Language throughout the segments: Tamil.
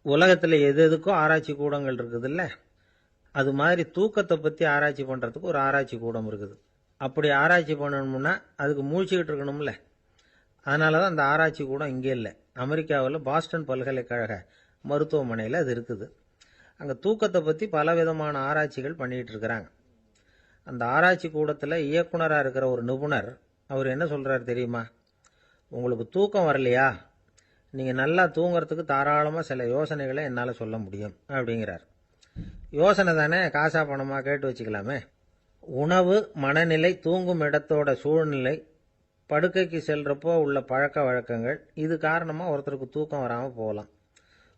உலகத்தில் எது எதுக்கும் ஆராய்ச்சி கூடங்கள் இருக்குதுல்ல, அது மாதிரி தூக்கத்தை பற்றி ஆராய்ச்சி பண்ணுறதுக்கு ஒரு ஆராய்ச்சி கூடம் இருக்குது. அப்படி ஆராய்ச்சி பண்ணணும்னா அதுக்கு மூழ்கிக்கிட்டு இருக்கணும்ல. அதனால தான் அந்த ஆராய்ச்சி கூடம் இங்கே இல்லை. அமெரிக்காவில் பாஸ்டன் பல்கலைக்கழக மருத்துவமனையில் அது இருக்குது. அங்கே தூக்கத்தை பற்றி பலவிதமான ஆராய்ச்சிகள் பண்ணிகிட்டு இருக்கிறாங்க. அந்த ஆராய்ச்சி கூடத்தில் இயக்குனராக இருக்கிற ஒரு நிபுணர் அவர் என்ன சொல்கிறார் தெரியுமா? உங்களுக்கு தூக்கம் வரலையா, நீங்கள் நல்லா தூங்குறதுக்கு தாராளமாக சில யோசனைகளை என்னால் சொல்ல முடியும் அப்படிங்கிறார். யோசனை தானே, காசா பணமாக கேட்டு வச்சுக்கலாமே. உணவு, மனநிலை, தூங்கும் இடத்தோட சூழ்நிலை, படுக்கைக்கு செல்றப்போ உள்ள பழக்க வழக்கங்கள், இது காரணமாக ஒருத்தருக்கு தூக்கம் வராமல் போகலாம்.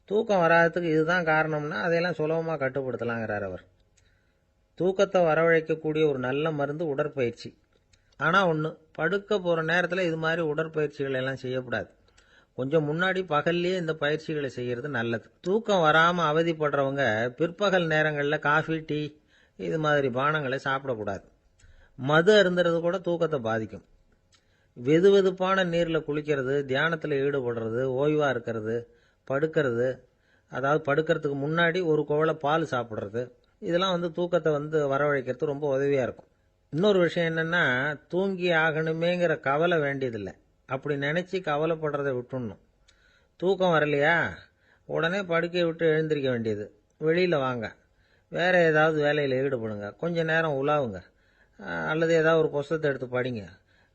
தூக்கம் வராததுக்கு இதுதான் காரணம்னா அதையெல்லாம் சுலபமாக கட்டுப்படுத்தலாங்கிறார் அவர். தூக்கத்தை வரவழைக்கக்கூடிய ஒரு நல்ல மருந்து உடற்பயிற்சி. ஆனால் ஒன்று, படுக்க போகிற நேரத்தில் இது மாதிரி உடற்பயிற்சிகள் எல்லாம் செய்யக்கூடாது. கொஞ்சம் முன்னாடி பகல்லையே இந்த பயிற்சிகளை செய்கிறது நல்லது. தூக்கம் வராமல் அவதிப்படுறவங்க பிற்பகல் நேரங்களில் காஃபி, டீ இது மாதிரி பானங்களை சாப்பிடக்கூடாது. மது அருந்துறது கூட தூக்கத்தை பாதிக்கும். வெது வெதுப்பான நீரில் குளிக்கிறது, தியானத்தில் ஈடுபடுறது, ஓய்வாக இருக்கிறது, படுக்கிறது, அதாவது படுக்கிறதுக்கு முன்னாடி ஒரு குவளை பால் சாப்பிட்றது, இதெல்லாம் தூக்கத்தை வரவழைக்கிறது ரொம்ப உதவியாக இருக்கும். இன்னொரு விஷயம் என்னென்னா, தூங்கி ஆகணுமேங்கிற கவலை வேண்டியதில்லை. அப்படி நினச்சி கவலைப்படுறதை விட்டுடணும். தூக்கம் வரலையா, உடனே படுக்கையை விட்டு எழுந்திருக்க வேண்டியது. வெளியில் வாங்க, வேறு ஏதாவது வேலையில் ஈடுபடுங்க, கொஞ்சம் நேரம் உலாவுங்க, அல்லது ஏதாவது ஒரு புஸ்தகத்தை எடுத்து படிங்க.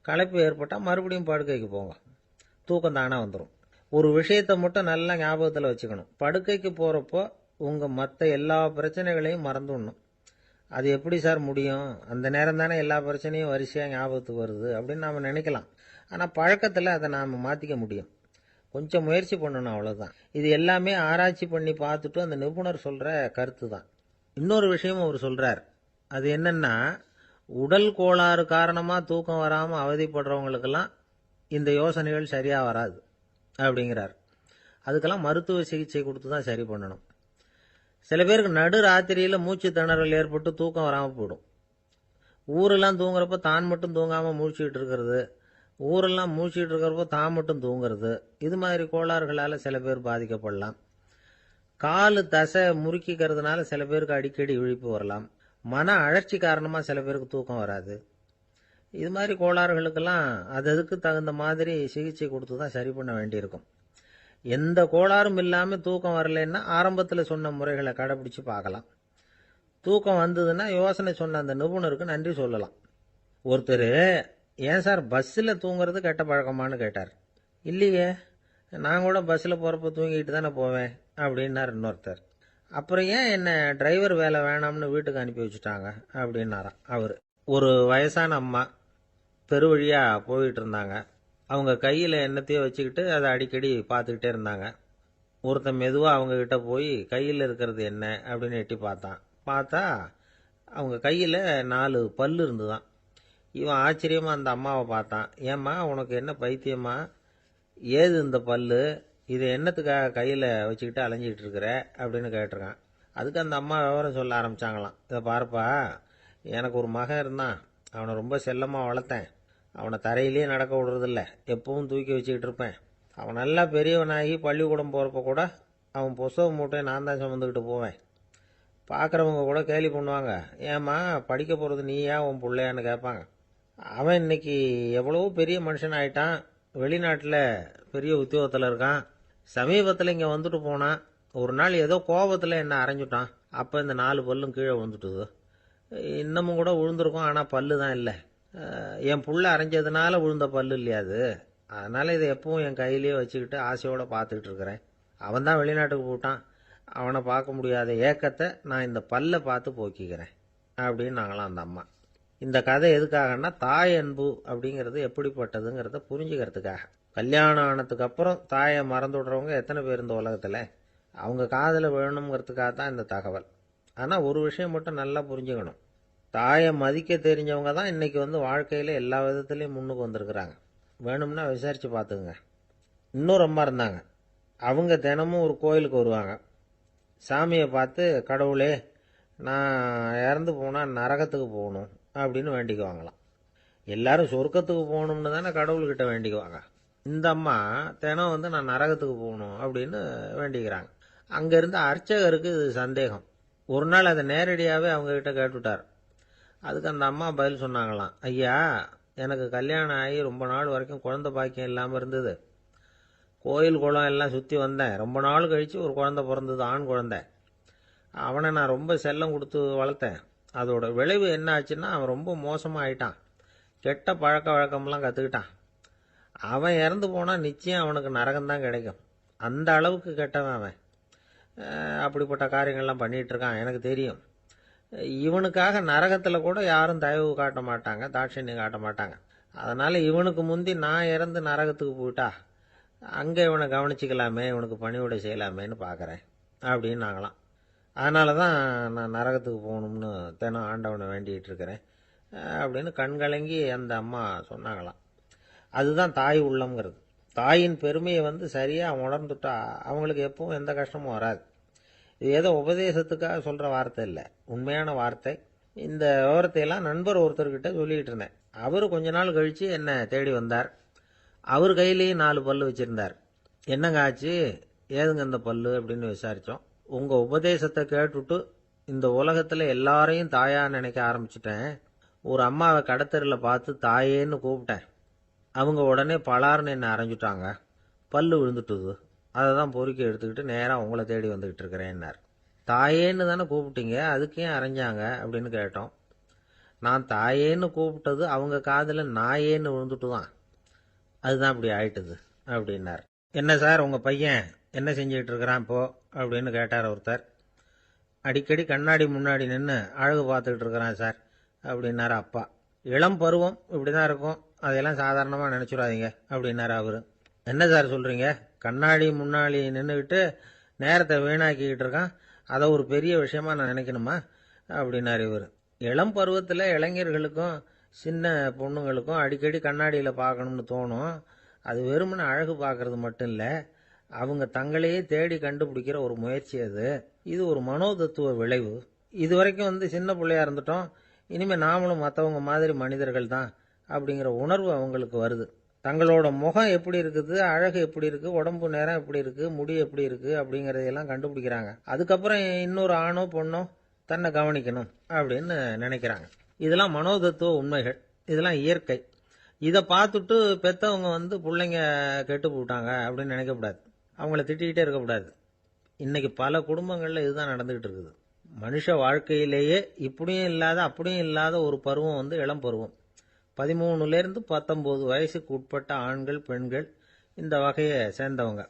களைப்பு ஏற்பட்டால் மறுபடியும் படுக்கைக்கு போங்க. தூக்கம் தானாக வந்துடும். ஒரு விஷயத்தை மட்டும் நல்லா ஞாபகத்தில் வச்சுக்கணும். படுக்கைக்கு போகிறப்போ உங்கள் மற்ற எல்லா பிரச்சனைகளையும் மறந்துடணும். அது எப்படி சார் முடியும், அந்த நேரம் தானே எல்லா பிரச்சனையும் வரிசையாக ஞாபகத்துக்கு வருது அப்படின்னு நாம் நினைக்கலாம். ஆனால் பழக்கத்தில் அதை நாம் மாற்றிக்க முடியும். கொஞ்சம் முயற்சி பண்ணணும், அவ்வளோதான். இது எல்லாமே ஆராய்ச்சி பண்ணி பார்த்துட்டு அந்த நிபுணர் சொல்கிற கருத்து தான். இன்னொரு விஷயமும் அவர் சொல்கிறார். அது என்னென்னா, உடல் கோளாறு காரணமாக தூக்கம் வராமல் அவதிப்படுறவங்களுக்கெல்லாம் இந்த யோசனைகள் சரியாக வராது அப்படிங்கிறார். அதுக்கெல்லாம் மருத்துவ சிகிச்சை கொடுத்து தான் சரி பண்ணணும். சில பேருக்கு நடு ராத்திரியில் மூச்சு திணறல் ஏற்பட்டு தூக்கம் வராமல் போயிடும். ஊரெல்லாம் தூங்குறப்ப தான் மட்டும் தூங்காமல் மூழ்கிட்டு இருக்கிறது, ஊரெல்லாம் மூழ்கிட்டு இருக்கிறப்போ தான் மட்டும் தூங்குறது, இது மாதிரி கோளாறுகளால் சில பேர் பாதிக்கப்படலாம். காலு தசை முறுக்கிக்கிறதுனால சில பேருக்கு அடிக்கடி இழிப்பு வரலாம். மன அழற்சி காரணமாக சில பேருக்கு தூக்கம் வராது. இது மாதிரி கோளாறுகளுக்கெல்லாம் அதுக்கு தகுந்த மாதிரி சிகிச்சை கொடுத்து தான் சரி பண்ண வேண்டியிருக்கும். எந்த கோளாறும் இல்லாமல் தூக்கம் வரலைன்னா ஆரம்பத்தில் சொன்ன முறைகளை கடைபிடிச்சு பார்க்கலாம். தூக்கம் வந்ததுன்னா யோசனை சொன்ன அந்த நிபுணருக்கு நன்றி சொல்லலாம். ஒருத்தர், ஏன் சார் பஸ்ஸில் தூங்குறது கெட்ட பழக்கமானு கேட்டார். இல்லையே, நான் கூட பஸ்ஸில் போகிறப்ப தூங்கிட்டு தானே போவேன் அப்படின்னார் இன்னொருத்தர். அப்புறம் ஏன் என்ன டிரைவர் வேலை வேணாம்னு வீட்டுக்கு அனுப்பி வச்சுட்டாங்க அப்படின்னாராம் அவர். ஒரு வயசான அம்மா தெரு வழியாக போயிட்டு இருந்தாங்க. அவங்க கையில் எண்ணத்தையோ வச்சுக்கிட்டு அதை அடிக்கடி பார்த்துக்கிட்டே இருந்தாங்க. ஒருத்தன் மெதுவாக அவங்கக்கிட்ட போய் கையில் இருக்கிறது என்ன அப்படின்னு எட்டி பார்த்தா அவங்க கையில் 4 பல்லு இருந்துதான். இவன் ஆச்சரியமாக அந்த அம்மாவை பார்த்தான். ஏம்மா, உனக்கு என்ன பைத்தியமா, ஏது இந்த பல்லு, இதை என்னத்துக்காக கையில் வச்சுக்கிட்டு அலைஞ்சிக்கிட்டு இருக்கிற அப்படின்னு கேட்டிருக்கான். அதுக்கு அந்த அம்மா விவரம் சொல்ல ஆரம்பித்தாங்களாம். இதை பாருப்பா, எனக்கு ஒரு மகன் இருந்தான், அவனை ரொம்ப செல்லமாக வளர்த்தேன். அவனை தரையிலே நடக்க விடுறதில்ல, எப்பவும் தூக்கி வச்சுக்கிட்டு இருப்பேன். அவன் நல்லா பெரியவனாகி பள்ளிக்கூடம் போகிறப்ப கூட அவன் புஸ்தக மூட்டையை நான் தான் சுமந்துக்கிட்டு போவேன். பார்க்குறவங்க கூட கேலி பண்ணுவாங்க, ஏம்மா படிக்க போகிறது நீயா உன் பிள்ளையான்னு கேட்பாங்க. அவன் இன்னைக்கு எவ்வளவோ பெரிய மனுஷன் ஆயிட்டான், வெளிநாட்டில் பெரிய உத்தியோகத்தில் இருக்கான். சமீபத்தில் இங்கே வந்துட்டு போனான். ஒரு நாள் ஏதோ கோபத்தில் என்ன அரைஞ்சுட்டான். அப்போ இந்த 4 பல்லும் கீழே விழுந்துட்டுது. இன்னமும் கூட விழுந்திருக்கும், ஆனால் பல்லு தான் இல்லை. என் புள்ள அரைஞ்சதுனால விழுந்த பல்லு இல்லையா அது, அதனால் இதை எப்பவும் என் கையிலேயே வச்சுக்கிட்டு ஆசையோடு பார்த்துக்கிட்டு இருக்கிறேன். அவன் தான் வெளிநாட்டுக்கு போட்டான், அவனை பார்க்க முடியாத ஏக்கத்தை நான் இந்த பல்லை பார்த்து போக்கிக்கிறேன் அப்படின்னு நாங்களாம் அந்த அம்மா. இந்த கதை எதுக்காகன்னா, தாய் அன்பு அப்படிங்கிறது எப்படிப்பட்டதுங்கிறத புரிஞ்சுக்கிறதுக்காக. கல்யாணம் ஆனதுக்கு அப்புறம் தாயை மறந்து விடுறவங்க எத்தனை பேர் இந்த உலகத்தில், அவங்க காதில் விழணுங்கிறதுக்காக தான் இந்த தகவல். ஆனால் ஒரு விஷயம் மட்டும் நல்லா புரிஞ்சுக்கணும், தாயை மதிக்க தெரிஞ்சவங்க தான் இன்றைக்கி வாழ்க்கையில் எல்லா விதத்துலேயும் முன்னுக்கு வந்திருக்கிறாங்க. வேணும்னா விசாரித்து பார்த்துக்குங்க. இன்னொரு அம்மா இருந்தாங்க. அவங்க தினமும் ஒரு கோயிலுக்கு வருவாங்க. சாமியை பார்த்து, கடவுளே நான் இறந்து போனால் நரகத்துக்கு போகணும் அப்படின்னு வேண்டிக்குவாங்களாம். எல்லாரும் சொர்க்கத்துக்கு போகணும்னு தானே கடவுள்கிட்ட வேண்டிக்குவாங்க. இந்த அம்மா தினம் நான் நரகத்துக்கு போகணும் அப்படின்னு வேண்டிக்கிறாங்க. அங்கேருந்து அர்ச்சகருக்கு இது சந்தேகம். ஒரு நாள் அதை நேரடியாகவே அவங்கக்கிட்ட கேட்டுவிட்டார். அதுக்கு அந்த அம்மா பதில் சொன்னாங்களாம், ஐயா, எனக்கு கல்யாணம் ஆகி ரொம்ப நாள் வரைக்கும் குழந்தை பாக்கியம் இல்லாமல் இருந்தது. கோயில் குளம் எல்லாம் சுற்றி வந்தேன். ரொம்ப நாள் கழித்து ஒரு குழந்தை பிறந்தது, ஆண் குழந்தை. அவனை நான் ரொம்ப செல்லம் கொடுத்து வளர்த்தேன். அதோட விளைவு என்ன ஆச்சுன்னா, அவன் ரொம்ப மோசமாக ஆயிட்டான். கெட்ட பழக்க வழக்கம்லாம் கற்றுக்கிட்டான். அவன் இறந்து போனால் நிச்சயம் அவனுக்கு நரகம்தான் கிடைக்கும். அந்த அளவுக்கு கெட்டவன் அவன். அப்படிப்பட்ட காரியங்கள்லாம் பண்ணிகிட்டு இருக்கான், எனக்கு தெரியும். இவனுக்காக நரகத்தில் கூட யாரும் தயவு காட்ட மாட்டாங்க, தாட்சண்யம் காட்ட மாட்டாங்க. அதனால் இவனுக்கு முந்தி நான் இறந்து நரகத்துக்கு போயிட்டா அங்கே இவனை கவனிச்சிக்கலாமே, இவனுக்கு பணிவிடை செய்யலாமேன்னு பார்க்குறேன் அப்படின்னு நாங்களாம். அதனால தான் நான் நரகத்துக்கு போகணும்னு தினம் ஆண்டவனை வேண்டிகிட்டு இருக்கிறேன் அப்படின்னு கண்கலங்கி அந்த அம்மா சொன்னாங்களாம். அதுதான் தாய் உள்ளம்ங்கிறது. தாயின் பெருமையை சரியாக உணர்ந்துட்டா அவங்களுக்கு எப்பவும் எந்த கஷ்டமும் வராது. இது ஏதோ உபதேசத்துக்காக சொல்கிற வார்த்தை இல்லை, உண்மையான வார்த்தை. இந்த விவரத்தையெல்லாம் நண்பர் ஒருத்தர்கிட்ட சொல்லிகிட்டு இருந்தேன். அவர் கொஞ்ச நாள் கழித்து என்னை தேடி வந்தார். அவர் கையிலேயும் 4 பல்லு வச்சுருந்தார். என்னங்க ஆச்சு, ஏதுங்க இந்த பல்லு அப்படின்னு விசாரித்தோம். உங்கள் உபதேசத்தை கேட்டுவிட்டு இந்த உலகத்தில் எல்லாரையும் தாயாக நினைக்க ஆரம்பிச்சிட்டேன். ஒரு அம்மாவை கடத்தரில் பார்த்து தாயேன்னு கூப்பிட்டேன். அவங்க உடனே பலார்னு என்னை அரைஞ்சிட்டாங்க. பல்லு விழுந்துட்டுது. அதை தான் பொறுக்கி எடுத்துக்கிட்டு நேராக உங்களை தேடி வந்துக்கிட்டு இருக்கிறேன்னார். தாயேன்னு தானே கூப்பிட்டீங்க, அதுக்கு ஏன் அரைஞ்சாங்க அப்படின்னு கேட்டோம். நான் தாயேன்னு கூப்பிட்டது அவங்க காதில் நாயேன்னு விழுந்துட்டு தான், அதுதான் இப்படி ஆயிட்டுது அப்படின்னார். என்ன சார், உங்கள் பையன் என்ன செஞ்சுக்கிட்டு இருக்கிறான் இப்போ அப்படின்னு கேட்டார் ஒருத்தர். அடிக்கடி கண்ணாடி முன்னாடி நின்று அழகு பார்த்துக்கிட்டு இருக்கிறான் சார் அப்படின்னாரு அப்பா. இளம் பருவம் இப்படி தான் இருக்கும், அதையெல்லாம் சாதாரணமாக நினச்சிடாதீங்க அப்படின்னாரு அவர். என்ன சார் சொல்கிறீங்க, கண்ணாடி முன்னாடி நின்றுக்கிட்டு நேரத்தை வீணாக்கிக்கிட்டு இருக்கான், அதை ஒரு பெரிய விஷயமா நான் நினைக்கணுமா அப்படின்னாரு இவர். இளம் பருவத்தில் இளைஞர்களுக்கும் சின்ன பொண்ணுங்களுக்கும் அடிக்கடி கண்ணாடியில் பார்க்கணும்னு தோணும். அது வெறுமனே அழகு பார்க்கறது மட்டும் இல்லை, அவங்க தங்களையே தேடி கண்டுபிடிக்கிற ஒரு முயற்சி அது. இது ஒரு மனோதத்துவ விளைவு. இது வரைக்கும் சின்ன பிள்ளையா இருந்துட்டோம், இனிமேல் நாமளும் மற்றவங்க மாதிரி மனிதர்கள் தான் அப்படிங்கிற உணர்வு அவங்களுக்கு வருது. தங்களோட முகம் எப்படி இருக்குது, அழகு எப்படி இருக்குது, உடம்பு நேரம் எப்படி இருக்குது, முடி எப்படி இருக்குது அப்படிங்கிறதையெல்லாம் கண்டுபிடிக்கிறாங்க. அதுக்கப்புறம் இன்னொரு ஆணோ பொண்ணோ தன்னை கவனிக்கணும் அப்படின்னு நினைக்கிறாங்க. இதெல்லாம் மனோதத்துவ உண்மைகள், இதெல்லாம் இயற்கை. இதை பார்த்துட்டு பெற்றவங்க பிள்ளைங்க கெட்டு போட்டாங்க அப்படின்னு நினைக்கக்கூடாது, அவங்கள திட்டிக்கிட்டே இருக்கக்கூடாது. இன்னைக்கு பல குடும்பங்களில் இதுதான் நடந்துகிட்டு இருக்குது. மனுஷ வாழ்க்கையிலேயே இப்படியும் இல்லாத அப்படியும் இல்லாத ஒரு பருவம் இளம் பருவம். 13லேருந்து 19 வயசுக்கு உட்பட்ட ஆண்கள் பெண்கள் இந்த வகையை சேர்ந்தவங்க,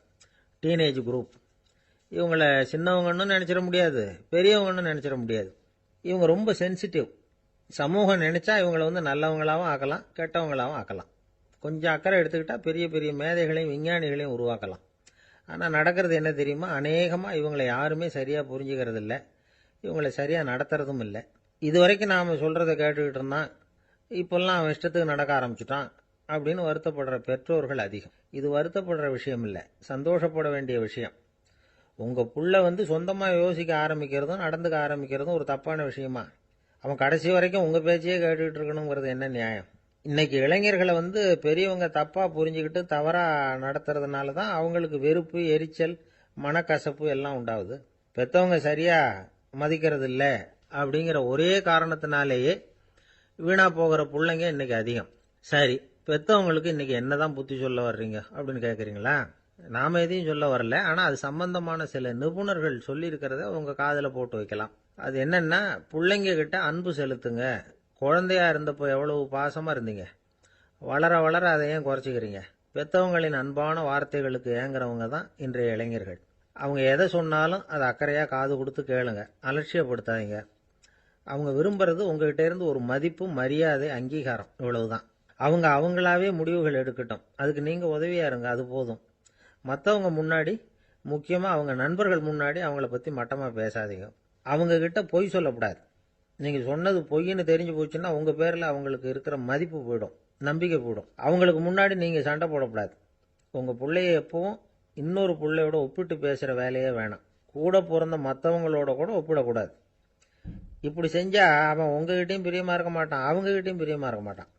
டீனேஜ் குரூப். இவங்கள சின்னவங்கன்னு நினச்சிட முடியாது, பெரியவங்கன்னு நினச்சிட முடியாது. இவங்க ரொம்ப சென்சிட்டிவ். சமூகம் நினச்சா இவங்களை நல்லவங்களாகவும் ஆக்கலாம், கெட்டவங்களாகவும் ஆக்கலாம். கொஞ்சம் அக்கறை எடுத்துக்கிட்டால் பெரிய பெரிய மேதைகளையும் விஞ்ஞானிகளையும் உருவாக்கலாம். ஆனால் நடக்கிறது என்ன தெரியுமா, அநேகமாக இவங்களை யாருமே சரியாக புரிஞ்சுக்கிறது இல்லை, இவங்களை சரியாக நடத்துறதும் இல்லை. இது வரைக்கும் நாம் சொல்கிறத கேட்டுக்கிட்டு இருந்தான், இப்போல்லாம் அவன் இஷ்டத்துக்கு நடக்க ஆரம்பிச்சிட்டான் அப்படின்னு வருத்தப்படுற பெற்றோர்கள் அதிகம். இது வருத்தப்படுற விஷயம் இல்லை, சந்தோஷப்பட வேண்டிய விஷயம். உங்கள் புள்ள சொந்தமாக யோசிக்க ஆரம்பிக்கிறதும் நடந்துக்க ஆரம்பிக்கிறதும் ஒரு தப்பான விஷயமா? அவன் கடைசி வரைக்கும் உங்கள் பேச்சையே கேட்டுக்கிட்டு இருக்கணுங்கிறது என்ன நியாயம்? இன்னைக்கு இளைஞர்களை பெரியவங்க தப்பாக புரிஞ்சுக்கிட்டு தவறாக நடத்துறதுனால தான் அவங்களுக்கு வெறுப்பு, எரிச்சல், மனக்கசப்பு எல்லாம் உண்டாகுது. பெற்றவங்க சரியாக மதிக்கிறது இல்லை அப்படிங்கிற ஒரே காரணத்தினாலேயே வீணா போகிற பிள்ளைங்க இன்னைக்கு அதிகம். சரி, பெற்றவங்களுக்கு இன்னைக்கு என்னதான் புத்தி சொல்ல வர்றீங்க அப்படின்னு கேட்குறீங்களா? நாம எதையும் சொல்ல வரல, ஆனால் அது சம்பந்தமான சில நிபுணர்கள் சொல்லியிருக்கிறத உங்கள் காதில் போட்டு வைக்கலாம். அது என்னன்னா, பிள்ளைங்க கிட்ட அன்பு செலுத்துங்க. குழந்தையா இருந்தப்போ எவ்வளவு பாசமாக இருந்தீங்க, வளர வளர அதை ஏன் குறைச்சிக்கிறீங்க? பெற்றவங்களின் அன்பான வார்த்தைகளுக்கு ஏங்குறவங்க தான் இன்றைய இளைஞர்கள். அவங்க எதை சொன்னாலும் அதை அக்கறையாக காது கொடுத்து கேளுங்க, அலட்சியப்படுத்தாதீங்க. அவங்க விரும்புறது உங்ககிட்ட இருந்து ஒரு மதிப்பு, மரியாதை, அங்கீகாரம், இவ்வளவுதான். அவங்க அவங்களாவே முடிவுகள் எடுக்கட்டும், அதுக்கு நீங்கள் உதவியா இருங்க, அது போதும். மற்றவங்க முன்னாடி, முக்கியமாக அவங்க நண்பர்கள் முன்னாடி அவங்கள பற்றி மட்டமாக பேசாதீங்க. அவங்கக்கிட்ட பொய் சொல்லக்கூடாது. நீங்கள் சொன்னது பொய்ன்னு தெரிஞ்சு போச்சுன்னா உங்கள் பேரில் அவங்களுக்கு இருக்கிற மதிப்பு போயிடும், நம்பிக்கை போயிடும். அவங்களுக்கு முன்னாடி நீங்கள் சண்டை போடக்கூடாது. உங்கள் பிள்ளைய எப்பவும் இன்னொரு பிள்ளையோட ஒப்பிட்டு பேசுகிற வேலையே வேணாம். கூட பிறந்த மற்றவங்களோட கூட ஒப்பிடக்கூடாது. இப்படி செஞ்சால் அவன் உங்ககிட்டையும் பிரியமாக இருக்க மாட்டான், அவங்ககிட்டையும் பிரியமாக இருக்க மாட்டான்.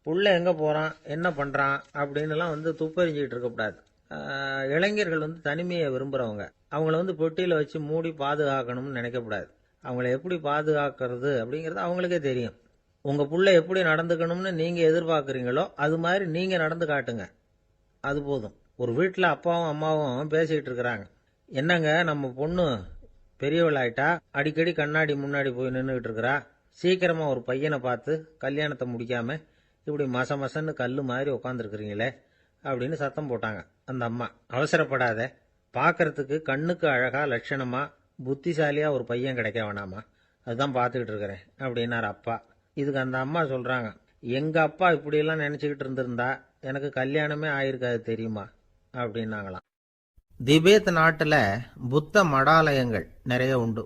புள்ள எங்கே போகிறான், என்ன பண்ணுறான் அப்படின்னுலாம் துப்பறிஞ்சிக்கிட்டு இருக்கக்கூடாது. இளைஞர்கள் தனிமையை விரும்புகிறவங்க. அவங்கள வந்து பெட்டியில் வச்சு மூடி பாதுகாக்கணும்னு நினைக்கக்கூடாது. அவங்கள எப்படி பாதுகாக்கிறது அப்படிங்கிறது அவங்களுக்கே தெரியும். உங்கள் புள்ள எப்படி நடந்துக்கணும்னு நீங்கள் எதிர்பார்க்குறீங்களோ அது மாதிரி நீங்கள் நடந்து காட்டுங்க, அது போதும். ஒரு வீட்டில் அப்பாவும் அம்மாவும் பேசிக்கிட்டு இருக்கிறாங்க. என்னங்க, நம்ம பொண்ணு பெரியவளாயிட்டா, அடிக்கடி கண்ணாடி முன்னாடி போய் நின்றுக்கிட்டு இருக்கிறா, சீக்கிரமாக ஒரு பையனை பார்த்து கல்யாணத்தை முடிக்காம இப்படி மசன்னு கல் மாதிரி உட்காந்துருக்குறீங்களே அப்படின்னு சத்தம் போட்டாங்க அந்த அம்மா. அவசரப்படாத, பார்க்கறதுக்கு கண்ணுக்கு அழகா லட்சணமா புத்திசாலியா ஒரு பையன் கிடைக்க வேணாமா, அதுதான் பார்த்துக்கிட்டு இருக்கிறேன் அப்படின்னார் அப்பா. இதுக்கு அந்த அம்மா சொல்றாங்க, எங்க அப்பா இப்படியெல்லாம் நினைச்சுக்கிட்டு இருந்திருந்தா எனக்கு கல்யாணமே ஆயிருக்காது தெரியுமா அப்படின்னாங்களாம். திபேத் நாட்டில் புத்த மடாலயங்கள் நிறைய உண்டு.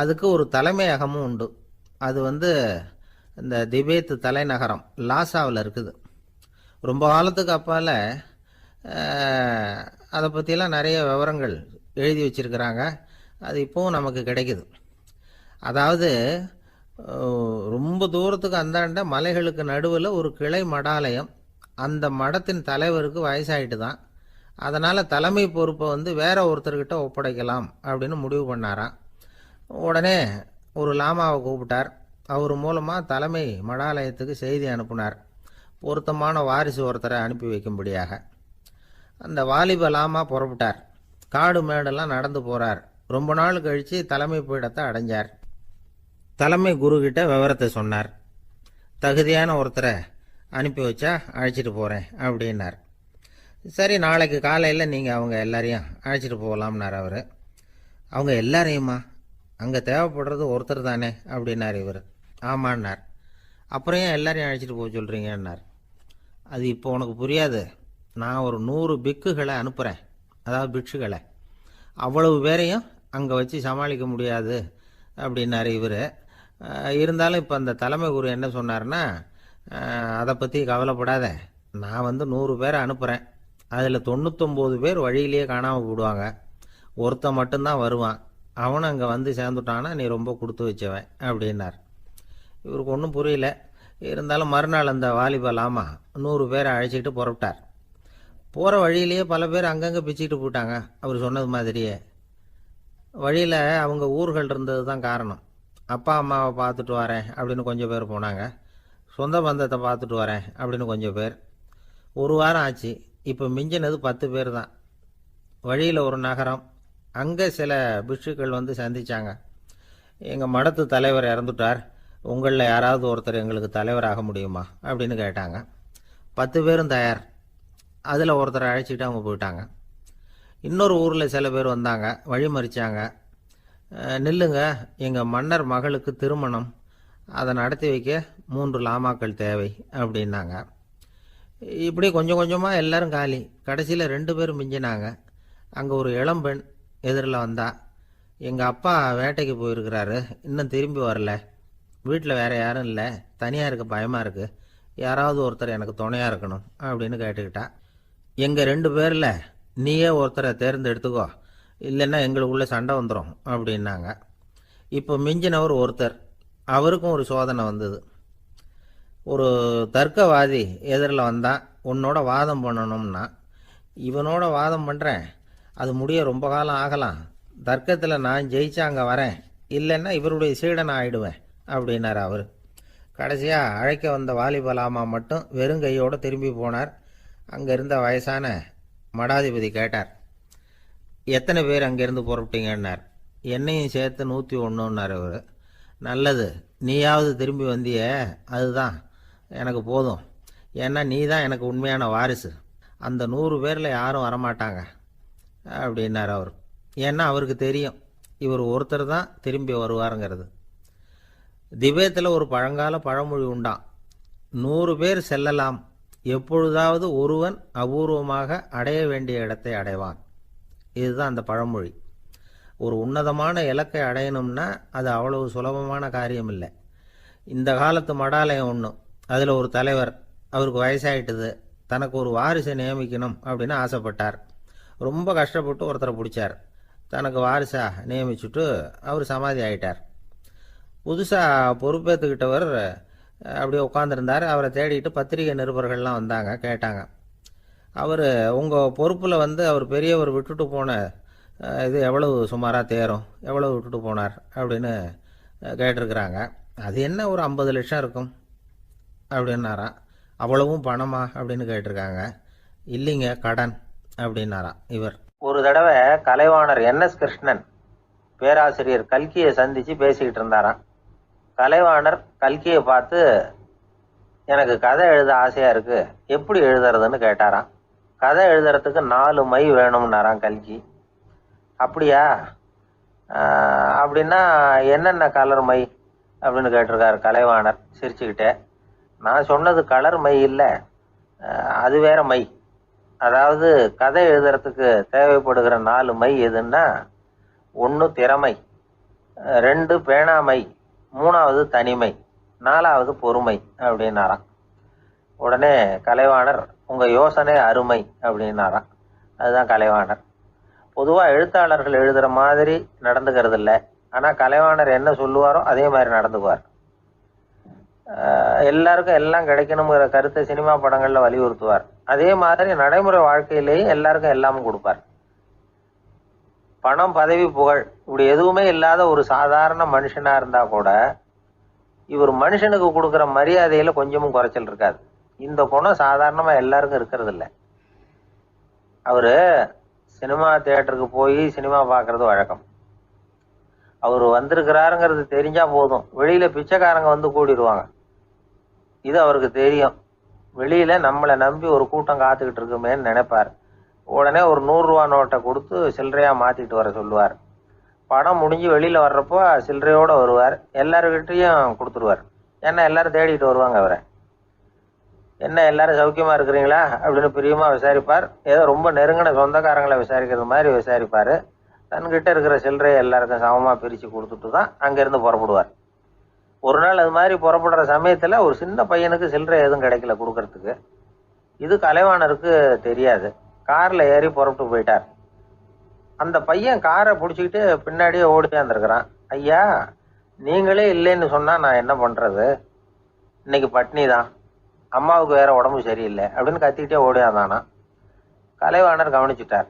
அதுக்கு ஒரு தலைமையகமும் உண்டு. அது வந்து இந்த திபேத் தலைநகரம் லாசாவில் இருக்குது. ரொம்ப காலத்துக்கு அப்பால் அதை பற்றிலாம் நிறைய விவரங்கள் எழுதி வச்சிருக்கிறாங்க. அது இப்போவும் நமக்கு கிடைக்குது. அதாவது ரொம்ப தூரத்துக்கு அந்தாண்ட மலைகளுக்கு நடுவில் ஒரு கிளை மடாலயம். அந்த மடத்தின் தலைவருக்கு வயசாயிட்டு தான். அதனால் தலைமை பொறுப்பை வந்து வேற ஒருத்தர்கிட்ட ஒப்படைக்கலாம் அப்படின்னு முடிவு பண்ணாராம். உடனே ஒரு லாமாவை கூப்பிட்டார். அவர் மூலமாக தலைமை மடாலயத்துக்கு செய்தி அனுப்புனார், பொருத்தமான வாரிசு ஒருத்தரை அனுப்பி வைக்கும்படியாக. அந்த வாலிப லாமா புறப்பட்டார். காடு மேடெல்லாம் நடந்து போகிறார். ரொம்ப நாள் கழித்து தலைமை பீடத்தை அடைஞ்சார். தலைமை குரு கிட்ட விவரத்தை சொன்னார். தகுதியான ஒருத்தரை அனுப்பி வச்சா அழைச்சிட்டு போகிறேன் அப்படின்னார். சரி, நாளைக்கு காலையில் நீங்கள் அவங்க எல்லாரையும் அழைச்சிட்டு போகலாம்னார் அவர். அவங்க எல்லாரையுமா? அங்கே தேவைப்படுறது ஒருத்தர் தானே அப்படின்னார் இவர். ஆமான்னார். அப்புறம் ஏன் எல்லாரையும் அழைச்சிட்டு போக சொல்கிறீங்கன்னார். அது இப்போ உனக்கு புரியாது. நான் ஒரு 100 பிக்குகளை அனுப்புகிறேன், அதாவது பிட்சுகளை. அவ்வளவு பேரையும் அங்கே வச்சு சமாளிக்க முடியாது அப்படின்னார் இவர். இருந்தாலும் இப்போ அந்த தலைமை குரு என்ன சொன்னார்னா, அதை பற்றி கவலைப்படாத, நான் வந்து 100 பேரை அனுப்புகிறேன். அதில் 99 பேர் வழியிலேயே காணாமல் போடுவாங்க, ஒருத்தன் மட்டும்தான் வருவான். அவனும் அங்கே வந்து சேர்ந்துட்டானா நீ ரொம்ப கொடுத்து வச்சவன் அப்படின்னார். இவருக்கு ஒன்றும் புரியல. இருந்தாலும் மறுநாள் அந்த வாலிப லாமா 100 பேரை அழைச்சிட்டு புறப்பட்டார். போகிற வழியிலேயே பல பேர் அங்கங்கே பிச்சுக்கிட்டு போயிட்டாங்க. அவர் சொன்னது மாதிரியே. வழியில் அவங்க ஊர்கள் இருந்தது தான் காரணம். அப்பா அம்மாவை பார்த்துட்டு வரேன் அப்படின்னு கொஞ்சம் பேர் போனாங்க. சொந்த பந்தத்தை பார்த்துட்டு வரேன் அப்படின்னு கொஞ்சம் பேர். ஒரு வாரம் ஆச்சு. இப்போ மிஞ்சினது 10 பேர் தான். வழியில் ஒரு நகரம். அங்கே சில பிட்சுக்கள் வந்து சந்தித்தாங்க. எங்கள் மடத்து தலைவர் இறந்துட்டார், உங்களில் யாராவது ஒருத்தர் எங்களுக்கு தலைவராக முடியுமா அப்படின்னு கேட்டாங்க. 10 பேரும் தயார். அதில் ஒருத்தரை அழைச்சிட்டு அவங்க போயிட்டாங்க. இன்னொரு ஊரில் சில பேர் வந்தாங்க, வழிமறிச்சாங்க. நில்லுங்க, எங்கள் மன்னர் மகளுக்கு திருமணம், அதை நடத்தி வைக்க 3 லாமாக்கள் தேவை அப்படின்னாங்க. இப்படி கொஞ்சம் கொஞ்சமாக எல்லாரும் காலி. கடைசியில் 2 பேரும் மிஞ்சினாங்க. அங்கே ஒரு இளம்பெண் எதிரில் வந்தா. எங்கள் அப்பா வேட்டைக்கு போயிருக்கிறாரு, இன்னும் திரும்பி வரல. வீட்டில் வேறு யாரும் இல்லை, தனியாக இருக்க பயமாக இருக்குது, யாராவது ஒருத்தர் எனக்கு துணையாக இருக்கணும் அப்படின்னு கேட்டுக்கிட்டா. எங்கள் 2 பேரில் நீயே ஒருத்தரை தேர்ந்தெடுத்துக்கோ, இல்லைன்னா எங்களுக்குள்ளே சண்டை வந்துடும் அப்படின்னாங்க. இப்போ மிஞ்சினவர் ஒருத்தர். அவருக்கும் ஒரு சோதனை வந்தது. ஒரு தர்க்கவாதி எதிரில் வந்தான். உன்னோட வாதம் பண்ணணும்னா. இவனோட வாதம் பண்ணுறேன், அது முடிய ரொம்ப காலம் ஆகலாம். தர்க்கத்தில் நான் ஜெயிச்சா அங்கே வரேன், இல்லைன்னா இவருடைய சீடனை ஆயிடுவேன் அப்படின்னார் அவர். கடைசியாக அழைக்க வந்த வாலிபலாமா மட்டும் வெறும் கையோடு திரும்பி போனார். அங்கே இருந்த வயசான மடாதிபதி கேட்டார், எத்தனை பேர் அங்கேருந்து புறப்பட்டீங்கன்னார். என்னையும் சேர்த்து 101ன்னார் அவர். நல்லது, நீயாவது திரும்பி வந்தியே, அதுதான் எனக்கு போதும். ஏன்னா நீ தான் எனக்கு உண்மையான வாரிசு. அந்த 100 பேரில் யாரும் வரமாட்டாங்க அப்படின்னார் அவர். ஏன்னா அவருக்கு தெரியும் இவர் ஒருத்தர் தான் திரும்பி வருவாருங்கிறது. திபேத்தில் ஒரு பழங்கால பழமொழி உண்டாம், 100 பேர் செல்லலாம், எப்பொழுதாவது ஒருவன் அபூர்வமாக அடைய வேண்டிய இடத்தை அடைவான். இதுதான் அந்த பழமொழி. ஒரு உன்னதமான இலக்கை அடையணும்னா அது அவ்வளவு சுலபமான காரியம் இல்லை. இந்த காலத்து மடாலயம் ஒன்று, அதில் ஒரு தலைவர், அவருக்கு வயசாயிட்டுது, தனக்கு ஒரு வாரிசை நியமிக்கணும் அப்படின்னு ஆசைப்பட்டார். ரொம்ப கஷ்டப்பட்டு ஒருத்தரை பிடிச்சார். தனக்கு வாரிசாக நியமிச்சுட்டு அவர் சமாதி ஆயிட்டார். புதுசாக பொறுப்பேற்றுக்கிட்டவர் அப்படியே உட்காந்துருந்தார். அவரை தேடிட்டு பத்திரிகை நிருபர்கள்லாம் வந்தாங்க, கேட்டாங்க. அவர் உங்கள் பொறுப்பில் வந்து அவர் பெரியவர் விட்டுட்டு போன இது எவ்வளவு சுமாராக தேரும், எவ்வளவு விட்டுட்டு போனார் அப்படின்னு கேட்டிருக்கிறாங்க. அது என்ன ஒரு 50 லட்சம் இருக்கும் அப்படின்னாராம். அவ்வளவும் பணமா அப்படின்னு கேட்டிருக்காங்க. இல்லைங்க, கடன் அப்படின்னாராம் இவர். ஒரு தடவை கலைவாணர் NS கிருஷ்ணன் பேராசிரியர் கல்கியை சந்திச்சு பேசிக்கிட்டு இருந்தாராம். கலைவாணர் கல்கியை பார்த்து, எனக்கு கதை எழுத ஆசையா இருக்கு, எப்படி எழுதுறதுன்னு கேட்டாராம். கதை எழுதுறதுக்கு 4 மை வேணும்னாராம் கல்கி. அப்படியா, அப்படின்னா என்னென்ன கலர் மை அப்படின்னு கேட்டிருக்காரு கலைவாணர் சிரிச்சுக்கிட்டே. நான் சொன்னது கலர் மை இல்லை, அது வேற மை. அதாவது கதை எழுதுறதுக்கு தேவைப்படுகிற 4 மை எதுன்னா, 1 திறமை, 2 பேணாமை, 3வது தனிமை, 4வது பொறுமை அப்படின்னாராம். உடனே கலைவாணர், உங்க யோசனை அருமை அப்படின்னாராம். அதுதான் கலைவாணர். பொதுவாக எழுத்தாளர்கள் எழுதுகிற மாதிரி நடந்துக்கிறது இல்லை. ஆனால் கலைவாணர் என்ன சொல்லுவாரோ அதே மாதிரி நடந்துக்குவார். எல்லாருக்கும் எல்லாம் கிடைக்கணுங்கிற கருத்தை சினிமா படங்களில் வலியுறுத்துவார். அதே மாதிரி நடைமுறை வாழ்க்கையிலேயும் எல்லாருக்கும் எல்லாமும் கொடுப்பார். பணம், பதவி, புகழ் இப்படி எதுவுமே இல்லாத ஒரு சாதாரண மனுஷனா இருந்தா கூட இவர் மனுஷனுக்கு கொடுக்குற மரியாதையில கொஞ்சமும் குறைச்சல் இருக்காது. இந்த குணம் சாதாரணமா எல்லாருக்கும் இருக்கிறது இல்லை. அவரு சினிமா தியேட்டருக்கு போய் சினிமா பார்க்கறது வழக்கம். அவர் வந்திருக்கிறாருங்கிறது தெரிஞ்சா போதும், வெளியில பிச்சைக்காரங்க வந்து கூடிடுவாங்க. இது அவருக்கு தெரியும். வெளியில நம்மளை நம்பி ஒரு கூட்டம் காத்துக்கிட்டு இருக்குமேன்னு நினைப்பார். உடனே ஒரு 100 ரூபா நோட்டை கொடுத்து சில்லறையா மாத்திட்டு வர சொல்லுவார். படம் முடிஞ்சு வெளியில வர்றப்போ சில்லறையோட வருவார். எல்லாருக்கிட்டையும் கொடுத்துருவார். ஏன்னா எல்லாரும் தேடிட்டு வருவாங்க அவரை. என்ன எல்லாரும் சௌக்கியமா இருக்கிறீங்களா அப்படின்னு பிரியமா விசாரிப்பார். ஏதோ ரொம்ப நெருங்கின சொந்தக்காரங்களை விசாரிக்கிறது மாதிரி விசாரிப்பாரு. தன்கிட்ட இருக்கிற சில்லறையை எல்லாருக்கும் சமமா பிரிச்சு கொடுத்துட்டு தான் அங்கிருந்து புறப்படுவார். ஒரு நாள் அது மாதிரி புறப்படுற சமயத்துல ஒரு சின்ன பையனுக்கு சில்லறை எதுவும் கிடைக்கல கொடுக்கறதுக்கு. இது கலைவாணருக்கு தெரியாது. கார்ல ஏறி புறப்பட்டு போயிட்டார். அந்த பையன் காரை பிடிச்சிக்கிட்டு பின்னாடியே ஓடியாந்துருக்கிறான். ஐயா, நீங்களே இல்லைன்னு சொன்னா நான் என்ன பண்றது, இன்னைக்கு பட்னி தான், அம்மாவுக்கு வேற உடம்பு சரியில்லை அப்படின்னு கத்திக்கிட்டே ஓடியாந்தானா. கலைவாணர் கவனிச்சுட்டார்.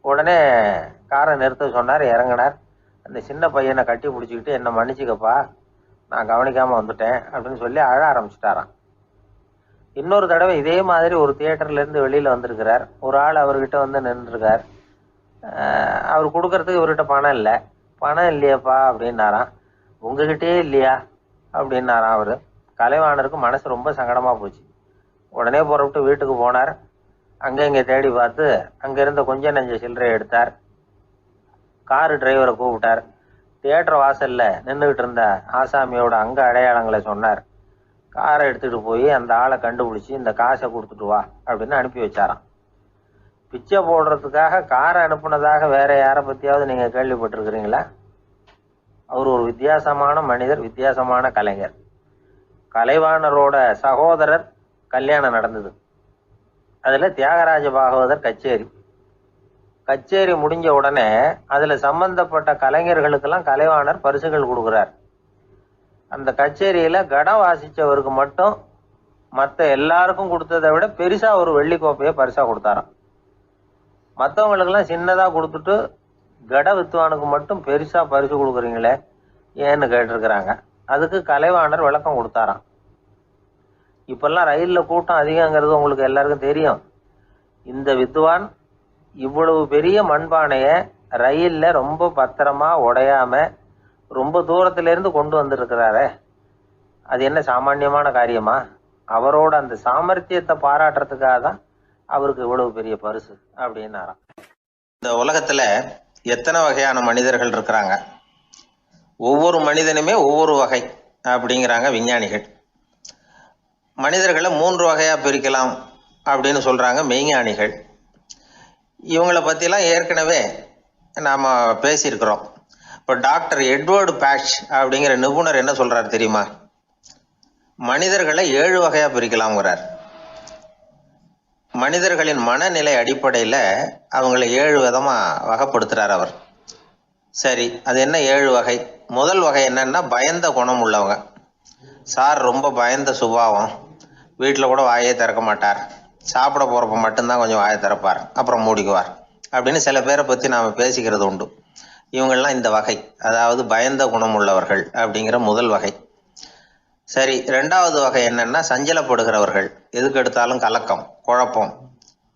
உடனே காரை நிறுத்த சொன்னார். இறங்கினார். அந்த சின்ன பையனை கட்டி பிடிச்சிக்கிட்டு, என்னை மன்னிச்சுக்கப்பா, நான் கவனிக்காம வந்துட்டேன் அப்படின்னு சொல்லி அழ ஆரம்பிச்சுட்டாராம். இன்னொரு தடவை இதே மாதிரி ஒரு தியேட்டர்ல இருந்து வெளியில வந்திருக்கிறார். ஒரு ஆள் அவர்கிட்ட வந்து நின்றுருக்கார். அவர் கொடுக்கறதுக்கு இவர்கிட்ட பணம் இல்லை. பணம் இல்லையாப்பா அப்படின்னாராம். உங்ககிட்டயே இல்லையா அப்படின்னாராம் அவரு. கலைவாணருக்கு மனசு ரொம்ப சங்கடமா போச்சு. உடனே புறப்பட்டு வீட்டுக்கு போனார். அங்கே இங்கே தேடி பார்த்து அங்க இருந்த கொஞ்ச நெஞ்ச சில்லறையை எடுத்தார். காரு டிரைவரை கூப்பிட்டார். தியேட்டர் வாசல்ல நின்றுகிட்டு இருந்த ஆசாமியோட அங்க அடையாளங்களை சொன்னார். காரை எடுத்துட்டு போய் அந்த ஆளை கண்டுபிடிச்சி இந்த காசை கொடுத்துட்டு வா அப்படின்னு அனுப்பி வச்சாராம். பிச்சை போடுறதுக்காக காரை அனுப்புனதாக வேற யாரை பத்தியாவது நீங்க கேள்விப்பட்டிருக்கிறீங்களா? அவர் ஒரு வித்தியாசமான மனிதர், வித்தியாசமான கலைஞர். கலைவாணரோட சகோதரர் கல்யாணம் நடந்தது. அதுல தியாகராஜ பாகவதர் கச்சேரி முடிஞ்ச உடனே அதுல சம்பந்தப்பட்ட கலைஞர்களுக்கெல்லாம் கலைவாணர் பரிசுகள் கொடுக்குறார். அந்த கச்சேரியில கடம் வாசிச்சவருக்கு மட்டும் மற்ற எல்லாருக்கும் கொடுத்ததை விட பெருசா ஒரு வெள்ளி கோப்பையை பரிசா கொடுத்தாராம். மற்றவங்களுக்கெல்லாம் சின்னதா கொடுத்துட்டு கட வித்துவானுக்கு மட்டும் பெருசா பரிசு கொடுக்குறீங்களே ஏன்னு கேட்டிருக்கிறாங்க. அதுக்கு கலைவாணர் விளக்கம் கொடுத்தாராம். இப்பெல்லாம் ரயில்ல கூட்டம் அதிகங்கிறது உங்களுக்கு எல்லாருக்கும் தெரியும். இந்த வித்வான் இவ்வளவு பெரிய மண்பானைய ரயில்ல ரொம்ப பத்திரமா உடையாம ரொம்ப தூரத்துல இருந்து கொண்டு வந்திருக்கிறாரே, அது என்ன சாமான்யமான காரியமா? அவரோட அந்த சாமர்த்தியத்தை பாராட்டுறதுக்காக தான் அவருக்கு இவ்வளவு பெரிய பரிசு அப்படின்னாராம். இந்த உலகத்துல எத்தனை வகையான மனிதர்கள் இருக்கிறாங்க, ஒவ்வொரு மனிதனுமே ஒவ்வொரு வகை அப்படிங்கிறாங்க விஞ்ஞானிகள். மனிதர்களை 3 வகையா பிரிக்கலாம் அப்படின்னு சொல்றாங்க மெய்ஞானிகள். இவங்களை பத்திலாம் ஏற்கனவே நாம பேசியிருக்கிறோம். இப்போ டாக்டர் எட்வர்டு பேட்ச் அப்படிங்கிற நிபுணர் என்ன சொல்றாரு தெரியுமா? மனிதர்களை 7 வகையா பிரிக்கலாம்ங்கிறார். மனிதர்களின் மனநிலை அடிப்படையில அவங்களை 7 விதமா வகைப்படுத்துறார் அவர். சரி, அது என்ன 7 வகை? முதல் வகை என்னன்னா பயந்த குணம் உள்ளவங்க. சார் ரொம்ப பயந்த சுபாவம், வீட்டில் கூட வாயே திறக்க மாட்டார், சாப்பிட போறப்ப மட்டும்தான் கொஞ்சம் வாயை திறப்பார், அப்புறம் மூடிக்குவார் அப்படின்னு சில பேரை பற்றி நாம் பேசிக்கிறது உண்டு. இவங்கெல்லாம் இந்த வகை, அதாவது பயந்த குணம் உள்ளவர்கள் அப்படிங்கிற முதல் வகை. சரி, ரெண்டாவது வகை என்னன்னா சஞ்சலப்படுகிறவர்கள், எதுக்கு எடுத்தாலும் கலக்கம், குழப்பம்,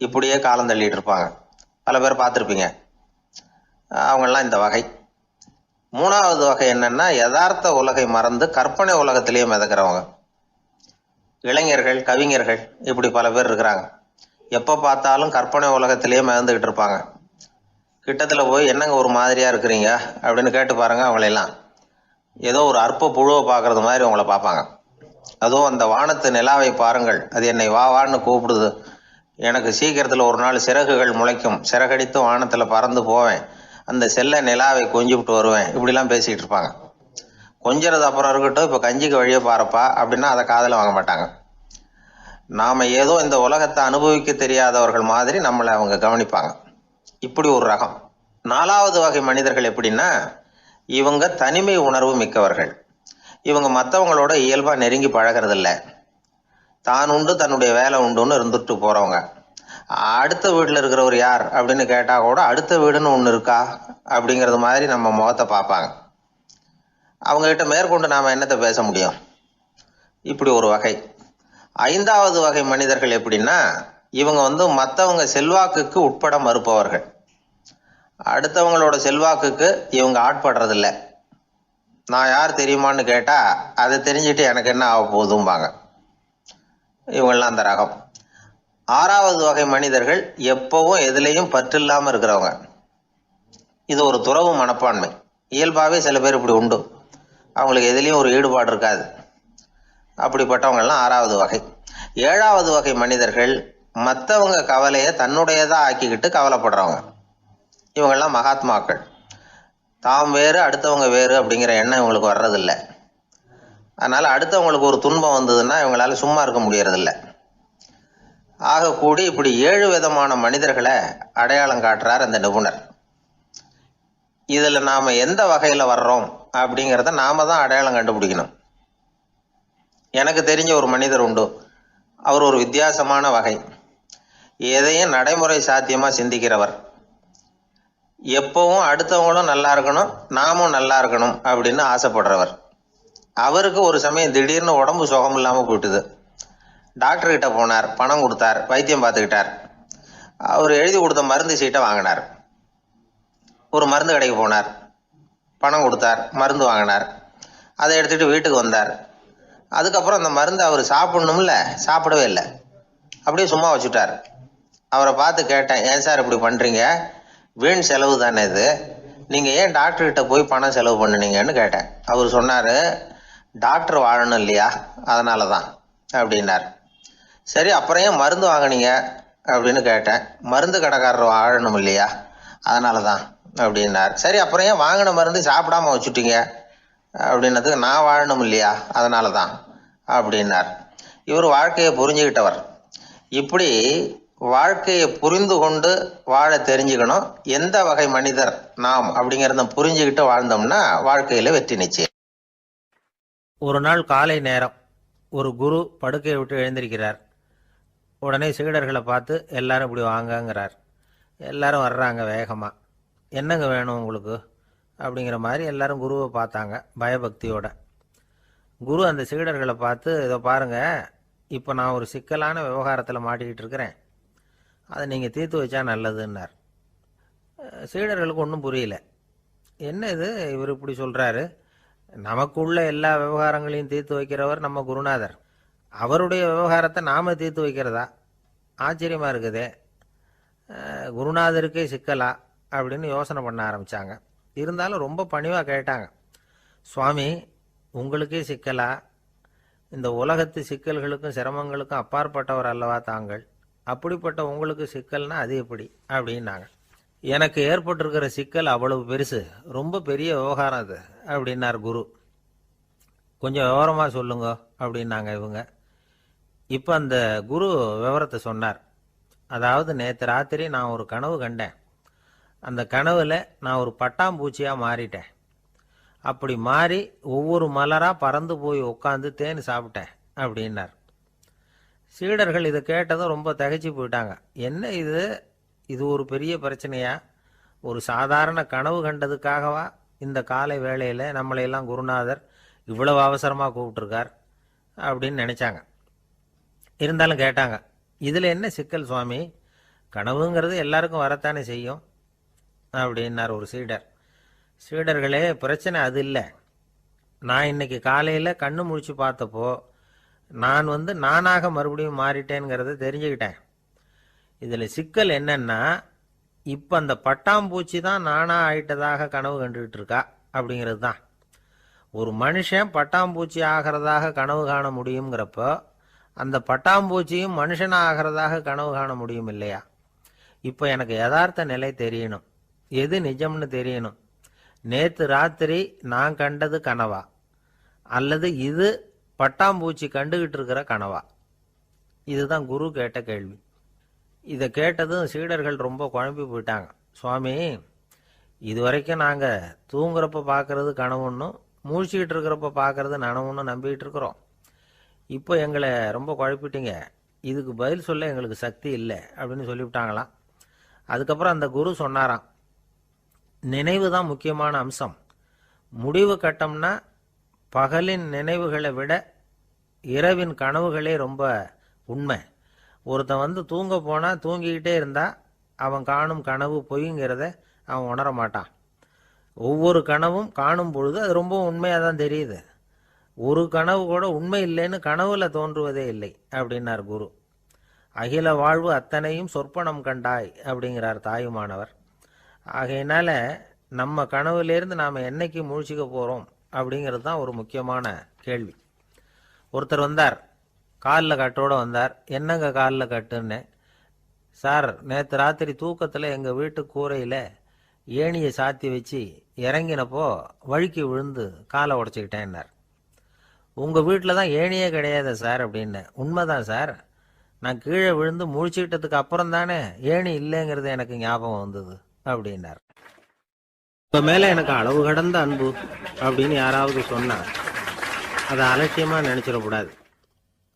இப்படியே காலம் தள்ளிட்டு இருப்பாங்க. பல பேர் பார்த்துருப்பீங்க. அவங்கெல்லாம் இந்த வகை. மூணாவது வகை என்னன்னா யதார்த்த உலகை மறந்து கற்பனை உலகத்திலேயே மிதக்கிறவங்க, இளைஞர்கள், கவிஞர்கள், இப்படி பல பேர் இருக்கிறாங்க. எப்போ பார்த்தாலும் கற்பனை உலகத்திலேயே மிதந்துக்கிட்டு இருப்பாங்க. கிட்டத்தில் போய் என்னங்க ஒரு மாதிரியா இருக்கிறீங்க அப்படின்னு கேட்டு பாருங்க, அவங்களெல்லாம் ஏதோ ஒரு அற்ப புழுவை பார்க்கறது மாதிரி அவங்கள பார்ப்பாங்க. அதுவும் அந்த வானத்து நிலாவை பாருங்கள், அது என்னை வா வான்னு கூப்பிடுது, எனக்கு சீக்கிரத்தில் ஒரு நாள் சிறகுகள் முளைக்கும், சிறகடித்து வானத்தில் பறந்து போவேன், அந்த செல்ல நிலாவை கொஞ்சிவிட்டு வருவேன், இப்படிலாம் பேசிக்கிட்டு இருப்பாங்க. கொஞ்சிறது அப்புறம் இருக்கட்டும், இப்போ கஞ்சிக்கு வழியே பாருப்பா அப்படின்னா அதை காதில் வாங்க மாட்டாங்க. நாம் ஏதோ இந்த உலகத்தை அனுபவிக்க தெரியாதவர்கள் மாதிரி நம்மளை அவங்க கவனிப்பாங்க. இப்படி ஒரு ரகம். நாலாவது வகை மனிதர்கள் எப்படின்னா, இவங்க தனிமை உணர்வு மிக்கவர்கள். இவங்க மற்றவங்களோட இயல்பாக நெருங்கி பழகிறதில்ல, தான் உண்டு தன்னுடைய வேலை உண்டுன்னு இருந்துட்டு போகிறவங்க. அடுத்த வீட்டில் இருக்கிறவர் யார் அப்படின்னு கேட்டால் கூட அடுத்த வீடுன்னு ஒன்று இருக்கா அப்படிங்கிறது மாதிரி நம்ம முகத்தை பார்ப்பாங்க. அவங்ககிட்ட மேற்கொண்டு நாம் என்னத்தை பேச முடியும்? இப்படி ஒரு வகை. ஐந்தாவது வகை மனிதர்கள் எப்படின்னா, இவங்க மற்றவங்க செல்வாக்குக்கு உட்பட மறுப்பவர்கள். அடுத்தவங்களோட செல்வாக்குக்கு இவங்க ஆட்படுறதில்ல. நான் யார் தெரியுமான்னு கேட்டால் அதை தெரிஞ்சுட்டு எனக்கு என்ன ஆக போகுதும்பாங்க. இவங்கெல்லாம் அந்த ரகம். ஆறாவது வகை மனிதர்கள் எப்பவும் எதுலேயும் பற்றில்லாமல் இருக்கிறவங்க. இது ஒரு துறவு மனப்பான்மை. இயல்பாகவே சில பேர் இப்படி உண்டு, அவங்களுக்கு எதுலேயும் ஒரு ஈடுபாடு இருக்காது. அப்படிப்பட்டவங்கெல்லாம் ஆறாவது வகை. ஏழாவது வகை மனிதர்கள் மற்றவங்க கவலையை தன்னுடையதாக ஆக்கிக்கிட்டு கவலைப்படுறவங்க. இவங்கெல்லாம் மகாத்மாக்கள். தாம் வேறு அடுத்தவங்க வேறு அப்படிங்கிற எண்ணம் இவங்களுக்கு வர்றதில்லை. அதனால் அடுத்தவங்களுக்கு ஒரு துன்பம் வந்ததுன்னா இவங்களால சும்மா இருக்க முடியறதில்ல. ஆகக்கூடி இப்படி 7 விதமான மனிதர்களை அடையாளம் காட்டுறார் அந்த நிபுணர். இதில் நாம் எந்த வகையில் வர்றோம் அப்படிங்கிறத நாம தான் அடையாளம் கண்டுபிடிக்கணும். எனக்கு தெரிஞ்ச ஒரு மனிதர் உண்டு. அவர் ஒரு வித்தியாசமான வகை. எதையும் நடைமுறை சாத்தியமாக சிந்திக்கிறவர். எப்பவும் அடுத்தவங்களும் நல்லா இருக்கணும், நாமும் நல்லா இருக்கணும் அப்படின்னு ஆசைப்படுறவர். அவருக்கு ஒரு சமயம் திடீர்னு உடம்பு சுகம் இல்லாமல் போயிட்டுது. டாக்டர்கிட்ட போனார், பணம் கொடுத்தார், வைத்தியம் பார்த்துக்கிட்டார். அவர் எழுதி கொடுத்த மருந்து சீட்டை வாங்கினார். ஒரு மருந்து கடைக்கு போனார், பணம் கொடுத்தார், மருந்து வாங்கினார். அதை எடுத்துகிட்டு வீட்டுக்கு வந்தார். அதுக்கப்புறம் அந்த மருந்து அவர் சாப்பிடணும்ல, சாப்பிடவே இல்லை, அப்படியே சும்மா வச்சுட்டார். அவரை பார்த்து கேட்டேன், ஏன் சார் இப்படி பண்ணுறீங்க, வீண் செலவு தானே இது, நீங்கள் ஏன் டாக்டர்கிட்ட போய் பணம் செலவு பண்ணுனீங்கன்னு கேட்டேன். அவர் சொன்னார், டாக்டர் வாழணும் இல்லையா, அதனால தான் அப்படின்னார். சரி, அப்புறம் ஏன் மருந்து வாங்கினீங்க அப்படின்னு கேட்டேன். மருந்து கடைக்காரர் வாழணும் இல்லையா, அதனால தான் அப்படின்னார். சரி, அப்புறம் ஏன் வாங்கின மருந்து சாப்பிடாம வச்சுட்டீங்க அப்படின்னதுக்கு, நான் வாழணும் இல்லையா அதனால தான் அப்படின்னார். இவர் வாழ்க்கையை புரிஞ்சுக்கிட்டவர். இப்படி வாழ்க்கையை புரிந்து கொண்டு வாழ தெரிஞ்சுக்கணும். எந்த வகை மனிதர் நாம் அப்படிங்கிறத புரிஞ்சுக்கிட்டு வாழ்ந்தோம்னா வாழ்க்கையில வெற்றி நிச்சயம். ஒரு நாள் காலை நேரம் ஒரு குரு படுக்கையை விட்டு எழுந்திருக்கிறார். உடனே சீடர்களை பார்த்து எல்லாரும் இப்படி வாங்கங்கிறார். எல்லாரும் வர்றாங்க வேகமாக. என்னங்க வேணும் உங்களுக்கு அப்படிங்கிற மாதிரி எல்லாரும் குருவை பார்த்தாங்க பயபக்தியோட. குரு அந்த சீடர்களை பார்த்து, இதை பாருங்கள், இப்போ நான் ஒரு சிக்கலான விவகாரத்தில் மாட்டிக்கிட்டு இருக்கிறேன், அதை நீங்கள் தீர்த்து வச்சா நல்லதுன்னார். சீடர்களுக்கு ஒன்றும் புரியல. என்ன இது இவர் இப்படி சொல்கிறாரு, நமக்குள்ள எல்லா விவகாரங்களையும் தீர்த்து வைக்கிறவர் நம்ம குருநாதர், அவருடைய விவகாரத்தை நாம் தீர்த்து வைக்கிறதா, ஆச்சரியமாக இருக்குதே, குருநாதருக்கே சிக்கலா அப்படின்னு யோசனை பண்ண ஆரம்பித்தாங்க. இருந்தாலும் ரொம்ப பணிவாக கேட்டாங்க, சுவாமி உங்களுக்கே சிக்கலா, இந்த உலகத்து சிக்கல்களுக்கும் சிரமங்களுக்கும் அப்பாற்பட்டவர் அல்லவா தாங்கள், அப்படிப்பட்ட உங்களுக்கு சிக்கல்னா அது எப்படி அப்படின்னாங்க. எனக்கு ஏற்பட்டிருக்கிற சிக்கல் அவ்வளவு பெருசு, ரொம்ப பெரிய விவகாரம் அது அப்படின்னார் குரு. கொஞ்சம் விவரமாக சொல்லுங்க அப்படின்னாங்க இவங்க. இப்போ அந்த குரு விவரத்தை சொன்னார். அதாவது நேற்று ராத்திரி நான் ஒரு கனவு கண்டேன். அந்த கனவில் நான் ஒரு பட்டாம்பூச்சியாக மாறிட்டேன். அப்படி மாறி ஒவ்வொரு மலராக பறந்து போய் உட்காந்து தேன் சாப்பிட்டேன் அப்படின்னார். சீடர்கள் இதை கேட்டதும் ரொம்ப திகைச்சு போயிட்டாங்க. என்ன இது, இது ஒரு பெரிய பிரச்சனையா? ஒரு சாதாரண கனவு கண்டதுக்காகவா இந்த காலை வேளையில் நம்மளையெல்லாம் குருநாதர் இவ்வளவு அவசரமாக கூப்பிட்டுருக்கார் அப்படின்னு நினச்சாங்க. இருந்தாலும் கேட்டாங்க, இதில் என்ன சிக்கல் சுவாமி? கனவுங்கிறது எல்லாருக்கும் வரத்தானே செய்யும் அப்படின்னார் ஒரு சீடர். சீடர்களே, பிரச்சனை அது இல்லை. நான் இன்னைக்கு காலையில் கண்ணு முழிச்சு பார்த்தப்போ நான் நானாக மறுபடியும் மாறிட்டேங்கிறத தெரிஞ்சுக்கிட்டேன். இதில் சிக்கல் என்னன்னா, இப்போ அந்த பட்டாம்பூச்சி தான் நானா ஆயிட்டதாக கனவு கண்டுகிட்டு இருக்கா அப்படிங்கிறது தான். ஒரு மனுஷன் பட்டாம்பூச்சி ஆகிறதாக கனவு காண முடியுங்கிறப்போ அந்த பட்டாம்பூச்சியும் மனுஷனாக ஆகிறதாக கனவு காண முடியும் இல்லையா? இப்போ எனக்கு யதார்த்த நிலை தெரியணும், எது நிஜம்னு தெரியணும். நேற்று ராத்திரி நான் கண்டது கனவா, அல்லது இது பட்டாம்பூச்சி கண்டுகிட்டு இருக்கிற கனவா? இதுதான் குரு கேட்ட கேள்வி. இதை கேட்டதும் சீடர்கள் ரொம்ப குழம்பி போயிட்டாங்க. சுவாமி, இது வரைக்கும் நாங்கள் தூங்குறப்ப பார்க்கறது கனவுன்னும் மூழ்கிட்டு இருக்கிறப்ப பார்க்கறது நனவுன்னு நம்பிக்கிட்டு இருக்கிறோம். இப்போ எங்களை ரொம்ப குழப்பிட்டீங்க, இதுக்கு பதில் சொல்ல எங்களுக்கு சக்தி இல்லை அப்படின்னு சொல்லிவிட்டாங்களாம். அதுக்கப்புறம் அந்த குரு சொன்னாராம், நினைவு தான் முக்கியமான அம்சம். முடிவு கட்டம்னா பகலின் நினைவுகளை விட இரவின் கனவுகளே ரொம்ப உண்மை. ஒருத்தன் தூங்க போனால் தூங்கிக்கிட்டே இருந்தால் அவன் காணும் கனவு பொய்ங்கிறத அவன் உணர மாட்டான். ஒவ்வொரு கனவும் காணும் பொழுது அது ரொம்ப உண்மையாக தான் தெரியுது. ஒரு கனவு கூட உண்மை இல்லைன்னு கனவுல தோன்றுவதே இல்லை அப்படின்னார் குரு. அகில வாழ்வு அத்தனையும் சொற்பனம் கண்டாய் அப்படிங்கிறார் தாயுமானவர். ஆகையினால நம்ம கனவுலேருந்து நாம் என்னைக்கு முழிச்சிக்க போகிறோம் அப்படிங்கிறது தான் ஒரு முக்கியமான கேள்வி. ஒருத்தர் வந்தார், காலில் கட்டோடு வந்தார். என்னங்க காலில் கட்டுன்னு? சார், நேற்று ராத்திரி தூக்கத்தில் எங்கள் வீட்டு கூரையில் ஏணியை சாத்தி வச்சு இறங்கினப்போ வழுக்கி விழுந்து காலை உடச்சிக்கிட்டேன்னார். உங்கள் வீட்டில் தான் ஏணியே கிடையாது சார் அப்படின்னு. உண்மைதான் சார், நான் கீழே விழுந்து முழிச்சுக்கிட்டதுக்கு அப்புறம் தானே ஏணி இல்லைங்கிறது எனக்கு ஞாபகம் வந்தது அப்படின்னார். இப்போ மேலே எனக்கு அளவு கடந்த அன்பு அப்படின்னு யாராவது சொன்னால் அதை அலட்சியமாக நினச்சிடக்கூடாது.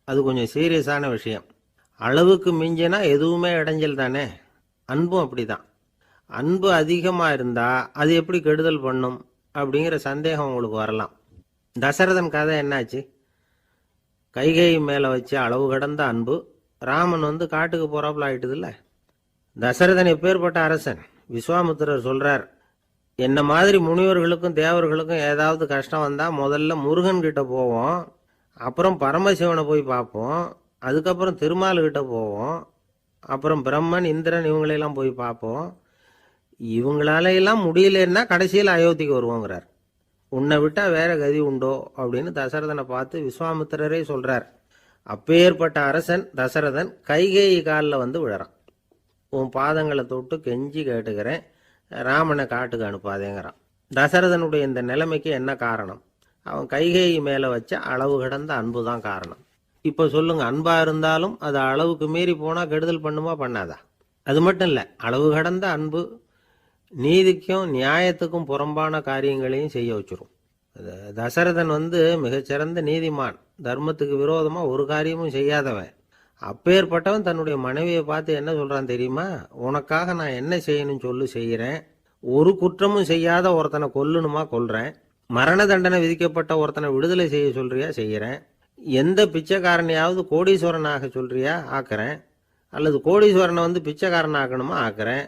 அது கொஞ்சம் சீரியஸான விஷயம். அளவுக்கு மிஞ்சினா எதுவுமே இடைஞ்சல் தானே. அன்பும் அப்படி தான். அன்பு அதிகமாக இருந்தால் அது எப்படி கெடுதல் பண்ணும் அப்படிங்கிற சந்தேகம் உங்களுக்கு வரலாம். தசரதன் கதை என்னாச்சு? கைகேயி மேலே வச்ச அளவு கடந்த அன்பு ராமன் காட்டுக்கு போகிறாப்புல ஆயிட்டுதில்ல. தசரதன் எப்பேற்பட்ட அரசன்? விஸ்வாமித்திரர் சொல்கிறார், என்ன மாதிரி முனிவர்களுக்கும் தேவர்களுக்கும் ஏதாவது கஷ்டம் வந்தால் முதல்ல முருகன் கிட்ட போவோம், அப்புறம் பரமசிவனை போய் பார்ப்போம், அதுக்கப்புறம் திருமால்கிட்ட போவோம், அப்புறம் பிரம்மன் இந்திரன் இவங்களையெல்லாம் போய் பார்ப்போம். இவங்களாலையெல்லாம் முடியலன்னா கடைசியில் அயோத்திக்கு வருவோங்கிறார். உன்னை விட்டால் வேற கதி உண்டோ அப்படின்னு தசரதனை பார்த்து விஸ்வாமித்திரரே சொல்கிறார். அப்பேற்பட்ட அரசன் தசரதன் கைகேயி காலில் விழறான். உன் பாதங்களை தொட்டு கெஞ்சி கேட்டுக்கிறேன், ராமனை காட்டுக்கு அனுப்பாதேங்கிறான். தசரதனுடைய இந்த நிலைமைக்கு என்ன காரணம்? அவன் கைகேயி மேலே வச்ச அளவு கடந்த அன்பு தான் காரணம். இப்போ சொல்லுங்க, அன்பாக இருந்தாலும் அது அளவுக்கு மீறி போனால் கெடுதல் பண்ணுமா பண்ணாதா? அது மட்டும் இல்லை, அளவு கடந்த அன்பு நீதிக்கும் நியாயத்துக்கும் புறம்பான காரியங்களையும் செய்ய வச்சிரும். தசரதன் மிகச்சிறந்த நீதிமான், தர்மத்துக்கு விரோதமாக ஒரு காரியமும் செய்யாதவன். அப்பேற்பட்டவன் தன்னுடைய மனைவியை பார்த்து என்ன சொல்கிறான் தெரியுமா? உனக்காக நான் என்ன செய்யணும்னு சொல்லு செய்கிறேன், ஒரு குற்றமும் செய்யாத ஒருத்தனை கொல்லணுமா கொல்றேன், மரண தண்டனை விதிக்கப்பட்ட ஒருத்தனை விடுதலை செய்ய சொல்றியா செய்கிறேன், எந்த பிச்சைக்காரனையாவது கோடீஸ்வரனாக சொல்றியா ஆக்குறேன், அல்லது கோடீஸ்வரனை பிச்சைக்காரன் ஆக்கணுமா ஆக்குறேன்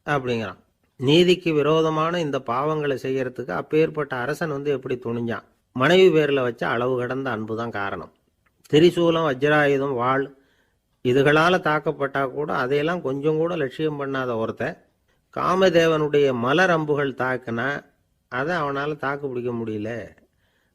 அப்படிங்கிறான். நீதிக்கு விரோதமான இந்த பாவங்களை செய்யறதுக்கு அப்பேற்பட்ட அரசன் எப்படி துணிஞ்சான்? மனைவி பேரில் வச்ச அளவு கடந்த அன்பு தான் காரணம். திரிசூலம், வஜ்ராயுதம், வாள் இதுகளால் தாக்கப்பட்டா கூட அதையெல்லாம் கொஞ்சம் கூட லட்சியம் பண்ணாத ஒருத்தன் காமதேவனுடைய மலர் அம்புகள் தாக்குனா அதை அவனால் தாக்கு பிடிக்க முடியல,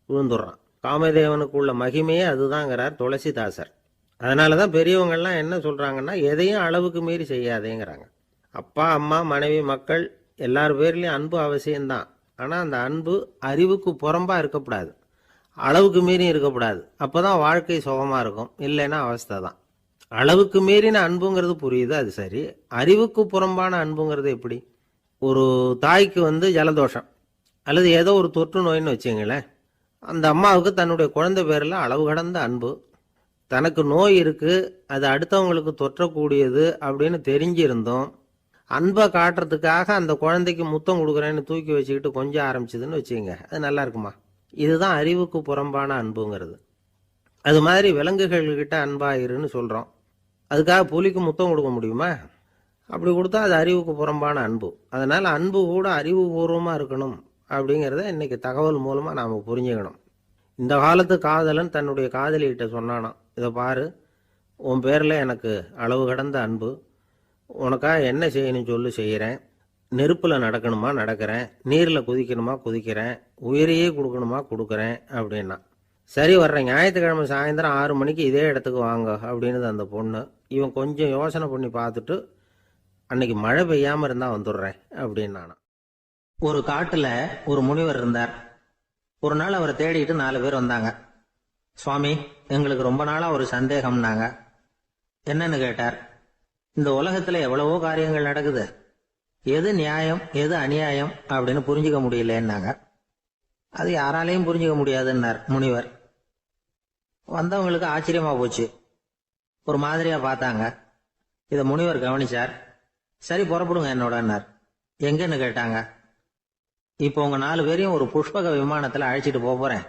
விழுந்துடுறான். காமதேவனுக்குள்ள மகிமையே அதுதாங்கிறார் துளசிதாசர். அதனால தான் பெரியவங்கள்லாம் என்ன சொல்கிறாங்கன்னா, எதையும் அளவுக்கு மீறி செய்யாதேங்கிறாங்க. அப்பா, அம்மா, மனைவி, மக்கள் எல்லார் பேர்லேயும் அன்பு அவசியம்தான். ஆனால் அந்த அன்பு அறிவுக்கு புறம்பாக இருக்கக்கூடாது, அளவுக்கு மீறி இருக்கக்கூடாது. அப்போ தான் வாழ்க்கை சுகமாக இருக்கும், இல்லைன்னா அவஸ்தை தான். அளவுக்கு மீறின அன்புங்கிறது புரியுது, அது சரி. அறிவுக்கு புறம்பான அன்புங்கிறது எப்படி? ஒரு தாய்க்கு ஜலதோஷம் அல்லது ஏதோ ஒரு தொற்று நோயின்னு வச்சுங்களேன். அந்த அம்மாவுக்கு தன்னுடைய குழந்தை பேரில் அளவு கடந்த அன்பு. தனக்கு நோய் இருக்குது, அது அடுத்தவங்களுக்கு தொற்றக்கூடியது அப்படின்னு தெரிஞ்சிருந்தோம் அன்பை காட்டுறதுக்காக அந்த குழந்தைக்கு முத்தம் கொடுக்குறேன்னு தூக்கி வச்சுக்கிட்டு கொஞ்சம் ஆரம்பிச்சதுன்னு வச்சுக்கோங்க, அது நல்லா இருக்குமா? இதுதான் அறிவுக்கு புறம்பான அன்புங்கிறது. அது மாதிரி விலங்குகள்கிட்ட அன்பாயிருன்னு சொல்கிறோம். அதுக்காக புலிக்கு முத்தம் கொடுக்க முடியுமா? அப்படி கொடுத்தா அது அறிவுக்கு புறம்பான அன்பு. அதனால் அன்பு கூட அறிவுபூர்வமாக இருக்கணும் அப்படிங்கிறத இன்னைக்கு தகவல் மூலமாக நாம் புரிஞ்சுக்கணும். இந்த காலத்து காதலன் தன்னுடைய காதலிகிட்ட சொன்னானாம், இதை பாரு, உன் பேரில் எனக்கு அளவு கடந்த அன்பு, உனக்காக என்ன செய்யணும் சொல்லு செய்கிறேன், நெருப்பில் நடக்கணுமா நடக்கிறேன், நீரில் குதிக்கணுமா குதிக்கிறேன், உயிரையே கொடுக்கணுமா கொடுக்குறேன் அப்படின்னா. சரி, வர்ற ஞாயிற்றுக்கிழமை சாயந்தரம் 6 மணிக்கு இதே இடத்துக்கு வாங்க அப்படின்னு அந்த பொண்ணு. இவன் கொஞ்சம் யோசனை பண்ணி பார்த்துட்டு, அன்னைக்கு மழை பெய்யாமல் இருந்தால் வந்துடுறேன் அப்படின்னானா. ஒரு காட்டில் ஒரு முனிவர் இருந்தார். ஒரு நாள் அவரை தேடிட்டு 4 பேர் வந்தாங்க. சுவாமி, எங்களுக்கு ரொம்ப நாளாக ஒரு சந்தேகம்னாங்க. என்னன்னு கேட்டார். இந்த உலகத்தில் எவ்வளவோ காரியங்கள் நடக்குது, எது நியாயம் எது அநியாயம் அப்படின்னு புரிஞ்சுக்க முடியலன்னாங்க. அது யாராலையும் புரிஞ்சுக்க முடியாதுன்னார் முனிவர். வந்தவங்களுக்கு ஆச்சரியமா போச்சு, ஒரு மாதிரியா பார்த்தாங்க. இதை முனிவர் கவனிச்சார். சரி, புறப்படுங்க என்னோடன்னார். எங்கன்னு கேட்டாங்க. இப்போ உங்க 4 பேரையும் ஒரு புஷ்பக விமானத்தில் அழைச்சிட்டு போறேன்.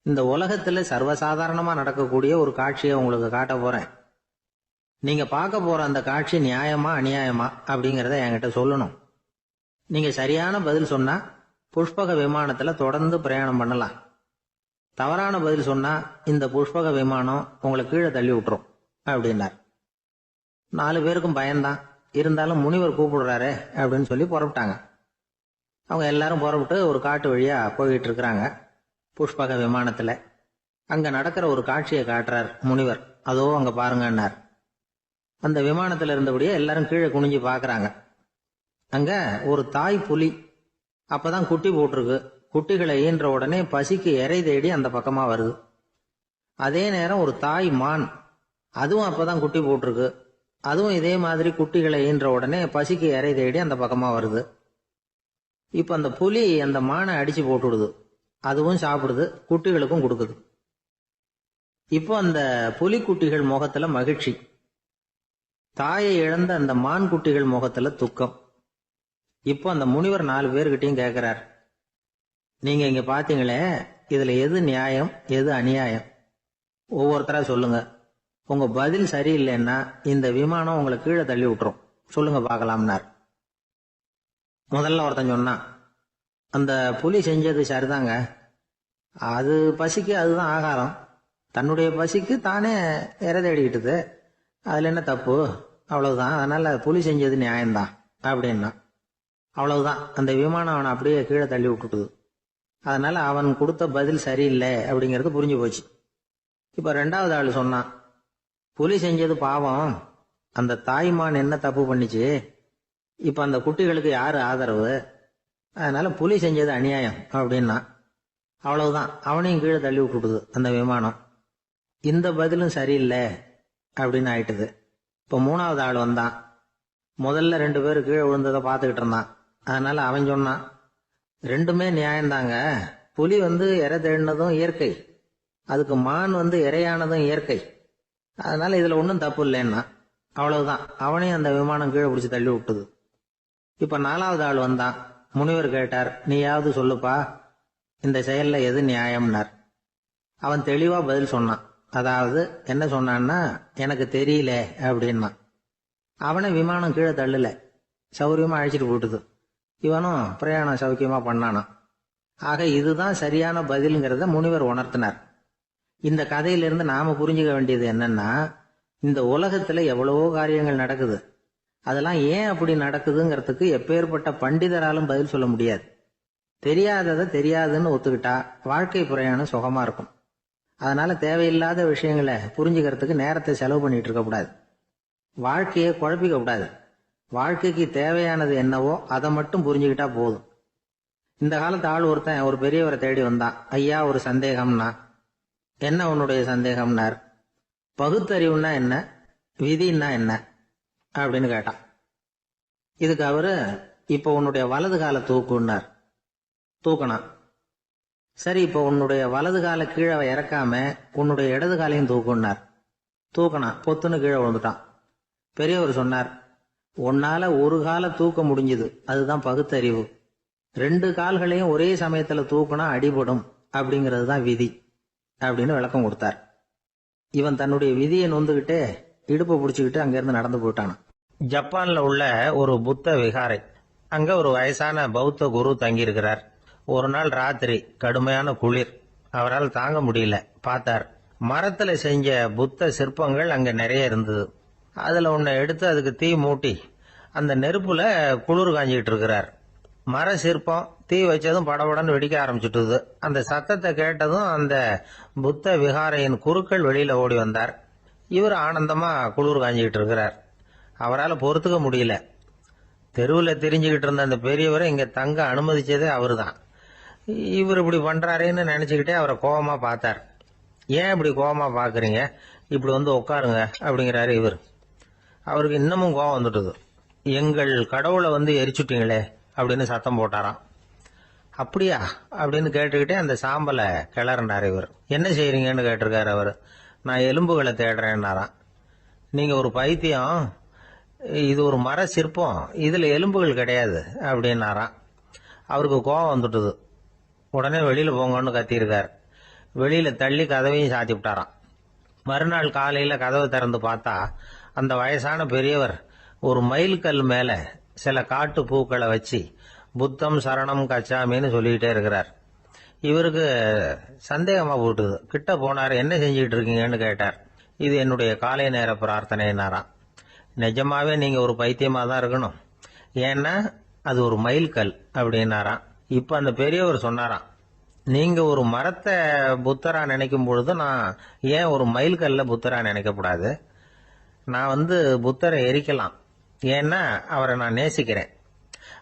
இந்த உலகத்துல சர்வசாதாரணமா நடக்கக்கூடிய ஒரு காட்சியை உங்களுக்கு காட்ட போறேன். நீங்க பார்க்க போற அந்த காட்சி நியாயமா அநியாயமா அப்படிங்கிறத என்கிட்ட சொல்லணும். நீங்க சரியான பதில் சொன்னா புஷ்பக விமானத்துல தொடர்ந்து பிரயாணம் பண்ணலாம். தவறான பதில் சொன்னா இந்த புஷ்பக விமானம் உங்களை கீழே தள்ளி விட்டுரும் அப்படின்னார். 4 பேருக்கும் பயம்தான். இருந்தாலும் முனிவர் கூப்பிடுறாரு அப்படின்னு சொல்லி புறப்பட்டாங்க. அவங்க எல்லாரும் புறப்பட்டு ஒரு காட்டு வழியா போயிட்டு இருக்கிறாங்க புஷ்பக விமானத்துல. அங்க நடக்கிற ஒரு காட்சியை காட்டுறார் முனிவர். அதோ அங்க பாருங்கன்னார். அந்த விமானத்துல இருந்தபடியே எல்லாரும் கீழே குனிஞ்சு பாக்குறாங்க. அங்க ஒரு தாய் புலி அப்பதான் குட்டி போட்டிருக்கு. குட்டிகளை ஈன்ற உடனே பசிக்கு இறை தேடி அந்த பக்கமா வருது. அதே நேரம் ஒரு தாய் மான், அதுவும் அப்பதான் குட்டி போட்டிருக்கு. அதுவும் இதே மாதிரி குட்டிகளை ஈன்ற உடனே பசிக்கு இறை தேடி அந்த பக்கமா வருது. இப்ப அந்த புலி அந்த மானை அடிச்சு போட்டுடுது. அதுவும் சாப்பிடுது, குட்டிகளுக்கும் கொடுக்குது. இப்போ அந்த புலிக்குட்டிகள் முகத்துல மகிழ்ச்சி, தாயை இழந்த அந்த மான் குட்டிகள் முகத்துல துக்கம். இப்போ அந்த முனிவர் 4 பேர்கிட்டையும் கேட்கிறார், நீங்க இங்க பாத்தீங்களே, இதுல எது நியாயம் எது அநியாயம்? ஒவ்வொருத்தரா சொல்லுங்க. உங்க பதில் சரியில்லைன்னா இந்த விமானம் உங்களை கீழே தள்ளி விட்டுரும். சொல்லுங்க பார்க்கலாம்னார். முதல்ல ஒருத்தன் சொன்னான், அந்த புலி செஞ்சது சரிதாங்க. அது பசிக்கு அதுதான் ஆகாரம். தன்னுடைய பசிக்கு தானே இறை தேடிக்கிட்டது. அதுல என்ன தப்பு? அவ்வளவுதான். அதனால புலி செஞ்சது நியாயம்தான் அப்படின்னா. அவ்வளவுதான், அந்த விமானம் அவனை அப்படியே கீழே தள்ளி விட்டுட்டுது. அதனால அவன் கொடுத்த பதில் சரியில்லை அப்படிங்கிறது புரிஞ்சு போச்சு. இப்ப 2வது ஆள் சொன்னான், புலி செஞ்சது பாவம், அந்த தாய்மான் என்ன தப்பு பண்ணிச்சு? இப்ப அந்த குட்டிகளுக்கு யாரு ஆதரவு? அதனால புலி செஞ்சது அநியாயம் அப்படின்னா. அவ்வளவுதான், அவனையும் கீழே தள்ளி விட்டுட்டுது அந்த விமானம். இந்த பதிலும் சரியில்லை அப்படின்னு ஆயிட்டுது. இப்ப 3வது ஆள் வந்தான். முதல்ல 2 பேர் கீழே விழுந்ததை பார்த்துக்கிட்டு இருந்தான். அதனால அவன் சொன்னான், ரெண்டுமே நியாயம்தாங்க. புலி இறை தேடினதும் இயற்கை, அதுக்கு மான் இறையானதும் இயற்கை. அதனால இதுல ஒன்றும் தப்பு இல்லைன்னா. அவ்வளவுதான், அவனையும் அந்த விமானம் கீழே பிடிச்சி தள்ளி விட்டுது. இப்ப 4வது ஆள் வந்தான். முனிவர் கேட்டார், நீயாவது சொல்லுப்பா, இந்த செயல்ல எது நியாயம்னார். அவன் தெளிவா பதில் சொன்னான். அதாவது என்ன சொன்னான்னா, எனக்கு தெரியல அப்படின்னா. அவனை விமானம் கீழே தள்ளல, சௌரியமா அழைச்சிட்டு போட்டுது. இவனும் பிரயாணம் சௌக்கியமா பண்ணானான். ஆக இதுதான் சரியான பதிலுங்கிறத முனிவர் உணர்த்தினார். இந்த கதையிலிருந்து நாம புரிஞ்சுக்க வேண்டியது என்னன்னா, இந்த உலகத்துல எவ்வளவோ காரியங்கள் நடக்குது. அதெல்லாம் ஏன் அப்படி நடக்குதுங்கிறதுக்கு எப்பேற்பட்ட பண்டிதராலும் பதில் சொல்ல முடியாது. தெரியாததை தெரியாதுன்னு ஒத்துக்கிட்டா வாழ்க்கை பிரயாணம் சுகமா இருக்கும். அதனால தேவையில்லாத விஷயங்களை புரிஞ்சுக்கிறதுக்கு நேரத்தை செலவு பண்ணிட்டு இருக்க கூடாது. வாழ்க்கையை குழப்பிக்க கூடாது. வாழ்க்கைக்கு தேவையானது என்னவோ அதை மட்டும் புரிஞ்சுக்கிட்டா போதும். இந்த காலத்து ஆள் ஒருத்தன் ஒரு பெரியவரை தேடி வந்தான். ஐயா, ஒரு சந்தேகம்னா. என்ன உன்னுடைய சந்தேகம்னார். பகுத்தறிவுன்னா என்ன, விதின்னா என்ன அப்படின்னு கேட்டான். இதுக்கு அவரு, இப்ப உன்னுடைய வலது கால தூக்குன்னார். தூக்கணும். சரி, இப்ப உன்னுடைய வலது கால கீழே இறக்காம உன்னுடைய இடது காலையும் தூக்குன்னார். தூக்கணும். பொத்துன்னு கீழே விழுந்துட்டான். பெரியவர் சொன்னார், உன்னால ஒரு காலை தூக்க முடிஞ்சுது, அதுதான் பகுத்தறிவு. 2 கால்களையும் ஒரே சமயத்துல தூக்குனா அடிபடும், அப்படிங்கிறது தான் விதி அப்படின்னு விளக்கம் கொடுத்தார். இவன் தன்னுடைய விதியை நொந்துகிட்டே இடுப்பை பிடிச்சுக்கிட்டு அங்கிருந்து நடந்து போயிட்டானான். ஜப்பான்ல உள்ள ஒரு புத்த விகாரை, அங்க ஒரு வயசான பௌத்த குரு தங்கியிருக்கிறார். ஒரு நாள் ராத்திரி கடுமையான குளிர், அவரால் தாங்க முடியல. பார்த்தார், மரத்துல செஞ்ச புத்த சிற்பங்கள் அங்க நிறைய இருந்தது. அதுல ஒன்ன எடுத்து அதுக்கு தீ மூட்டி அந்த நெருப்புல குளிர் காஞ்சிக்கிட்டு இருக்கிறார். மர சிற்பம் தீ வச்சதும் படபடன்னு வெடிக்க ஆரம்பிச்சுட்டுது. அந்த சத்தத்தை கேட்டதும் அந்த புத்த விகாரையின் குருக்கள் வெளியில ஓடி வந்தார். இவர் ஆனந்தமா குளிர் காஞ்சிக்கிட்டு இருக்கிறார். அவரால் பொறுத்துக்க முடியல. தெருவில் தெரிஞ்சுக்கிட்டு இருந்த அந்த பெரியவரை இங்க தங்க அனுமதிச்சதே அவரு தான். இவர் இப்படி பண்றாருன்னு நினைச்சுக்கிட்டே அவரை கோபமா பார்த்தார். ஏன் இப்படி கோபமா பாக்குறீங்க, இப்படி வந்து உட்காருங்க அப்படிங்கிறாரு இவர். அவருக்கு இன்னமும் கோபம் வந்துட்டுது. எங்கள் கடவுளை வந்து எரிச்சுட்டீங்களே அப்படின்னு சத்தம் போட்டாராம். அப்படியா அப்படின்னு கேட்டுக்கிட்டே அந்த சாம்பலை கிளறினார் இவர். என்ன செய்யறீங்கன்னு கேட்டிருக்காரு அவர். நான் எலும்புகளை தேடுறேன்னாராம். நீங்க ஒரு பைத்தியம், இது ஒரு மர சிற்பம், இதுல எலும்புகள் கிடையாது அப்படின்னாராம். அவருக்கு கோபம் வந்துட்டுது. உடனே வெளியில போங்கன்னு கத்தியிருக்காரு. வெளியில தள்ளி கதவையும் சாத்தி விட்டாராம். மறுநாள் காலையில கதவை திறந்து பார்த்தா அந்த வயசான பெரியவர் ஒரு மைல்கல் மேல சில காட்டு பூக்களை வச்சு புத்தம் சரணம் கச்சாமின்னு சொல்லிக்கிட்டே இருக்கிறார். இவருக்கு சந்தேகமா போட்டுது. கிட்ட போனார். என்ன செஞ்சுக்கிட்டு இருக்கீங்கன்னு கேட்டார். இது என்னுடைய காலை நேர பிரார்த்தனைனாராம். நிஜமாவே நீங்க ஒரு பைத்தியமா தான் இருக்கணும், ஏன்னா அது ஒரு மைல்கல் அப்படின்னாராம். இப்ப அந்த பெரியவர் சொன்னாராம், நீங்க ஒரு மரத்தை புத்தரா நினைக்கும் பொழுது நான் ஏன் ஒரு மைல்கல்ல புத்தரா நினைக்கக்கூடாது? நான் வந்து புத்தரை எரிக்கலாம், ஏன்னா அவரை நான் நேசிக்கிறேன்.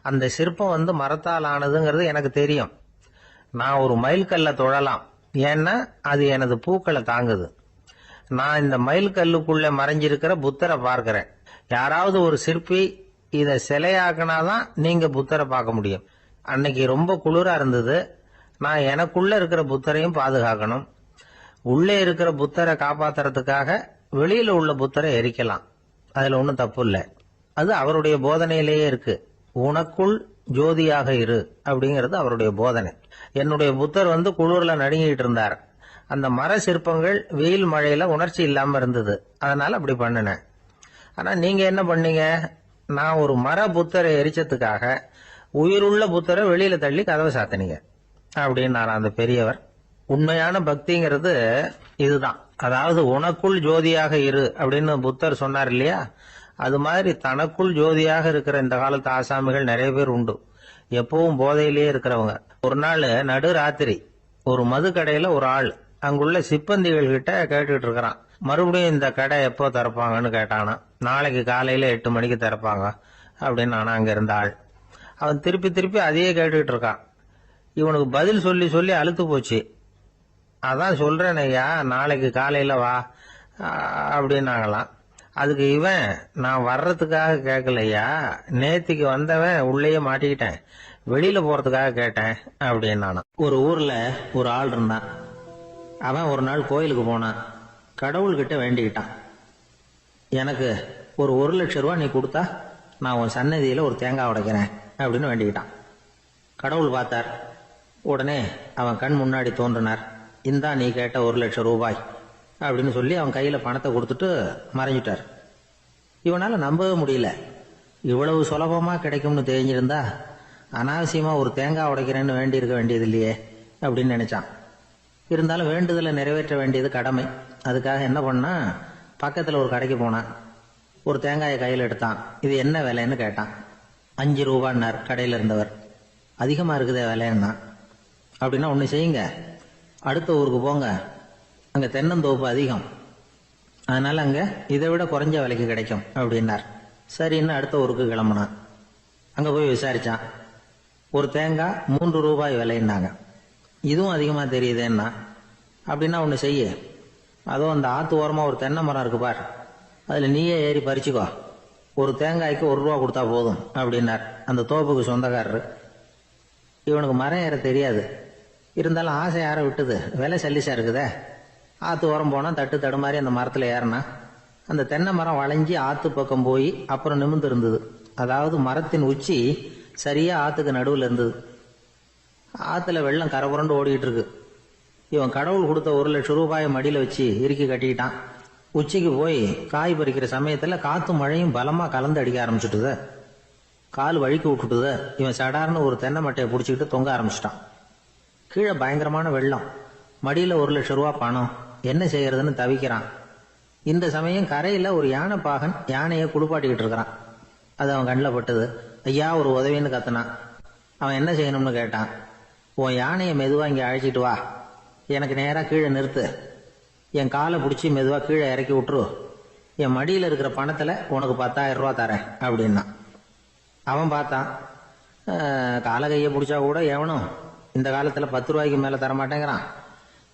அந்த சிற்பம் வந்து மரத்தால் ஆனதுங்கிறது எனக்கு தெரியும். நான் ஒரு மைல்கல்ல தொழலாம், ஏன்னா அது எனது பூக்களை தாங்குது. நான் இந்த மைல்கல்லுக்குள்ள மறைஞ்சிருக்கிற புத்தரை பார்க்கிறேன். யாராவது ஒரு சிற்பி இதை சிலையாக்கினாதான் நீங்க புத்தரை பார்க்க முடியும். அன்னைக்கு ரொம்ப குளிரா இருந்தது. நான் எனக்குள்ள இருக்கிற புத்தரையும் பாதுகாக்கணும். உள்ளே இருக்கிற புத்தரை காப்பாத்துறதுக்காக வெளியில உள்ள புத்தரை எரிக்கலாம், அதுல ஒன்றும் தப்பு இல்லை. அது அவருடைய போதனையிலேயே இருக்கு. உனக்குள் ஜோதியாக இரு அப்படிங்கிறது அவருடைய போதனை. என்னுடைய புத்தர் வந்து குளிர்ல நடுங்கிட்டு இருந்தார். அந்த மர சிற்பங்கள் வெயில் மழையில உணர்ச்சி இல்லாம இருந்தது, அதனால அப்படி பண்ணினேன். ஆனா நீங்க என்ன பண்ணீங்க? நான் ஒரு மர புத்தரை எரிச்சதுக்காக உயிருள்ள புத்தரை வெளியில தள்ளி கதவை சாத்தினீங்க அப்படின்னாரா அந்த பெரியவர். உண்மையான பக்திங்கிறது இதுதான். அதாவது உனக்குள் ஜோதியாக இரு அப்படின்னு புத்தர் சொன்னார் இல்லையா, அது மாதிரி தனக்குள் ஜோதியாக இருக்கிற இந்த காலத்து ஆசாமிகள் நிறைய பேர் உண்டு. எப்பவும் போதையிலேயே இருக்கிறவங்க. ஒரு நாள் நடு ராத்திரி ஒரு மது கடையில ஒரு ஆள் அங்குள்ள சிப்பந்திகள் கிட்ட கேட்டுட்டு இருக்கிறான். மறுபடியும் இந்த கடை எப்போ திறப்பாங்கன்னு கேட்டானா. நாளைக்கு காலையில 8 மணிக்கு திறப்பாங்க அப்படின்னு நானா அங்க இருந்த ஆள். அவன் திருப்பி திருப்பி அதையே கேட்டுக்கிட்டு இருக்கான். இவனுக்கு பதில் சொல்லி சொல்லி அலுத்து போச்சு. அதான் சொல்றேன் ஐயா, நாளைக்கு காலையில வா அப்படின்னாங்களாம். அதுக்கு இவன், நான் வர்றதுக்காக கேட்கலையா, நேத்திக்கு வந்தவன் உள்ளேயே மாட்டிக்கிட்டேன், வெளியில போறதுக்காக கேட்டேன் அப்படின்னானான். ஒரு ஊர்ல ஒரு ஆள் இருந்தான். அவன் ஒரு நாள் கோயிலுக்கு போனான். கடவுள்கிட்ட வேண்டிக்கிட்டான், எனக்கு ஒரு 1,00,000 ரூபா நீ கொடுத்தா நான் உன் சன்னதியில ஒரு தேங்காய் உடைக்கிறேன் அப்படின்னு வேண்டிக்கிட்டான். கடவுள் பார்த்தார். உடனே அவன் கண் முன்னாடி தோன்றினார். இந்தா நீ கேட்ட 1,00,000 ரூபாய் அப்படின்னு சொல்லி அவன் கையில பணத்தை கொடுத்துட்டு மறைஞ்சிட்டார். இவனால நம்பவே முடியல. இவ்வளவு சுலபமா கிடைக்கும்னு தெரிஞ்சிருந்தா அனாவசியமா ஒரு தேங்காய் உடைக்கிறேன்னு வேண்டி இருக்க வேண்டியது இல்லையே அப்படின்னு நினைச்சான். இருந்தாலும் வேண்டுதலை நிறைவேற்ற வேண்டியது கடமை. அதுக்காக என்ன பண்ணா, பக்கத்துல ஒரு கடைக்கு போனான். ஒரு தேங்காயை கையில் எடுத்தான். இது என்ன விலைன்னு கேட்டான். 5 ரூபான்னார் கடையில இருந்தவர். அதிகமா இருக்குதே விலைன்னா. அப்படின்னா ஒண்ணு செய்யுங்க, அடுத்த ஊருக்கு போங்க, அங்க தென்னந்தோப்பு அதிகம், அதனால அங்க இதை விட குறைஞ்ச விலைக்கு கிடைக்கும் அப்படின்னார். சரின்னு அடுத்த ஊருக்கு கிளம்புனான். அங்க போய் விசாரிச்சான். ஒரு தேங்காய் 3 ரூபாய் விலைன்னாங்க. இதுவும் அதிகமா தெரியுதுன்னா. அப்படின்னா ஒண்ணு செய்ய, அதோ அந்த ஆத்து ஓரமா ஒரு தென்னை மரம் இருக்கு பார், அதுல நீயே ஏறி பறிச்சுக்கோ, ஒரு தேங்காய்க்கு 1 ரூபா கொடுத்தா போதும் அப்படின்னார் அந்த தோப்புக்கு சொந்தக்காரரு. இவனுக்கு மரம் ஏற தெரியாது, இருந்தாலும் ஆசை யார விட்டுது, விலை சல்லிசா இருக்குதே. ஆத்து ஓரம் போனா தட்டு தடுமாறி அந்த மரத்துல ஏறினா அந்த தென்னை மரம் வளைஞ்சி ஆத்து பக்கம் போய் அப்புறம் நிமிர்ந்து இருந்தது. அதாவது மரத்தின் உச்சி சரியா ஆத்துக்கு நடுவில் இருந்தது. ஆத்துல வெள்ளம் கரை புரண்டு ஓடிட்டு இருக்கு. இவன் கடவுள் கொடுத்த 1,00,000 ரூபாயை மடியில வச்சு இறுக்கி கட்டிக்கிட்டான். உச்சிக்கு போய் காய் பறிக்கிற சமயத்துல காத்தும் மழையும் பலமா கலந்து அடிக்க ஆரம்பிச்சுட்டுத. கால் வழுக்கி விட்டுட்டுத. இவன் சடார்னு ஒரு தென்னை மட்டையை பிடிச்சிக்கிட்டு தொங்க ஆரம்பிச்சிட்டான். கீழே பயங்கரமான வெள்ளம். மடியில 1,00,000 ரூபா பணம். என்ன செய்யறதுன்னு தவிக்கிறான். இந்த சமயம் கரையில ஒரு யானை பாகன் யானையை குளிப்பாட்டிக்கிட்டு இருக்கிறான். அது அவன் கண்ணில் பட்டது. ஐயா ஒரு உதவின்னு கத்துனான். அவன் என்ன செய்யணும்னு கேட்டான். உன் யானையை மெதுவா இங்கே அழைச்சிட்டு வா, எனக்கு நேராக கீழே நிறுத்து, என் காலை பிடிச்சி மெதுவா கீழே இறக்கி விட்டுரு, என் மடியில் இருக்கிற பணத்தில் உனக்கு 10,000 ரூபா தரேன் அப்படின்னா. அவன் பார்த்தான். காலை கையை பிடிச்சா கூட எவனும் இந்த காலத்தில் 10 ரூபாய்க்கு மேலே தரமாட்டேங்கிறான்.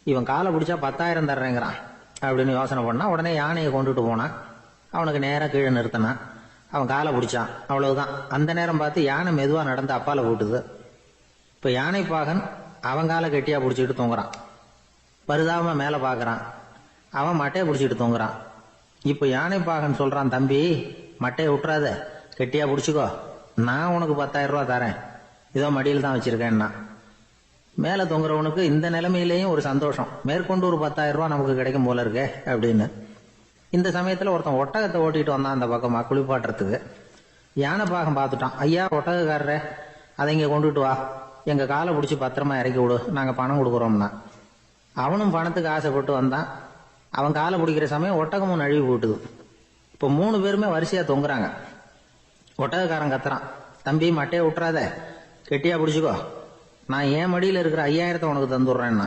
இவன் காலை பிடிச்சா 10,000 தர்றேங்கிறான் அப்படின்னு யோசனை பண்ணான். உடனே யானையை கொண்டுட்டு போனான். அவனுக்கு நேராக கீழே நிறுத்தினான். அவன் காலை பிடிச்சான். அவ்வளவுதான். அந்த நேரம் பார்த்து யானை மெதுவா நடந்து அப்பால போட்டுது. இப்ப யானை பாகன் அவன் காலை கெட்டியா பிடிச்சிக்கிட்டு தொங்குறான். பரிதாபமா மேல பாக்குறான். அவன் மட்டையை பிடிச்சிட்டு தொங்குறான். இப்ப யானை பாகன் சொல்றான், தம்பி மட்டையை விட்டுறாத, கெட்டியா பிடிச்சிக்கோ, நான் உனக்கு 10,000 ரூபா தரேன், இதோ மடியில் தான் வச்சிருக்கேன்னா. மேல தொங்குறவனுக்கு இந்த நிலைமையிலேயும் ஒரு சந்தோஷம், மேற்கொண்டு ஒரு 10,000 ரூபா நமக்கு கிடைக்கும் போல இருக்கே அப்படின்னு. இந்த சமயத்துல ஒருத்தன் ஒட்டகத்தை ஓட்டிட்டு வந்தான் அந்த பக்கமா குளிப்பாட்டுறதுக்கு. யானை பாகம் பார்த்துட்டான். ஐயா ஒட்டகக்காரர, அதை இங்க கொண்டுட்டு வா, எங்க காலை பிடிச்சி பத்திரமா இறக்கி விடு, நாங்க பணம் கொடுக்குறோம்னா. அவனும் பணத்துக்கு ஆசைப்பட்டு வந்தான். அவன் காலை பிடிக்கிற சமயம் ஒட்டகமும் நழுவி போட்டுது. இப்போ 3 பேருமே வரிசையா தொங்குறாங்க. ஒட்டகக்காரன் கத்துறான், தம்பி மட்டையை விட்டுறாத, கெட்டியா பிடிச்சிக்கோ, நான் என் மடியில் இருக்கிற 5,000 உனக்கு தந்துடுறேன்னா.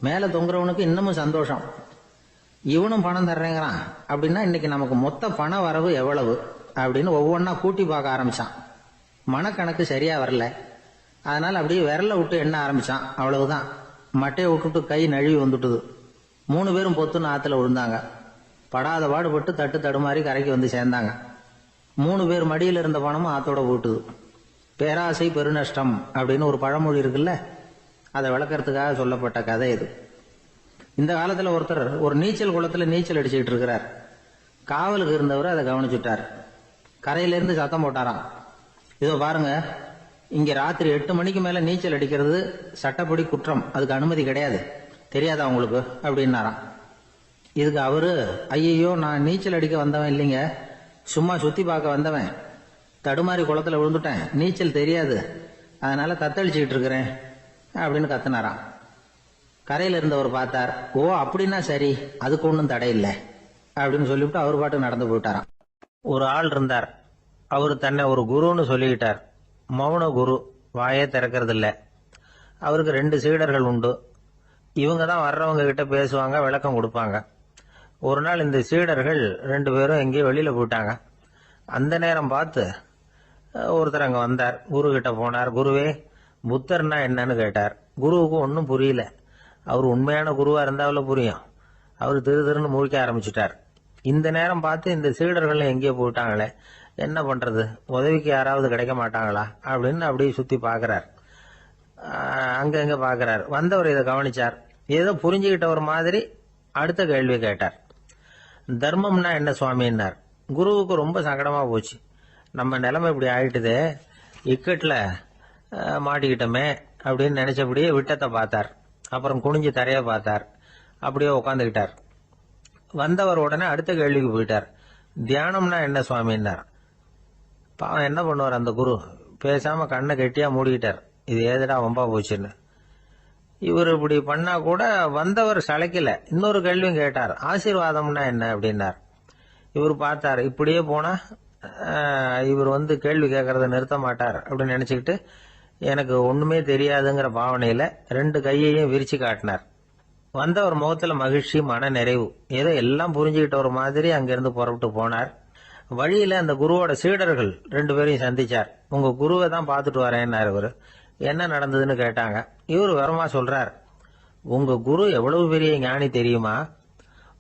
மேல தொங்குறவனுக்கு இன்னமும் சந்தோஷம், இவனும் பணம் தர்றேங்கிறான் அப்படின்னா இன்னைக்கு நமக்கு மொத்த பண வரவு எவ்வளவு அப்படின்னு ஒவ்வொன்னா கூட்டி பார்க்க ஆரம்பிச்சான். மனக்கணக்கு சரியா வரல. அதனால அப்படியே விரல விட்டு எண்ண ஆரம்பிச்சான். அவ்வளவுதான். மட்டையை விட்டுட்டு கை நழுவி வந்துட்டுது. 3 பேரும் பொத்துன்னு ஆத்துல விழுந்தாங்க. படாத பாடுபட்டு தட்டு தடுமாறி கரைக்கு வந்து சேர்ந்தாங்க. 3 பேர் மடியில் இருந்த பணமும் ஆத்தோட போட்டுது. பேராசை பெருநஷ்டம் அப்படின்னு ஒரு பழமொழி இருக்குல்ல, அதை விளக்கறதுக்காக சொல்லப்பட்ட கதை இது. இந்த காலத்துல ஒருத்தர் ஒரு நீச்சல் குளத்துல நீச்சல் அடிச்சுக்கிட்டு இருக்கிறார். காவலுக்கு இருந்தவர் அதை கவனிச்சுட்டார். கரையிலிருந்து சத்தம் போட்டாராம், இதோ பாருங்க, இங்க ராத்திரி 8 மணிக்கு மேல நீச்சல் அடிக்கிறது சட்டப்படி குற்றம், அதுக்கு அனுமதி கிடையாது, தெரியாதா உங்களுக்கு அப்படின்னாராம். இதுக்கு அவரு, ஐயோ நான் நீச்சல் அடிக்க வந்தவன் இல்லைங்க, சும்மா சுத்தி பார்க்க வந்தவன், தடுமாறி குளத்துல விழுந்துட்டேன், நீச்சல் தெரியாது, அதனால தத்தளிச்சுக்கிட்டு இருக்கிறேன் அப்படின்னு கத்துனாராம். கரையில இருந்தவர் பார்த்தார். ஓ அப்படின்னா சரி, அதுக்கு ஒன்றும் தடை இல்லை அப்படின்னு சொல்லிவிட்டு அவர் பாட்டுக்கு நடந்து போயிட்டாராம். ஒரு ஆள் இருந்தார். அவரு தன்னை ஒரு குருன்னு சொல்லிக்கிட்டார். மௌன குரு, வாயே திறக்கிறது இல்லை. அவருக்கு 2 சீடர்கள் உண்டு. இவங்க தான் வர்றவங்க கிட்ட பேசுவாங்க, விளக்கம் கொடுப்பாங்க. ஒரு நாள் இந்த சீடர்கள் 2 பேரும் எங்கேயோ வெளியில போயிட்டாங்க. அந்த நேரம் பார்த்து ஒருத்தர் அங்க வந்தார். குரு கிட்ட போனார். குருவே, புத்தர்னா என்னன்னு கேட்டார். குருவுக்கு ஒன்றும் புரியல. அவர் உண்மையான குருவா இருந்தாவில் புரியும். அவர் திருன்னு முழிக்க ஆரம்பிச்சுட்டார். இந்த நேரம் பார்த்து இந்த சீடர்கள் எங்கேயோ போயிட்டாங்களே, என்ன பண்றது, உதவிக்கு யாராவது கிடைக்க மாட்டாங்களா அப்படின்னு அப்படியே சுத்தி பாக்குறார். அங்க பாக்குறார். வந்தவர் இதை கவனிச்சார். ஏதோ புரிஞ்சுக்கிட்டவர் மாதிரி அடுத்த கேள்வி கேட்டார். தர்மம்னா என்ன சுவாமின்னார். குருவுக்கு ரொம்ப சங்கடமா போச்சு. நம்ம நிலைமை இப்படி ஆயிட்டுதே, இக்கட்ல மாட்டிக்கிட்டோமே அப்படின்னு நினைச்சபடியே விட்டத்தை பார்த்தார். அப்புறம் குனிஞ்சு தரைய பார்த்தார். அப்படியே உட்காந்துக்கிட்டார். வந்தவர் உடனே அடுத்த கேள்விக்கு போயிட்டார். தியானம்னா என்ன சுவாமின்னார். பாவம் என்ன பண்ணுவார் அந்த குரு, பேசாம கண்ணை கெட்டியா மூடிக்கிட்டார். இது ஏதடா வம்பா போச்சுன்னு. இவர் இப்படி பண்ணா கூட வந்தவர் சளைக்கல. இன்னொரு கேள்வியும் கேட்டார். ஆசீர்வாதம்னா என்ன அப்படின்னார். இவர் பார்த்தார், இப்படியே போனா இவர் கேள்வி கேட்கறத நிறுத்த மாட்டார் அப்படின்னு நினைச்சுக்கிட்டு எனக்கு ஒண்ணுமே தெரியாதுங்கிற பாவனையில 2 கையையும் விரிச்சு காட்டினார். வந்தவர் முகத்துல மகிழ்ச்சி, மன நிறைவு, ஏதோ எல்லாம் புரிஞ்சுக்கிட்ட ஒரு மாதிரி அங்கிருந்து புறப்பட்டு போனார். வழியில அந்த குருவோட சீடர்கள் 2 பேரையும் சந்திச்சார். உங்க குருவை தான் பார்த்துட்டு வரேன்னாரு. இவரு என்ன நடந்ததுன்னு கேட்டாங்க. இவர் வரமா சொல்றார், உங்க குரு எவ்வளவு பெரிய ஞானி தெரியுமா,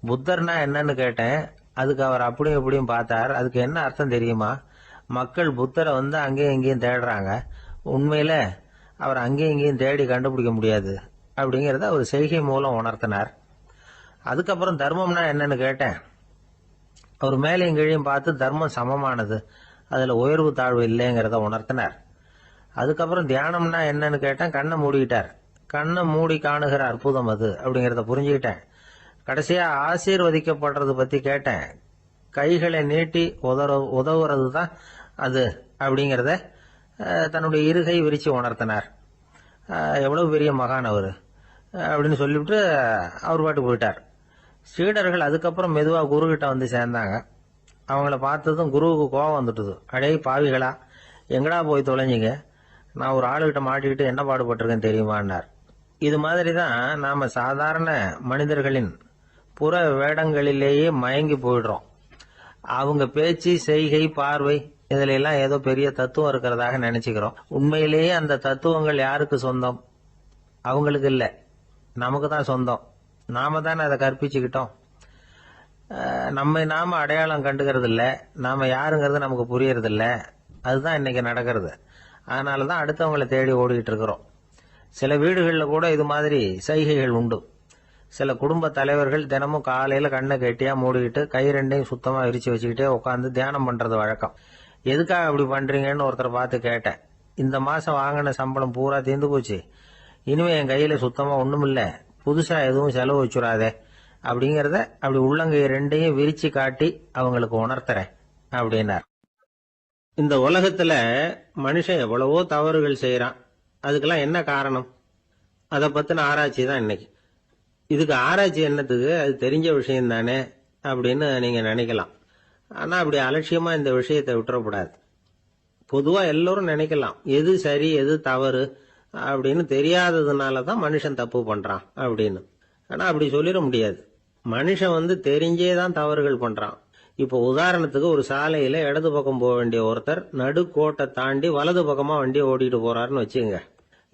புத்தர்னா என்னன்னு கேட்டேன், அதுக்கு அவர் அப்படியும் இப்படியும் பார்த்தார், அதுக்கு என்ன அர்த்தம் தெரியுமா, மக்கள் புத்தரை அங்கேயும் இங்கேயும் தேடுறாங்க, உண்மையில அவர் அங்கேயும் இங்கேயும் தேடி கண்டுபிடிக்க முடியாது அப்படிங்கறத அவர் செய்கை மூலம் உணர்த்தினார். அதுக்கப்புறம் தர்மம்னா என்னன்னு கேட்டேன், அவர் மேலையும் கீழையும் பார்த்து தர்மம் சமமானது, அதுல உயர்வு தாழ்வு இல்லைங்கிறத உணர்த்தினார். அதுக்கப்புறம் தியானம்னா என்னன்னு கேட்டேன். கண்ணை மூடிக்கிட்டார். கண்ணை மூடி காணுகிற அற்புதம் அது அப்படிங்கிறத புரிஞ்சுக்கிட்டேன். கடைசியா ஆசீர்வதிக்கப்படுறது பத்தி கேட்டேன். கைகளை நீட்டி உதவுறது தான் அது அப்படிங்கிறத தன்னுடைய இருகை விரிச்சு உணர்த்தினார். எவ்வளவு பெரிய மகான் அவரு அப்படின்னு சொல்லிவிட்டு அவர் பாட்டு போயிட்டார். சீடர்கள் அதுக்கப்புறம் மெதுவா குரு கிட்ட வந்து சேர்ந்தாங்க. அவங்கள பார்த்ததும் குருவுக்கு கோபம் வந்துட்டுது. அடே பாவிகளா, எங்கடா போய் தொலைஞ்சிங்க, நான் ஒரு ஆளுகிட்ட மாட்டிக்கிட்டு என்ன பாடுபட்டிருக்கேன் தெரியுமான்னார். இது மாதிரி தான் நாம சாதாரண மனிதர்களின் புற வேடங்களிலேயே மயங்கி போயிடுறோம். அவங்க பேச்சு, செய்கை, பார்வை இதுல எல்லாம் ஏதோ பெரிய தத்துவம் இருக்கிறதாக நினைச்சுக்கிறோம். உண்மையிலேயே அந்த தத்துவங்கள் யாருக்கு சொந்தம்? அவங்களுக்கு இல்ல, நமக்கு தான் சொந்தம். நாம தானே அதை கற்பிச்சுக்கிட்டோம். நம்ம நாம அடையாளம் கண்டுக்கிறது இல்ல, நாம யாருங்கிறது நமக்கு புரியறது இல்ல. அதுதான் இன்னைக்கு நடக்கிறது. அதனாலதான் அடுத்தவங்களை தேடி ஓடிட்டு இருக்கிறோம். சில வீடுகளில் கூட இது மாதிரி சைகைகள் உண்டு. சில குடும்ப தலைவர்கள் தினமும் காலையில கண்ணை கெட்டியா மூடிக்கிட்டு கை ரெண்டையும் சுத்தமா விரிச்சு வச்சுக்கிட்டே உட்காந்து தியானம் பண்றது வழக்கம். எதுக்காக அப்படி பண்றீங்கன்னு ஒருத்தரை பார்த்து கேட்டேன். இந்த மாசம் வாங்கின சம்பளம் பூரா தீர்ந்து போச்சு, இனிமே என் கையில சுத்தமா ஒண்ணும் இல்ல, புதுசா எதுவும் செலவு வச்சுடாதே அப்படிங்கறத அப்படி உள்ளங்கை ரெண்டையும் விரிச்சு காட்டி அவங்களுக்கு உணர்த்துறேன் அப்படின்னார். இந்த உலகத்துல மனுஷன் எவ்வளவோ தவறுகள் செய்யறான். அதுக்கெல்லாம் என்ன காரணம்? அதை பத்தின ஆராய்ச்சி தான் இன்னைக்கு. இதுக்கு ஆராய்ச்சி என்னத்துக்கு, அது தெரிஞ்ச விஷயம் தானே அப்படின்னு நீங்க நினைக்கலாம். ஆனா அப்படி அலட்சியமா இந்த விஷயத்தை விட்டுறக்கூடாது. பொதுவா எல்லோரும் நினைக்கலாம் எது சரி எது தவறு அப்படின்னு தெரியாததுனாலதான் மனுஷன் தப்பு பண்றான் அப்படின்னு. ஆனா அப்படி சொல்லிட முடியாது. மனுஷன் தெரிஞ்சே தான் தவறுகள் பண்றான். இப்போ உதாரணத்துக்கு ஒரு சாலையில இடது பக்கம் போக வேண்டிய ஒருத்தர் நடுக்கோட்டை தாண்டி வலது பக்கமா வண்டியை ஓட்டிட்டு போறாருன்னு வச்சுங்க.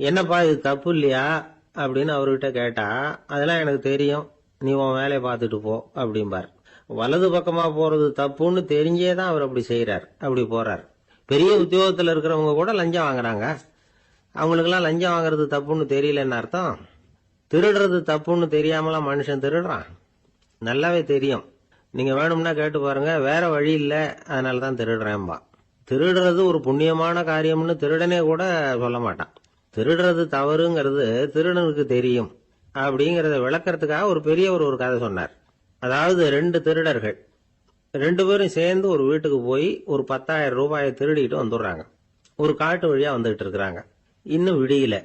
என்னப்பா இது தப்பு இல்லையா அப்படின்னு அவர்கிட்ட கேட்டா, அதெல்லாம் எனக்கு தெரியும், நீ உன் வேலையை பார்த்துட்டு போ அப்படிம்பார். வலது பக்கமா போறது தப்புன்னு தெரிஞ்சே தான் அவர் அப்படி செய்யறார், அப்படி போறார். பெரிய உத்தியோகத்துல இருக்கிறவங்க கூட லஞ்சம் வாங்குறாங்க. அவங்களுக்கெல்லாம் லஞ்சம் வாங்குறது தப்புன்னு தெரியலன்னு அர்த்தம். திருடுறது தப்புன்னு தெரியாமலாம் மனுஷன் திருடுறான், நல்லாவே தெரியும். நீங்க வேணும்னா கேட்டு பாருங்க, வேற வழி இல்ல அதனாலதான் திருடுறேன்பா. திருடுறது ஒரு புண்ணியமான காரியம்னு திருடனே கூட சொல்ல மாட்டான். திருடுறது தவறுங்கிறது திருடனுக்கு தெரியும் அப்படிங்கறத விளக்கறதுக்காக ஒரு பெரியவர் ஒரு கதை சொன்னார். அதாவது 2 திருடர்கள் 2 பேரும் சேர்ந்து ஒரு வீட்டுக்கு போய் ஒரு 10,000 ரூபாயை திருடிட்டு வந்துடுறாங்க. ஒரு காட்டு வழியா வந்துகிட்டு இருக்கிறாங்க. இன்னும் விடியல.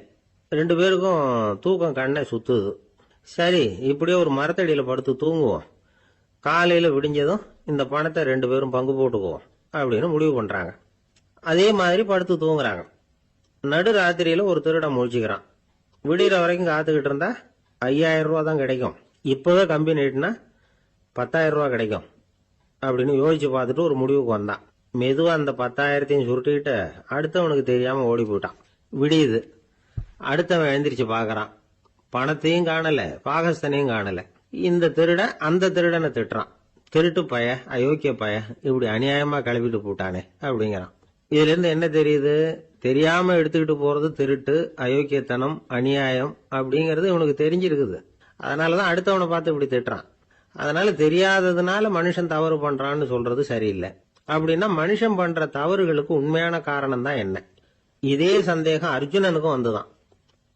2 பேருக்கும் தூக்கம் கண்ணை சுத்துது. சரி, இப்படியே ஒரு மரத்தடியில படுத்து தூங்குவோம், காலையில விடிஞ்சதும் இந்த பணத்தை 2 பேரும் பங்கு போட்டுக்குவோம் அப்படின்னு முடிவு பண்றாங்க. அதே மாதிரி படுத்து தூங்குறாங்க. நடு ராத்திரியில ஒரு திருடன் முழிச்சுக்கிறான். விடிகிற வரைக்கும் காத்துக்கிட்டு இருந்தா 5,000 ரூபா தான் கிடைக்கும், இப்பவே கம்பி நீட்டினா 10,000 ரூபா கிடைக்கும் அப்படின்னு யோசிச்சு பார்த்துட்டு ஒரு முடிவுக்கு வந்தான். மெதுவா அந்த 10,000த்தையும் சுருட்டிக்கிட்டு அடுத்தவனுக்கு தெரியாம ஓடி போயிட்டான். விடியுது. அடுத்தவன் எழுந்திரிச்சு பாக்குறான். பணத்தையும் காணல, பாகஸ்தனையும் காணல. இந்த திருடன் அந்த திருடனை திட்டுறான். திருட்டு பய, அயோக்கிய பய, இப்படி அநியாயமா கிளப்பிட்டு போட்டானே அப்படிங்கிறான். இதுல இருந்து என்ன தெரியுது? தெரியாம எடுத்துக்கிட்டு போறது திருட்டு, அயோக்கியத்தனம், அநியாயம் அப்படிங்கறது இவனுக்கு தெரிஞ்சிருக்குது. அதனாலதான் அடுத்தவனை பார்த்து இப்படி திட்டுறான். அதனால தெரியாததுனால மனுஷன் தவறு பண்றான்னு சொல்றது சரியில்லை. அப்படின்னா மனுஷன் பண்ற தவறுகளுக்கு உண்மையான காரணம் தான் என்ன? இதே சந்தேகம் அர்ஜுனனுக்கும் வந்துதான்.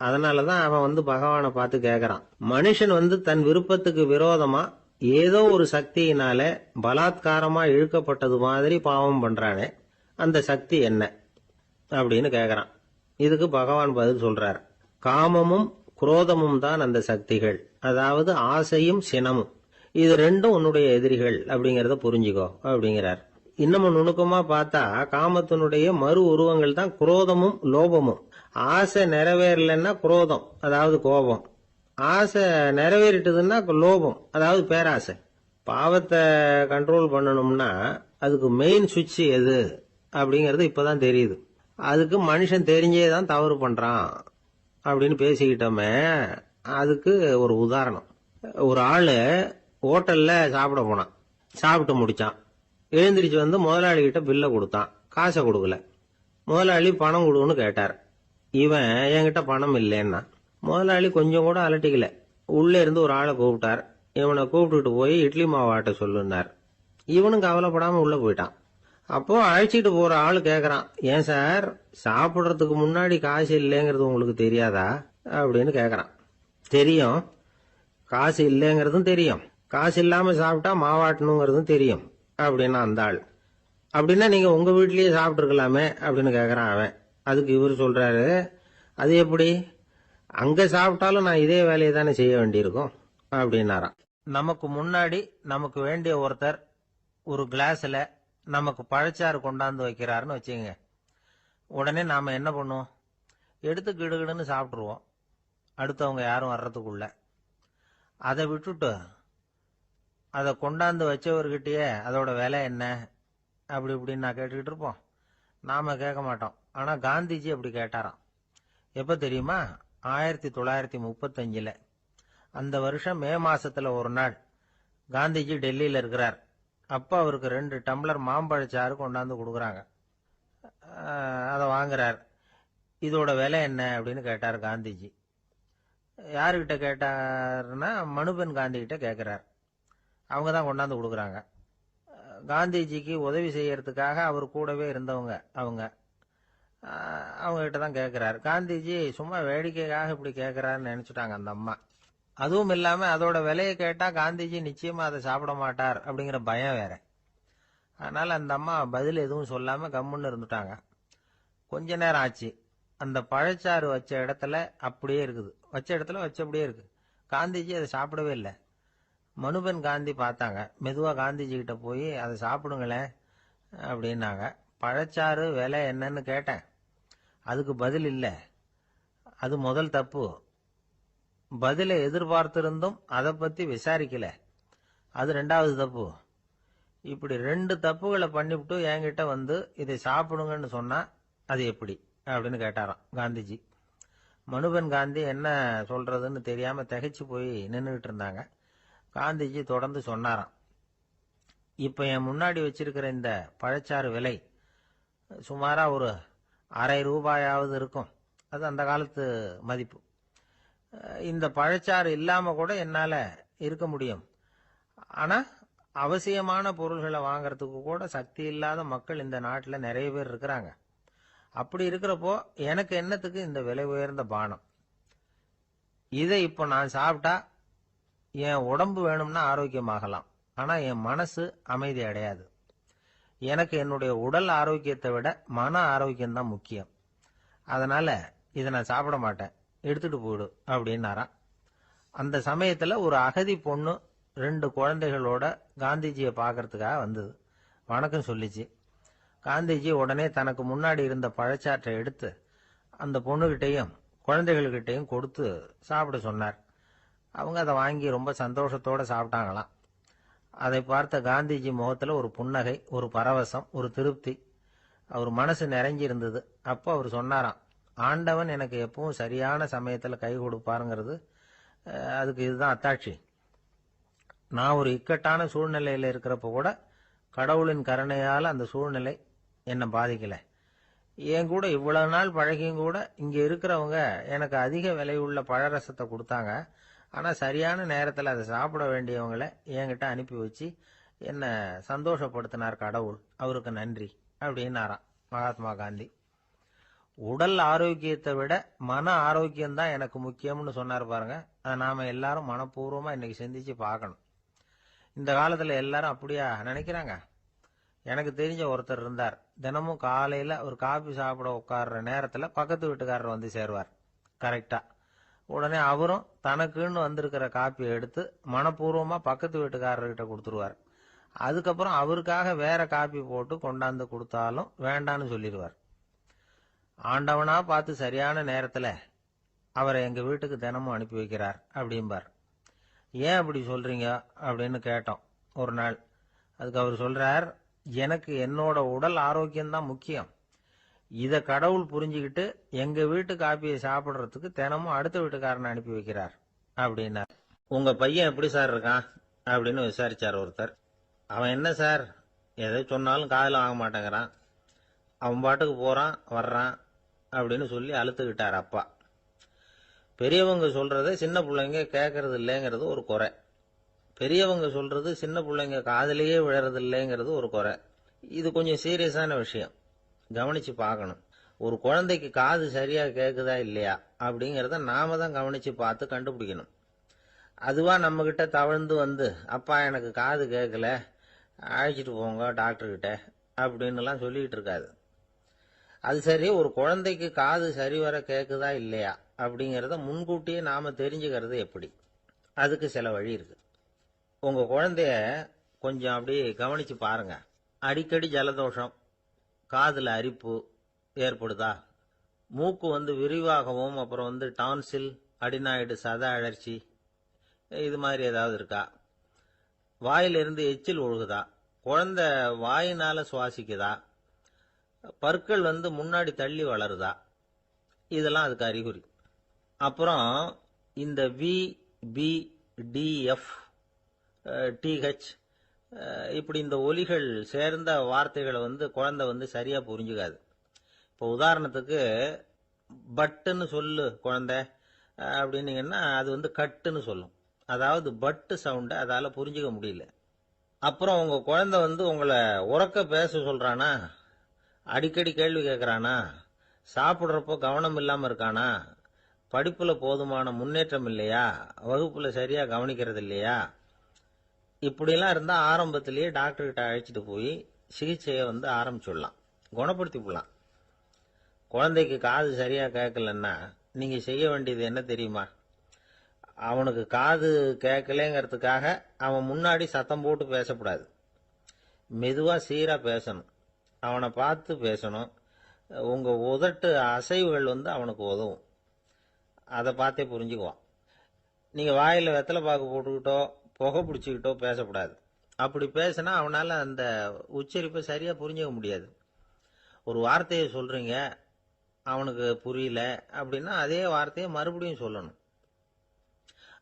அதனாலதான் அவன் பகவானை பார்த்து கேக்குறான். மனுஷன் தன் விருப்பத்துக்கு விரோதமா ஏதோ ஒரு சக்தியினால பலாத்காரமா இழுக்கப்பட்டது மாதிரி பாவம் பண்றானே, அந்த சக்தி என்ன அப்படின்னு கேக்குறான். இதுக்கு பகவான் பதில் சொல்றார். காமமும் குரோதமும் தான் அந்த சக்திகள், அதாவது ஆசையும் சினமும். இது ரெண்டும் உன்னுடைய எதிரிகள் அப்படிங்கறத புரிஞ்சுக்கோ அப்படிங்கிறார். இன்னமும் நுணுக்கமா பார்த்தா காமத்தினுடைய மறு உருவங்கள் தான் குரோதமும் லோபமும். ஆசை நிறைவேறலன்னா குரோதம், அதாவது கோபம். ஆசை நிறைவேறிட்டதுன்னா லோபம், அதாவது பேராசை. பாவத்தை கண்ட்ரோல் பண்ணணும்னா அதுக்கு மெயின் சுவிட்ச் எது அப்படிங்கறது இப்பதான் தெரியுது. அதுக்கு மனுஷன் தெரிஞ்சே தான் தவறு பண்றான் அப்படின்னு பேசிக்கிட்டோமே. அதுக்கு ஒரு உதாரணம். ஒரு ஆளு ஹோட்டல்ல சாப்பிட போனான். சாப்பிட்டு முடிச்சான். எழுந்திரிச்சு முதலாளி கிட்ட பில்ல கொடுத்தான். காசை கொடுக்கல. முதலாளி பணம் கொடுன்னு கேட்டார். இவன் என்கிட்ட பணம் இல்லைன்னா. முதலாளி கொஞ்சம் கூட அலட்டிக்கல. உள்ளே இருந்து ஒரு ஆளை கூப்பிட்டார். இவனை கூப்பிட்டுட்டு போய் இட்லி மாவு ஆட்ட சொல்லுனார். இவனும் கவலைப்படாம உள்ள போயிட்டான். அப்போ அழைச்சிட்டு போற ஆளு கேக்குறான், ஏன் சார் சாப்பிடுறதுக்கு முன்னாடி காசு இல்லைங்கிறது உங்களுக்கு தெரியாதா அப்படின்னு கேக்குறான். தெரியும், காசு இல்லைங்கிறதும் தெரியும், காசு இல்லாம சாப்பிட்டா மாவாட்டணுங்கிறதும் தெரியும் அப்படின்னா அந்த ஆள். அப்படின்னா நீங்க உங்க வீட்லயே சாப்பிட்டு இருக்கலாமே அப்படின்னு கேக்குறான் அவன். அதுக்கு இவர் சொல்றாரு, அது எப்படி, அங்க சாப்பிட்டாலும் நான் இதே வேலையை தானே செய்ய வேண்டியிருக்கும் அப்படின்னாராம். நமக்கு முன்னாடி நமக்கு வேண்டிய ஒருத்தர் ஒரு கிளாஸ்ல நமக்கு பழச்சாறு கொண்டாந்து வைக்கிறாருன்னு வச்சுங்க. உடனே நாம என்ன பண்ணுவோம், எடுத்து கிடுகிடுன்னு சாப்பிட்டுருவோம் அடுத்தவங்க யாரும் வர்றதுக்குள்ள. அதை விட்டுட்டு அதை கொண்டாந்து வச்சவர்கிட்டயே அதோட விலை என்ன அப்படி இப்படின்னு நான் கேட்டுக்கிட்டு இருப்போம். நாம கேட்க மாட்டோம். ஆனா காந்திஜி அப்படி கேட்டாராம். எப்ப தெரியுமா, 1935. அந்த வருஷம் மே மாசத்துல ஒரு நாள் காந்திஜி டெல்லியில இருக்கிறார். அப்ப அவருக்கு 2 டம்ளர் மாம்பழச்சாறு கொண்டாந்து கொடுக்குறாங்க. அதை வாங்குறார். இதோட விலை என்ன அப்படின்னு கேட்டார் காந்திஜி. யாருகிட்ட கேட்டாருன்னா மனுபென் காந்தி கிட்ட கேட்கிறார். அவங்க தான் கொண்டாந்து கொடுக்குறாங்க. காந்திஜிக்கு உதவி செய்யறதுக்காக அவர் கூடவே இருந்தவங்க அவங்க கிட்ட தான் கேட்கிறார். காந்திஜி சும்மா வேடிக்கைக்காக இப்படி கேட்கிறாருன்னு நினைச்சுட்டாங்க அந்த அம்மா. அதுவும் இல்லாம அதோட விலையை கேட்டா காந்திஜி நிச்சயமா அதை சாப்பிட மாட்டார் அப்படிங்கிற பயம் வேற. அதனால அந்த அம்மா பதில் எதுவும் சொல்லாம கம்முன்னு இருந்துட்டாங்க. கொஞ்ச நேரம் ஆச்சு. அந்த பழச்சாறு வச்ச இடத்துல அப்படியே இருக்குது, வச்ச இடத்துல வச்சபடியே இருக்கு. காந்திஜி அதை சாப்பிடவே இல்லை. மனுபென் காந்தி பார்த்தாங்க. மெதுவா காந்திஜி கிட்ட போய் அதை சாப்பிடுங்களேன் அப்படின்னாங்க. பழச்சாறு விலை என்னன்னு கேட்டேன், அதுக்கு பதில் இல்லை. அது முதல் தப்பு. பதிலை எதிர்பார்த்திருந்தும் அதை பத்தி விசாரிக்கல, அது 2வது தப்பு. இப்படி 2 தப்புகளை பண்ணிவிட்டு என்கிட்ட வந்து இதை சாப்பிடுங்கன்னு சொன்னா அது எப்படி அப்படின்னு கேட்டாராம் காந்திஜி. மனுபென் காந்தி என்ன சொல்றதுன்னு தெரியாம திகைச்சு போய் நின்றுகிட்டு இருந்தாங்க. காந்திஜி தொடர்ந்து சொன்னாராம், இப்ப என் முன்னாடி வச்சிருக்கிற இந்த பழச்சாறு விலை சுமாரா ஒரு ₹1/2 இருக்கும். அது அந்த காலத்து மதிப்பு. இந்த பழச்சாறு இல்லாம கூட என்னால இருக்க முடியும். ஆனா அவசியமான பொருள்களை வாங்கறதுக்கு கூட சக்தி இல்லாத மக்கள் இந்த நாட்டில் நிறைய பேர் இருக்கிறாங்க. அப்படி இருக்கிறப்போ எனக்கு என்னத்துக்கு இந்த விலை உயர்ந்த பானம்? இதை இப்போ நான் சாப்பிட்டா என் உடம்பு வேணும்னா ஆரோக்கியமாகலாம், ஆனா என் மனசு அமைதி அடையாது. எனக்கு என்னுடைய உடல் ஆரோக்கியத்தை விட மன ஆரோக்கியம் தான் முக்கியம். அதனால இதை நான் சாப்பிட மாட்டேன், எடுத்துட்டு போயிடு அப்படின்னாராம். அந்த சமயத்துல ஒரு அகதி பொண்ணு 2 குழந்தைகளோட காந்திஜியை பார்க்கறதுக்காக வந்தது. வணக்கம் சொல்லிச்சு. காந்திஜி உடனே தனக்கு முன்னாடி இருந்த பழச்சாற்றை எடுத்து அந்த பொண்ணுகிட்டையும் குழந்தைகள்கிட்டையும் கொடுத்து சாப்பிட சொன்னார். அவங்க அதை வாங்கி ரொம்ப சந்தோஷத்தோட சாப்பிட்டாங்களாம். அதை பார்த்த காந்திஜி முகத்துல ஒரு புன்னகை, ஒரு பரவசம், ஒரு திருப்தி. அவர் மனசு நிறைஞ்சி இருந்தது. அப்போ அவர் சொன்னாராம், ஆண்டவன் எனக்கு எப்பவும் சரியான சமயத்துல கை கொடுப்பாருங்கிறது அதுக்கு இதுதான் அத்தாட்சி. நான் ஒரு இக்கட்டான சூழ்நிலையில இருக்கிறப்ப கூட கடவுளின் கருணையால அந்த சூழ்நிலை என்னை பாதிக்கல. என் கூட இவ்வளவு நாள் பழகியும் கூட இங்க இருக்கிறவங்க எனக்கு அதிக விலையுள்ள பழரசத்தை கொடுத்தாங்க. ஆனா சரியான நேரத்துல அதை சாப்பிட வேண்டியவங்களை என்கிட்ட அனுப்பி வச்சு என்ன சந்தோஷப்படுத்தினார் கடவுள், அவருக்கு நன்றி அப்படின்னாராம் மகாத்மா காந்தி. உடல் ஆரோக்கியத்தை விட மன ஆரோக்கியம்தான் எனக்கு முக்கியம்னு சொன்னார் பாருங்க. அதை நாம எல்லாரும் மனப்பூர்வமா இன்னைக்கு சிந்திச்சு பார்க்கணும். இந்த காலத்துல எல்லாரும் அப்படியா நினைக்கிறாங்க? எனக்கு தெரிஞ்ச ஒருத்தர் இருந்தார். தினமும் காலையில ஒரு காபி சாப்பிட உட்கார்ற நேரத்துல பக்கத்து வீட்டுக்காரர் வந்து சேருவார் கரெக்டா. உடனே அவரும் தனக்குன்னு வந்திருக்கிற காப்பியை எடுத்து மனப்பூர்வமா பக்கத்து வீட்டுக்காரர்கிட்ட கொடுத்துருவார். அதுக்கப்புறம் அவருக்காக வேற காப்பி போட்டு கொண்டாந்து கொடுத்தாலும் வேண்டான்னு சொல்லிடுவார். ஆண்டவனா பார்த்து சரியான நேரத்துல அவரை எங்க வீட்டுக்கு தினமும் அனுப்பி வைக்கிறார் அப்படிம்பார். ஏன் அப்படி சொல்றீங்க அப்படின்னு கேட்டோம் ஒரு நாள். அதுக்கு அவர் சொல்றார், எனக்கு என்னோட உடல் ஆரோக்கியம்தான் முக்கியம். இத கடவுள் புரிஞ்சுக்கிட்டு எங்க வீட்டு காப்பியை சாப்பிடுறதுக்கு தினமும் அடுத்த வீட்டுக்காரனை அனுப்பி வைக்கிறார் அப்படின்னார். உங்க பையன் எப்படி சார் இருக்கான் அப்படின்னு விசாரிச்சார் ஒருத்தர். அவன் என்ன சார், எதை சொன்னாலும் காதுல வாங்க மாட்டேங்கிறான், அவன் பாட்டுக்கு போறான் வர்றான் அப்படின்னு சொல்லி அழுத்துக்கிட்டார் அப்பா. பெரியவங்க சொல்றத சின்ன பிள்ளைங்க கேட்கறது இல்லைங்கிறது ஒரு குறை. பெரியவங்க சொல்றது சின்ன பிள்ளைங்க காதுலயே விழறதில்லைங்கிறது ஒரு குறை. இது கொஞ்சம் சீரியஸான விஷயம், கவனிச்சு பார்க்கணும். ஒரு குழந்தைக்கு காது சரியா கேக்குதா இல்லையா அப்படிங்கறத நாம தான் கவனிச்சு பார்த்து கண்டுபிடிக்கணும். அதுவா நம்ம கிட்ட தவழ்ந்து வந்து, அப்பா எனக்கு காது கேட்கல, அழைச்சிட்டு போங்க டாக்டர் கிட்ட அப்படின்னு எல்லாம் சொல்லிட்டு இருக்காது. அது சரி, ஒரு குழந்தைக்கு காது சரிவர கேக்குதா இல்லையா அப்படிங்கறத முன்கூட்டியே நாம தெரிஞ்சுக்கிறது எப்படி? அதுக்கு சில வழி இருக்கு. உங்க குழந்தைய கொஞ்சம் அப்படியே கவனிச்சு பாருங்க. அடிக்கடி ஜலதோஷம், காதுல அரிப்பு ஏற்படுதா, மூக்கு விரிவாகவும், அப்புறம் டான்சில், அடினாய்டு, சத அழற்சி, இது மாதிரி ஏதாவது இருக்கா, வாயிலிருந்து எச்சில் ஒழுகுதா, குழந்தை வாயினால சுவாசிக்குதா, பற்கள் முன்னாடி தள்ளி வளருதா, இதெல்லாம் அதுக்கு அறிகுறி. அப்புறம் இந்த V, B, D, F, D H இப்படி இந்த ஒலிகள் சேர்ந்த வார்த்தைகளை குழந்தை சரியா புரிஞ்சுக்காது. இப்போ உதாரணத்துக்கு பட்டுன்னு சொல்லு குழந்தை அப்படின்னீங்கன்னா அது கட்டுன்னு சொல்லும். அதாவது பட்டு சவுண்டை அதால புரிஞ்சுக்க முடியல. அப்புறம் உங்க குழந்தை உங்களை உறக்க பேச சொல்றானா, அடிக்கடி கேள்வி கேட்கறானா, சாப்பிடுறப்போ கவனம் இல்லாம இருக்கானா, படிப்புல போதுமான முன்னேற்றம் இல்லையா, வகுப்புல சரியா கவனிக்கிறது இல்லையா, இப்படிலாம் இருந்தா ஆரம்பத்திலேயே டாக்டர் கிட்ட அழைச்சிட்டு போய் சிகிச்சையை ஆரம்பிச்சுடலாம், குணப்படுத்தி விடலாம். குழந்தைக்கு காது சரியா கேட்கலன்னா நீங்க செய்ய வேண்டியது என்ன தெரியுமா? அவனுக்கு காது கேட்கலங்கிறதுக்காக அவன் முன்னாடி சத்தம் போட்டு பேசக்கூடாது. மெதுவா சீரா பேசணும், அவனை பார்த்து பேசணும். உங்க உதட்டு அசைவுகள் அவனுக்கு உதவும், அதை பார்த்தே புரிஞ்சுக்குவான். நீங்க வாயில வெத்தலை பாக்கு போட்டுக்கிட்டோ புகை பிடிச்சிக்கிட்டோ பேசக்கூடாது. அப்படி பேசினா அவனால அந்த உச்சரிப்பை சரியா புரிஞ்சுக்க முடியாது. ஒரு வார்த்தையை சொல்றீங்க, அவனுக்கு புரியல அப்படின்னா அதே வார்த்தையை மறுபடியும் சொல்லணும்.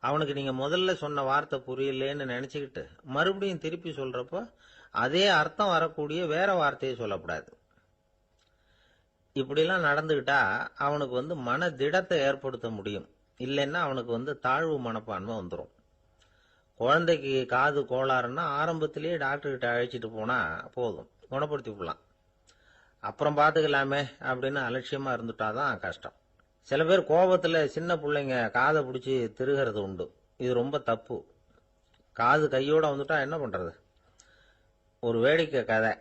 அவனுக்கு நீங்க முதல்ல சொன்ன வார்த்தை புரியலன்னு நினைச்சுக்கிட்டு மறுபடியும் திருப்பி சொல்றப்போ அதே அர்த்தம் வரக்கூடிய வேற வார்த்தையை சொல்லக்கூடாது. இப்படிலாம் நடந்துகிட்டா அவனுக்கு மன திடத்தை ஏற்படுத்த முடியும். இல்லைன்னா அவனுக்கு தாழ்வு மனப்பான்மை வந்துடும். குழந்தைக்கு காது கோளாறுன்னா ஆரம்பத்திலேயே டாக்டர் கிட்ட அழைச்சிட்டு போனா போதும், குணப்படுத்தி விடலாம். அப்புறம் பார்த்துக்கலாமே அப்படின்னு அலட்சியமா இருந்துட்டாதான் கஷ்டம். சில பேர் கோபத்துல சின்ன பிள்ளைங்க காதை பிடிச்சி திருகிறது உண்டு. இது ரொம்ப தப்பு. காது கையோட வந்துட்டா என்ன பண்றது? ஒரு வேடிக்கை கதை,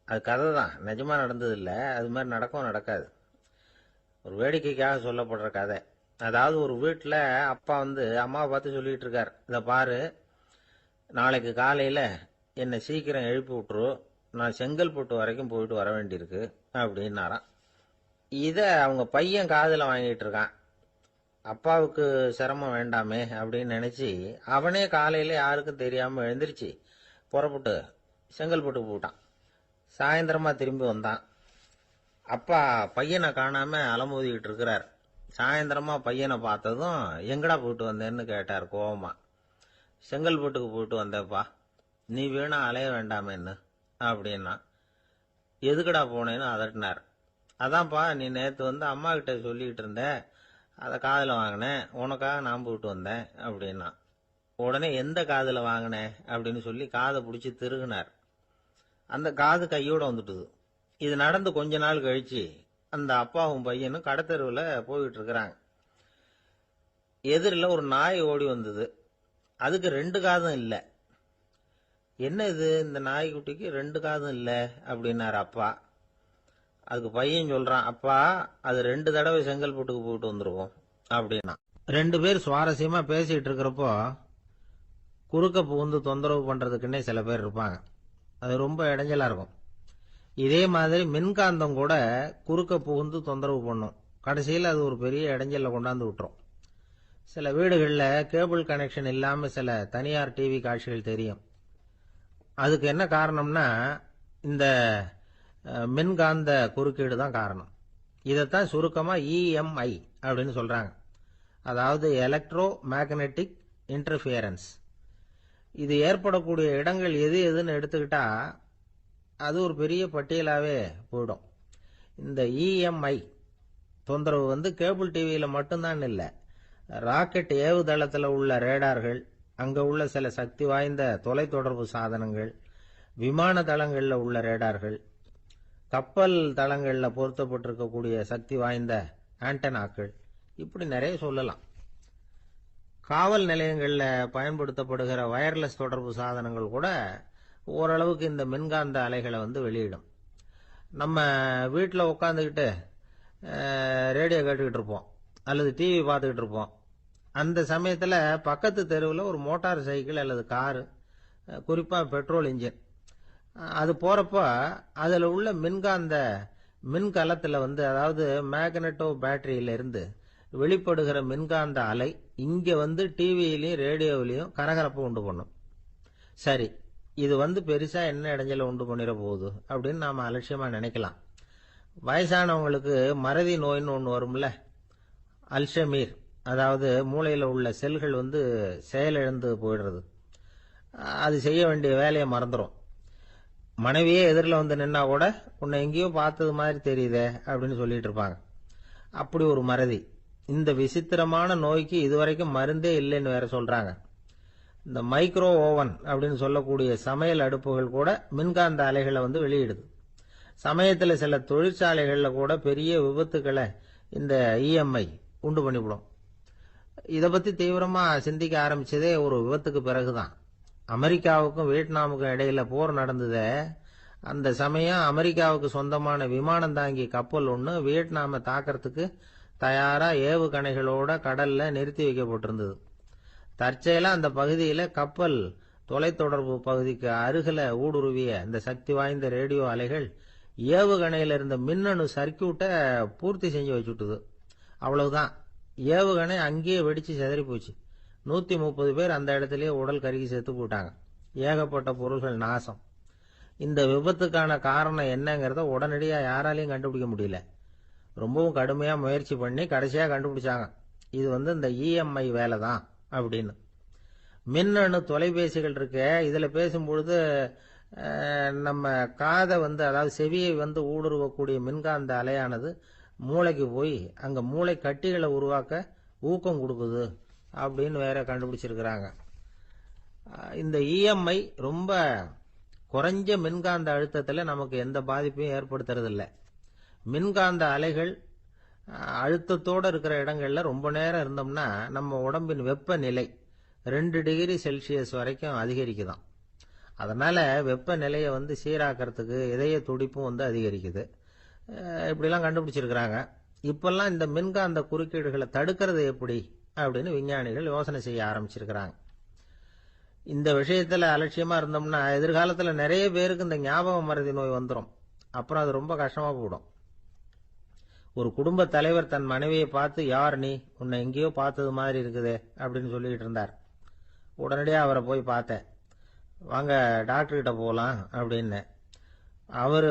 அது கதை தான், நிஜமா நடந்தது இல்லை, அது மாதிரி நடக்கவும் நடக்காது. ஒரு வேடிக்கைக்காக சொல்லப்படுற கதை. அதாவது ஒரு வீட்டில் அப்பா அம்மாவை பார்த்து சொல்லிட்டு இருக்கார், இதை பாரு, நாளைக்கு காலையில என்னை சீக்கிரம் எழுப்பி விட்டுரு, நான் செங்கல்பட்டு வரைக்கும் போயிட்டு வர வேண்டியிருக்கு அப்படின்னாராம். இத அவங்க பையன் காதுல வாங்கிட்டு இருக்கான். அப்பாவுக்கு சிரமம் வேண்டாமே அப்படின்னு நினைச்சு அவனே காலையில யாருக்கும் தெரியாம எழுந்திருச்சு புறப்பட்டு செங்கல்பட்டுக்கு போட்டான். சாயந்தரமா திரும்பி வந்தான். அப்பா பையனை காணாம அலமோதிக்கிட்டு இருக்கிறார். சாயந்தரமா பையனை பார்த்ததும் எங்கடா போயிட்டு வந்தேன்னு கேட்டார் கோவமா. செங்கல்பட்டுக்கு போயிட்டு வந்தேப்பா, நீ வேணா அலைய வேண்டாமேன்னு அப்படின்னா. எதுக்குடா போனேன்னு அதட்டினார். அதான்ப்பா, நீ நேற்று அம்மா கிட்ட சொல்லிக்கிட்டு இருந்த, அதை காதில் வாங்கினேன், உனக்காக நான் போயிட்டு வந்தேன் அப்படின்னா. உடனே எந்த காதில் வாங்கினேன் அப்படின்னு சொல்லி காதை பிடிச்சி திருகினார். அந்த காது கையோட வந்துட்டுது. இது நடந்து கொஞ்ச நாள் கழிச்சு அந்த அப்பாவும் பையனும் கடத்தெருவில் போயிட்டு இருக்கிறாங்க. எதிரில் ஒரு நாய் ஓடி வந்தது. அதுக்கு 2 காதும் இல்லை. என்ன இது, இந்த நாய்க்குட்டிக்கு 2 காதும் இல்லை அப்படின்னாரு அப்பா. அதுக்கு பையன் சொல்றான், அப்பா அது 2 தடவை செங்கல்பட்டுக்கு போயிட்டு வந்துருவோம் அப்படின்னா. 2 பேர் சுவாரஸ்யமா பேசிட்டு இருக்கிறப்போ குறுக்க புகுந்து தொந்தரவு பண்றதுக்குன்னே சில பேர் இருப்பாங்க. அது ரொம்ப இடைஞ்சலா இருக்கும். இதே மாதிரி மின்காந்தம் கூட குறுக்க புகுந்து தொந்தரவு பண்ணும். கடைசியில் அது ஒரு பெரிய இடைஞ்சல கொண்டாந்து விட்டுரும். சில வீடுகளில் கேபிள் கனெக்ஷன் இல்லாம சில தனியார் டிவி காட்சிகள் தெரியும். அதுக்கு என்ன காரணம்னா இந்த மின்காந்த குறுக்கீடு தான் காரணம். இதைத்தான் சுருக்கமா EMI அப்படின்னு சொல்றாங்க. அதாவது எலக்ட்ரோ மேக்னெட்டிக் இன்டர்ஃபியரன்ஸ். இது ஏற்படக்கூடிய இடங்கள் எது எதுன்னு எடுத்துக்கிட்டா அது ஒரு பெரிய பட்டியலாவே போயிடும். இந்த EMI தொந்தரவு கேபிள் டிவியில மட்டும்தான் இல்லை, ராக்கெட் ஏவுதளத்தில் உள்ள ரேடார்கள், அங்க உள்ள சில சக்தி வாய்ந்த தொலைத்தொடர்பு சாதனங்கள், விமான தளங்கள்ல உள்ள ரேடார்கள், கப்பல் தளங்கள்ல பொருத்தப்பட்டிருக்கக்கூடிய சக்தி வாய்ந்த ஆண்டனாக்கள், இப்படி நிறைய சொல்லலாம். காவல் நிலையங்கள்ல பயன்படுத்தப்படுகிற வயர்லெஸ் தொடர்பு சாதனங்கள் கூட ஓரளவுக்கு இந்த மின்காந்த அலைகளை வெளியிடும். நம்ம வீட்டில் உட்காந்துக்கிட்டு ரேடியோ கேட்டுக்கிட்டு இருப்போம் அல்லது டிவி பார்த்துக்கிட்டு இருப்போம். அந்த சமயத்தில் பக்கத்து தெருவில் ஒரு மோட்டார் சைக்கிள் அல்லது காரு, குறிப்பாக பெட்ரோல் இன்ஜின், அது போகிறப்ப அதில் உள்ள மின்காந்த மின்கலத்தில் அதாவது மேக்னட்டோ பேட்டரியிலிருந்து வெளிப்படுகிற மின்காந்த அலை இங்கே டிவியிலையும் ரேடியோவிலையும் கரகரப்பை உண்டு பண்ணும். சரி, இது பெருசா என்ன இடைஞ்சல உண்டு பண்ணிட போகுது அப்படின்னு நாம அலட்சியமா நினைக்கலாம். வயசானவங்களுக்கு மறதி நோயின்னு ஒன்று வரும்ல, அல்ஷமீர், அதாவது மூளையில் உள்ள செல்கள் செயலிழந்து போயிடுறது. அது செய்ய வேண்டிய வேலையை மறந்துடும். மனைவியே எதிரில் நின்னா கூட உன்னை எங்கேயோ பார்த்தது மாதிரி தெரியுதே அப்படின்னு சொல்லிட்டு இருப்பாங்க. அப்படி ஒரு மறதி. இந்த விசித்திரமான நோய்க்கு இதுவரைக்கும் மருந்தே இல்லைன்னு வேற சொல்றாங்க. இந்த மைக்ரோ ஓவன் அப்படின்னு சொல்லக்கூடிய சமையல் அடுப்புகள் கூட மின்காந்த அலைகளை வெளியிடுது. சமயத்தில் சில தொழிற்சாலைகளில் கூட பெரிய விபத்துக்களை இந்த இஎம்ஐ உண்டு பண்ணிவிடும். இதை பற்றி தீவிரமாக சிந்திக்க ஆரம்பிச்சதே ஒரு விபத்துக்கு பிறகுதான். அமெரிக்காவுக்கும் வியட்நாமுக்கும் இடையில போர் நடந்ததே, அந்த சமயம் அமெரிக்காவுக்கு சொந்தமான விமானம் தாங்கி கப்பல் ஒன்று வியட்நாமை தாக்கிறதுக்கு தயாரா ஏவுகணைகளோட கடல்ல நிறுத்தி வைக்கப்பட்டிருந்தது. தற்செயலா அந்த பகுதியில கப்பல் தொலைத்தொடர்பு பகுதிக்கு அருகில ஊடுருவிய இந்த சக்தி வாய்ந்த ரேடியோ அலைகள் ஏவுகணையில இருந்த மின்னணு சர்க்கியூட்டை பூர்த்தி செஞ்சு வச்சுட்டுது. அவ்வளவுதான், ஏவுகணை அங்கேயே வெடிச்சு செதறி போச்சு. 130 பேர் அந்த இடத்திலேயே உடல் கருகி செத்து போட்டாங்க. ஏகப்பட்ட பொருள்கள் நாசம். இந்த விபத்துக்கான காரணம் என்னங்கிறத உடனடியா யாராலையும் கண்டுபிடிக்க முடியல. ரொம்பவும் கடுமையா முயற்சி பண்ணி கடைசியா கண்டுபிடிச்சாங்க, இது இந்த இஎம்ஐ வேலை தான் அப்படின்னு. மின்னணு தொலைபேசிகள் இருக்க, இதுல பேசும்பொழுது நம்ம காதை அதாவது செவியை ஊடுருவக்கூடிய மின்காந்த அலையானது மூளைக்கு போய் அங்க மூளை கட்டிகளை உருவாக்க ஊக்கம் கொடுக்குது அப்படின்னு வேற கண்டுபிடிச்சிருக்கிறாங்க. இந்த இஎம்ஐ ரொம்ப குறைஞ்ச மின்காந்த அழுத்தத்தில் நமக்கு எந்த பாதிப்பையும் ஏற்படுத்துறதில்லை. மின்காந்த அலைகள் அழுத்தத்தோடு இருக்கிற இடங்கள்ல ரொம்ப நேரம் இருந்தோம்னா நம்ம உடம்பின் வெப்பநிலை 2 டிகிரி செல்சியஸ் வரைக்கும் அதிகரிக்குதாம். அதனால வெப்பநிலையை சீராக்கிறதுக்கு இதய துடிப்பும் அதிகரிக்குது. இப்படிலாம் கண்டுபிடிச்சிருக்கிறாங்க. இப்பெல்லாம் இந்த மின்காந்த குறுக்கீடுகளை தடுக்கிறது எப்படி அப்படின்னு விஞ்ஞானிகள் யோசனை செய்ய ஆரம்பிச்சிருக்கிறாங்க. இந்த விஷயத்துல அலட்சியமா இருந்தோம்னா எதிர்காலத்துல நிறைய பேருக்கு இந்த ஞாபக மறதி நோய் வந்துடும். அப்புறம் அது ரொம்ப கஷ்டமா போயிடும். ஒரு குடும்ப தலைவர் தன் மனைவியை பார்த்து, யார் நீ, உன்னை எங்கேயோ பார்த்தது மாதிரி இருக்குதே அப்படின்னு சொல்லிட்டு இருந்தார். உடனடியாக அவரை போய் பார்த்தேன். வாங்க டாக்டர்கிட்ட போகலாம் அப்படின்னு. அவர்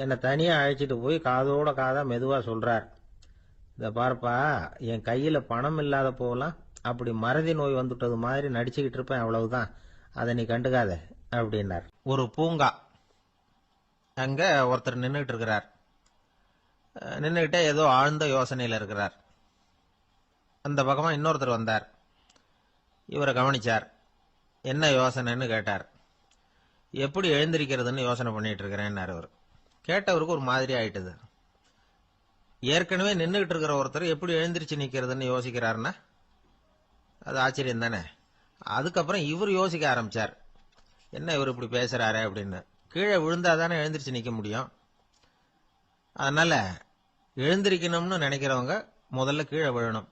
என்னை தனியாக அழைச்சிட்டு போய் காதோட காதா மெதுவாக சொல்றார், இதை பார்ப்பா, என் கையில் பணம் இல்லாத போகலாம், அப்படி மறதி நோய் வந்துட்டது மாதிரி நடிச்சுக்கிட்டு இருப்பேன், அவ்வளவுதான், அதை நீ கண்டுக்காத அப்படின்னார். ஒரு பூங்கா, அங்க ஒருத்தர் நின்றுட்டு இருக்கிறார். நின்றுகிட்டே ஏதோ ஆழ்ந்த யோசனையில் இருக்கிறார். அந்த பக்கமா இன்னொருத்தர் வந்தார். இவரை கவனிச்சார். என்ன யோசனைன்னு கேட்டார். எப்படி எழுந்திருக்கிறதுன்னு யோசனை பண்ணிட்டு இருக்கிறேன்னாரு. அவர் கேட்டவருக்கு ஒரு மாதிரி ஆயிட்டது. ஏற்கனவே நின்றுகிட்டு இருக்கிற ஒருத்தர் எப்படி எழுந்திருச்சு நிக்கிறதுன்னு யோசிக்கிறாருன்னா அது ஆச்சரியம் தானே. அதுக்கப்புறம் இவர் யோசிக்க ஆரம்பிச்சார், என்ன இவர் இப்படி பேசுறாரு அப்படின்னு. கீழே விழுந்தாதானே எழுந்திருச்சு நிக்க முடியும். அதனால எழுந்திருக்கணும்னு நினைக்கிறவங்க முதல்ல கீழே விழணும்.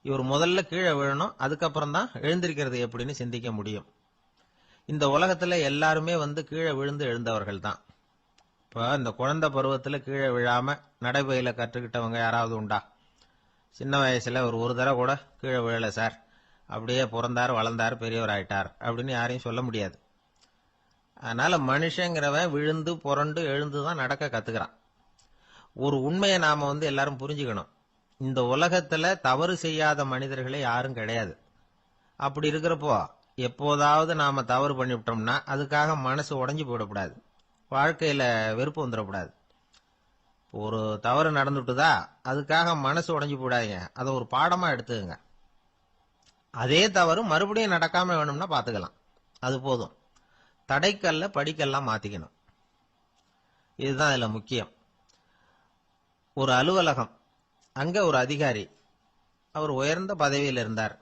இவர் முதல்ல கீழே விழணும், அதுக்கப்புறம் தான் எழுந்திருக்கிறது எப்படின்னு சிந்திக்க முடியும். இந்த உலகத்துல எல்லாருமே கீழே விழுந்து எழுந்தவர்கள் தான். இப்ப இந்த குழந்தை பருவத்துல கீழே விழாம நடைபயில கற்றுக்கிட்டவங்க யாராவது உண்டா? சின்ன வயசுல ஒரு தடவை கூட கீழே விழல சார், அப்படியே பிறந்தார் வளர்ந்தார் பெரியவர் ஆயிட்டார் அப்படின்னு யாரையும் சொல்ல முடியாது. அதனால மனுஷங்கிறவன் விழுந்து புரண்டு எழுந்துதான் நடக்க கத்துக்கிறான். ஒரு உண்மையை நாம எல்லாரும் புரிஞ்சுக்கணும். இந்த உலகத்துல தவறு செய்யாத மனிதர்களே யாரும் கிடையாது. அப்படி இருக்கிறப்போ எப்போதாவது நாம தவறு பண்ணிவிட்டோம்னா அதுக்காக மனசு உடைஞ்சு போயிடக்கூடாது, வாழ்க்கையில வெறுப்பு வந்துடக்கூடாது. ஒரு தவறு நடந்துட்டுதா அதுக்காக மனசு உடைஞ்சு போடாதீங்க, அதை ஒரு பாடமா எடுத்துக்கங்க. அதே தவறு மறுபடியும் நடக்காம வேணும்னா பாத்துக்கலாம், அது போதும். தடைக்கல்ல படிக்கல்லாம் மாத்திக்கணும். இதுதான் இதுல முக்கியம். ஒரு அலுவலகம், அங்க ஒரு அதிகாரி, அவர் உயர்ந்த பதவியில் இருந்தார்,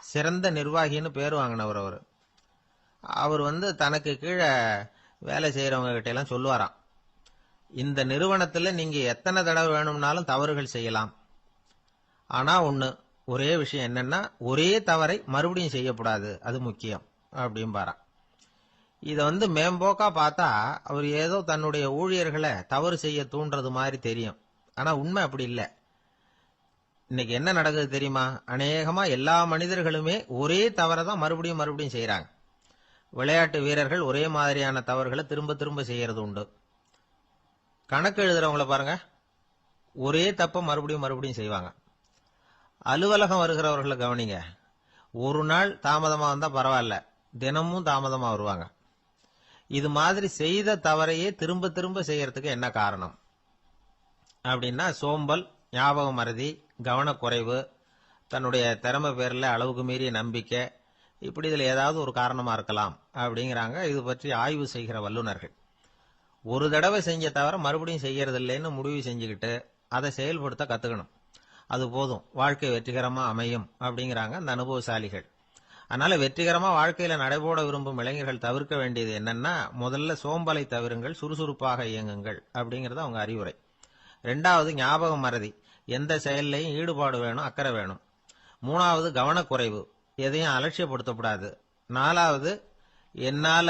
சிறந்த நிர்வாகின்னு பேர் வாங்கினவர். அவர் தனக்கு கீழே வேலை செய்யறவங்க கிட்ட எல்லாம் சொல்லுவாராம், இந்த நிறுவனத்துல நீங்க எத்தனை தடவை வேணும்னாலும் தவறுகள் செய்யலாம், ஆனா ஒரே விஷயம் என்னன்னா ஒரே தவறை மறுபடியும் செய்யக்கூடாது, அது முக்கியம் அப்படின்பாராம். இத மேம்போக்கா பார்த்தா அவர் ஏதோ தன்னுடைய ஊழியர்களை தவறு செய்ய தூண்டுறது மாதிரி தெரியும். ஆனா உண்மை அப்படி இல்லை. இன்னைக்கு என்ன நடக்குது தெரியுமா? அநேகமா எல்லா மனிதர்களுமே ஒரே தவறை தான் மறுபடியும் மறுபடியும் செய்யறாங்க. விளையாட்டு வீரர்கள் ஒரே மாதிரியான தவறுகளை திரும்ப திரும்ப செய்யறது உண்டு. கணக்கு எழுதுறவங்கள பாருங்க, ஒரே தப்ப மறுபடியும் மறுபடியும் செய்வாங்க. அலுவலகம் வருகிறவர்களை கவனிங்க, ஒரு நாள் தாமதமா வந்தா பரவாயில்ல, தினமும் தாமதமா வருவாங்க. இது மாதிரி செய்த தவறையே திரும்ப திரும்ப செய்யறதுக்கு என்ன காரணம் அப்படின்னா, சோம்பல், ஞாபக மறதி, கவனக்குறைவு, தன்னுடைய திறமை பேர்ல அளவுக்கு மீறிய நம்பிக்கை, இப்படி இதுல ஏதாவது ஒரு காரணமா இருக்கலாம் அப்படிங்கிறாங்க இது பற்றி ஆய்வு செய்கிற வல்லுநர்கள். ஒரு தடவை செஞ்ச தவிர மறுபடியும் செய்யறது இல்லைன்னு முடிவு செஞ்சுக்கிட்டு அதை செயல்படுத்த கத்துக்கணும். அது போதும், வாழ்க்கை வெற்றிகரமா அமையும் அப்படிங்கிறாங்க அந்த அனுபவசாலிகள். அதனால வெற்றிகரமா வாழ்க்கையில நடைபோட விரும்பும் இளைஞர்கள் தவிர்க்க வேண்டியது என்னன்னா, முதல்ல சோம்பலை தவிருங்கள், சுறுசுறுப்பாக இயங்குங்கள் அப்படிங்கறது அவங்க அறிவுரை. ரெண்டாவது ஞாபக மறதி, எந்த செயல்லையும் ஈடுபாடு வேணும், அக்கறை வேணும். மூணாவது கவனக்குறைவு, எதையும் அலட்சியப்படுத்தக்கூடாது. நாலாவது என்னால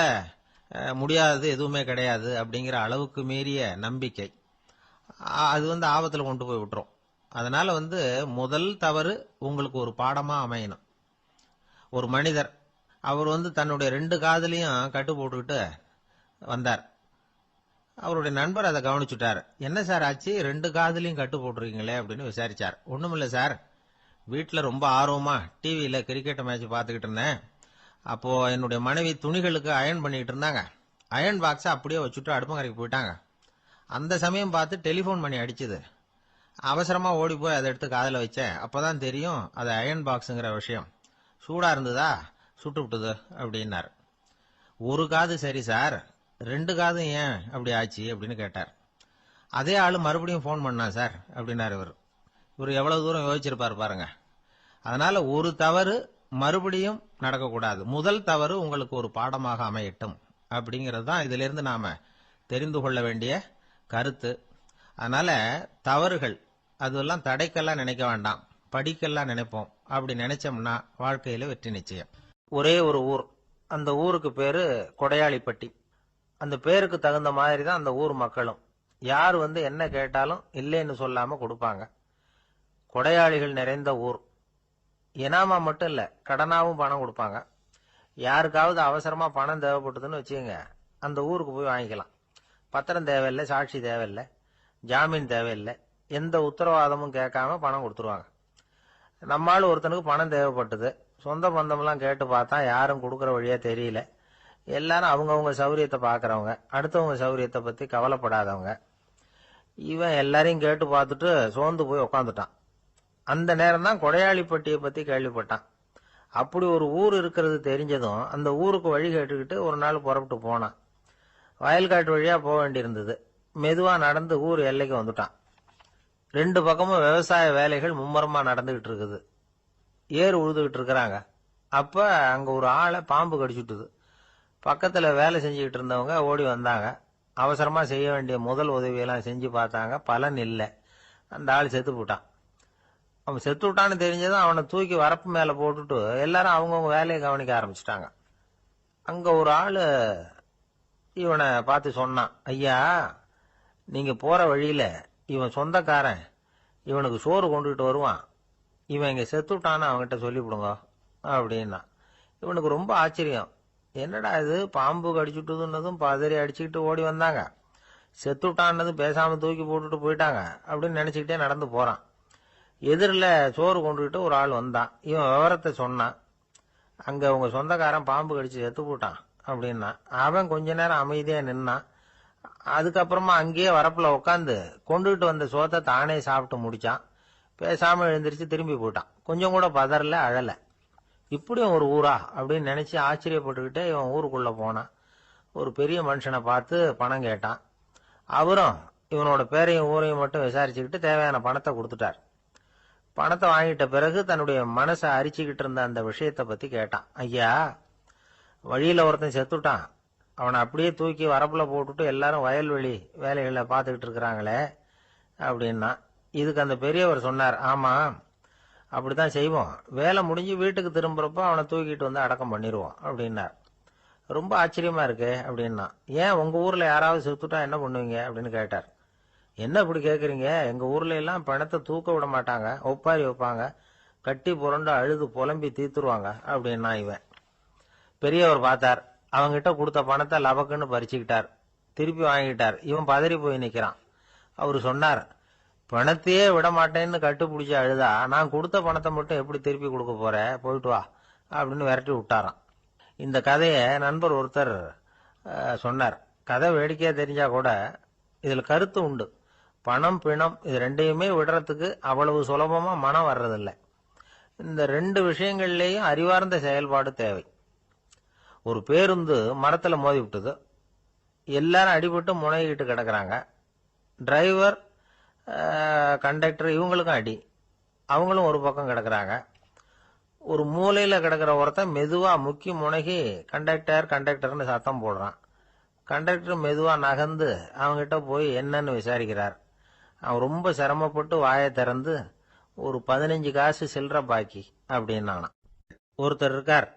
முடியாதது எதுவுமே கிடையாது அப்படிங்கிற அளவுக்கு மீறிய நம்பிக்கை, அது ஆபத்துல கொண்டு போய் விட்டுரும். அதனால முதல் தவறு உங்களுக்கு ஒரு பாடமா அமையணும். ஒரு மனிதர், அவர் தன்னுடைய 2 காதுலையும் கட்டு போட்டுக்கிட்டு வந்தார். அவருடைய நண்பர் அதை கவனிச்சுட்டார். என்ன சார் ஆச்சு, 2 காதுலையும் கட்டு போட்டுருக்கீங்களே அப்படின்னு விசாரிச்சார். ஒண்ணுமில்ல சார், வீட்டுல ரொம்ப ஆர்வமா டிவியில கிரிக்கெட் மேட்ச் பார்த்துக்கிட்டு இருந்தேன். அப்போ என்னுடைய மனைவி துணிகளுக்கு அயன் பண்ணிட்டு இருந்தாங்க. அயன் பாக்ஸை அப்படியே வச்சுட்டு அடுப்பங்கரைக்கு போயிட்டாங்க. அந்த சமயம் பார்த்து டெலிபோன் பண்ணி அடிச்சுது. அவசரமா ஓடி போய் அதை எடுத்து காதுல வச்சேன். அப்பதான் தெரியும் அது அயன் பாக்ஸுங்கிற விஷயம். சூடா இருந்ததா, சுட்டு விட்டுது அப்படின்னாரு. ஒரு காது சரி சார், 2 காதும் ஏன் அப்படி ஆச்சு அப்படின்னு கேட்டார். அதே ஆளு மறுபடியும் போன் பண்ணா சார் அப்படின்னாரு இவர் எவ்வளவு தூரம் யோசிச்சிருப்பாரு பாருங்க. அதனால ஒரு தவறு மறுபடியும் நடக்கக்கூடாது. முதல் தவறு உங்களுக்கு ஒரு பாடமாக அமையட்டும் அப்படிங்கிறது தான் இதுல இருந்து நாம தெரிந்து கொள்ள வேண்டிய கருத்து. அதனால தவறுகள் அதெல்லாம் தடைக்கெல்லாம் நினைக்க வேண்டாம், படிக்கெல்லாம் நினைப்போம். அப்படி நினைச்சோம்னா வாழ்க்கையில வெற்றி நிச்சயம். ஒரே ஒரு ஊர், அந்த ஊருக்கு பேரு கொடையாளிப்பட்டி. அந்த பேருக்கு தகுந்த மாதிரி தான் அந்த ஊர் மக்களும். யார் என்ன கேட்டாலும் இல்லைன்னு சொல்லாம கொடுப்பாங்க. கொடையாளிகள் நிறைந்த ஊர். இனாமா மட்டும் இல்ல, கடனாவும் பணம் கொடுப்பாங்க. யாருக்காவது அவசரமா பணம் தேவைப்பட்டதுன்னு வச்சுக்கோங்க, அந்த ஊருக்கு போய் வாங்கிக்கலாம். பத்திரம் தேவையில்லை, சாட்சி தேவையில்லை, ஜாமீன் தேவையில்லை, எந்த உத்தரவாதமும் கேட்காம பணம் கொடுத்துருவாங்க. நம்மால் ஒருத்தனுக்கு பணம் தேவைப்பட்டது, சொந்த பந்தம்லாம் கேட்டு பார்த்தா யாரும் கொடுக்கற வழியா தெரியல. எல்லாரும் அவங்கவுங்க சௌரியத்தை பாக்குறவங்க, அடுத்தவங்க சௌரியத்தை பத்தி கவலைப்படாதவங்க. இவன் எல்லாரையும் கேட்டு பார்த்துட்டு சோர்ந்து போய் உக்காந்துட்டான். அந்த நேரம் தான் கொடையாளிப்பட்டியை பத்தி கேள்விப்பட்டான். அப்படி ஒரு ஊர் இருக்கிறது தெரிஞ்சதும் அந்த ஊருக்கு வழி கேட்டுக்கிட்டு ஒரு நாள் புறப்பட்டு போனான். வயல்காட்டு வழியா போக வேண்டியிருந்தது. மெதுவா நடந்து ஊர் எல்லைக்கு வந்துட்டான். 2 பக்கமும் விவசாய வேலைகள் மும்முரமா நடந்துகிட்டு இருக்குது. ஏறு உழுதுகிட்டு இருக்கிறாங்க. அப்ப அங்க ஒரு ஆளை பாம்பு கடிச்சுட்டுது. பக்கத்துல வேலை செஞ்சுக்கிட்டு இருந்தவங்க ஓடி வந்தாங்க. அவசரமா செய்ய வேண்டிய முதல் உதவியெல்லாம் செஞ்சு பார்த்தாங்க, பலன் இல்லை. அந்த ஆள் செத்து போட்டான். அவன் செத்து விட்டான்னு தெரிஞ்சதும் அவனை தூக்கி வரப்பு மேல போட்டுட்டு எல்லாரும் அவங்கவுங்க வேலையை கவனிக்க ஆரம்பிச்சுட்டாங்க. அங்க ஒரு ஆளு இவனை பார்த்து சொன்னான், ஐயா, நீங்க போற வழியில இவன் சொந்தக்காரன், இவனுக்கு சோறு கொண்டுகிட்டு வருவான், இவன் இங்க செத்துட்டான்னு அவன்கிட்ட சொல்லிவிடுங்க அப்படின்னா. இவனுக்கு ரொம்ப ஆச்சரியம். என்னடா இது, பாம்பு கடிச்சுட்டுதுன்னதும் பதறி அடிச்சுக்கிட்டு ஓடி வந்தாங்க, செத்துட்டான்னதும் பேசாம தூக்கி போட்டுட்டு போயிட்டாங்க அப்படின்னு நினைச்சுக்கிட்டே நடந்து போறான். எதிரில் சோறு கொண்டுகிட்டு ஒரு ஆள் வந்தான். இவன் விவரத்தை சொன்னான். அங்க உங்க சொந்தக்காரன் பாம்பு கடிச்சு செத்து போட்டான் அப்படின்னா. அவன் கொஞ்ச நேரம் அமைதியா நின்னான். அதுக்கப்புறமா அங்கேயே வரப்புல உட்காந்து கொண்டுகிட்டு வந்த சோத்தை தானே சாப்பிட்டு முடிச்சான். பேசாம எழுந்திரிச்சு திரும்பி போயிட்டான். கொஞ்சம் கூட பதறல, அழல. இப்படியும் ஒரு ஊரா அப்படின்னு நினைச்சு ஆச்சரியப்பட்டுக்கிட்டே இவன் ஊருக்குள்ள போனான். ஒரு பெரிய மனுஷனை பார்த்து பணம் கேட்டான். அவரும் இவனோட பேரையும் ஊரையும் மட்டும் விசாரிச்சுக்கிட்டு தேவையான பணத்தை கொடுத்துட்டார். பணத்தை வாங்கிட்ட பிறகு தன்னுடைய மனசை அரிச்சுக்கிட்டு இருந்த அந்த விஷயத்தை பத்தி கேட்டான். ஐயா, வழியில ஒருத்தன் செத்துட்டான், அவனை அப்படியே தூக்கி வரப்புல போட்டுட்டு எல்லாரும் வயல்வெளி வேலைகளை பார்த்துக்கிட்டு இருக்கிறாங்களே அப்படின்னா. இதுக்கு அந்த பெரியவர் சொன்னார், ஆமா அப்படித்தான் செய்வோம், வேலை முடிஞ்சு வீட்டுக்கு திரும்புறப்போ அவனை தூக்கிட்டு வந்து அடக்கம் பண்ணிடுவோம் அப்படின்னார். ரொம்ப ஆச்சரியமா இருக்கு அப்படின்னா. ஏன் உங்க ஊர்ல யாராவது செத்துட்டா என்ன பண்ணுவீங்க அப்படின்னு கேட்டார். என்ன இப்படி கேக்குறீங்க, எங்க ஊர்ல எல்லாம் பணத்தை தூக்க விட மாட்டாங்க, ஒப்பாரி வைப்பாங்க, கட்டி புரண்டு அழுது புலம்பி தீத்துருவாங்க அப்படின்னா இவன். பெரியவர் பார்த்தார், அவங்கிட்ட கொடுத்த பணத்தை லபக்குன்னு பறிச்சுக்கிட்டார், திருப்பி வாங்கிட்டார். இவன் பதறி போய் நிக்கிறான். அவரு சொன்னார், பணத்தையே விட மாட்டேன்னு கட்டுப்பிடிச்சு அழுதா நான் கொடுத்த பணத்தை மட்டும் எப்படி திருப்பி கொடுக்க போற, போயிட்டு வா அப்படின்னு விரட்டி விட்டாராம். இந்த கதையை நண்பர் ஒருத்தர் சொன்னார். கதை வேடிக்கையா தெரிஞ்சா கூட இதுல கருத்து உண்டு. பணம் பிணம் இது ரெண்டையுமே விடுறதுக்கு அவ்வளவு சுலபமா மனம் வர்றதில்லை. இந்த ரெண்டு விஷயங்கள்லயும் அறிவார்ந்த செயல்பாடு தேவை. ஒரு பேருந்து மரத்துல மோதி விட்டது, எல்லாரும் அடிபட்டு முனைகிட்டு கிடக்குறாங்க. டிரைவர் கண்டக்டர் இவங்களுக்கும் அடி, அவங்களும் ஒரு பக்கம் கிடக்குறாங்க. ஒரு மூலையில கிடக்கிற ஒருத்தன் மெதுவா முக்கி முனகி கண்டக்டர்னு சத்தம் போடுறான். கண்டக்டர் மெதுவா நகர்ந்து அவங்கிட்ட போய் என்னன்னு விசாரிக்கிறார். அவன் ரொம்ப சிரமப்பட்டு வாயை திறந்து ஒரு 15 காசு சில்லற பாக்கி அப்படின்னானான். ஒருத்தர் இருக்கார்,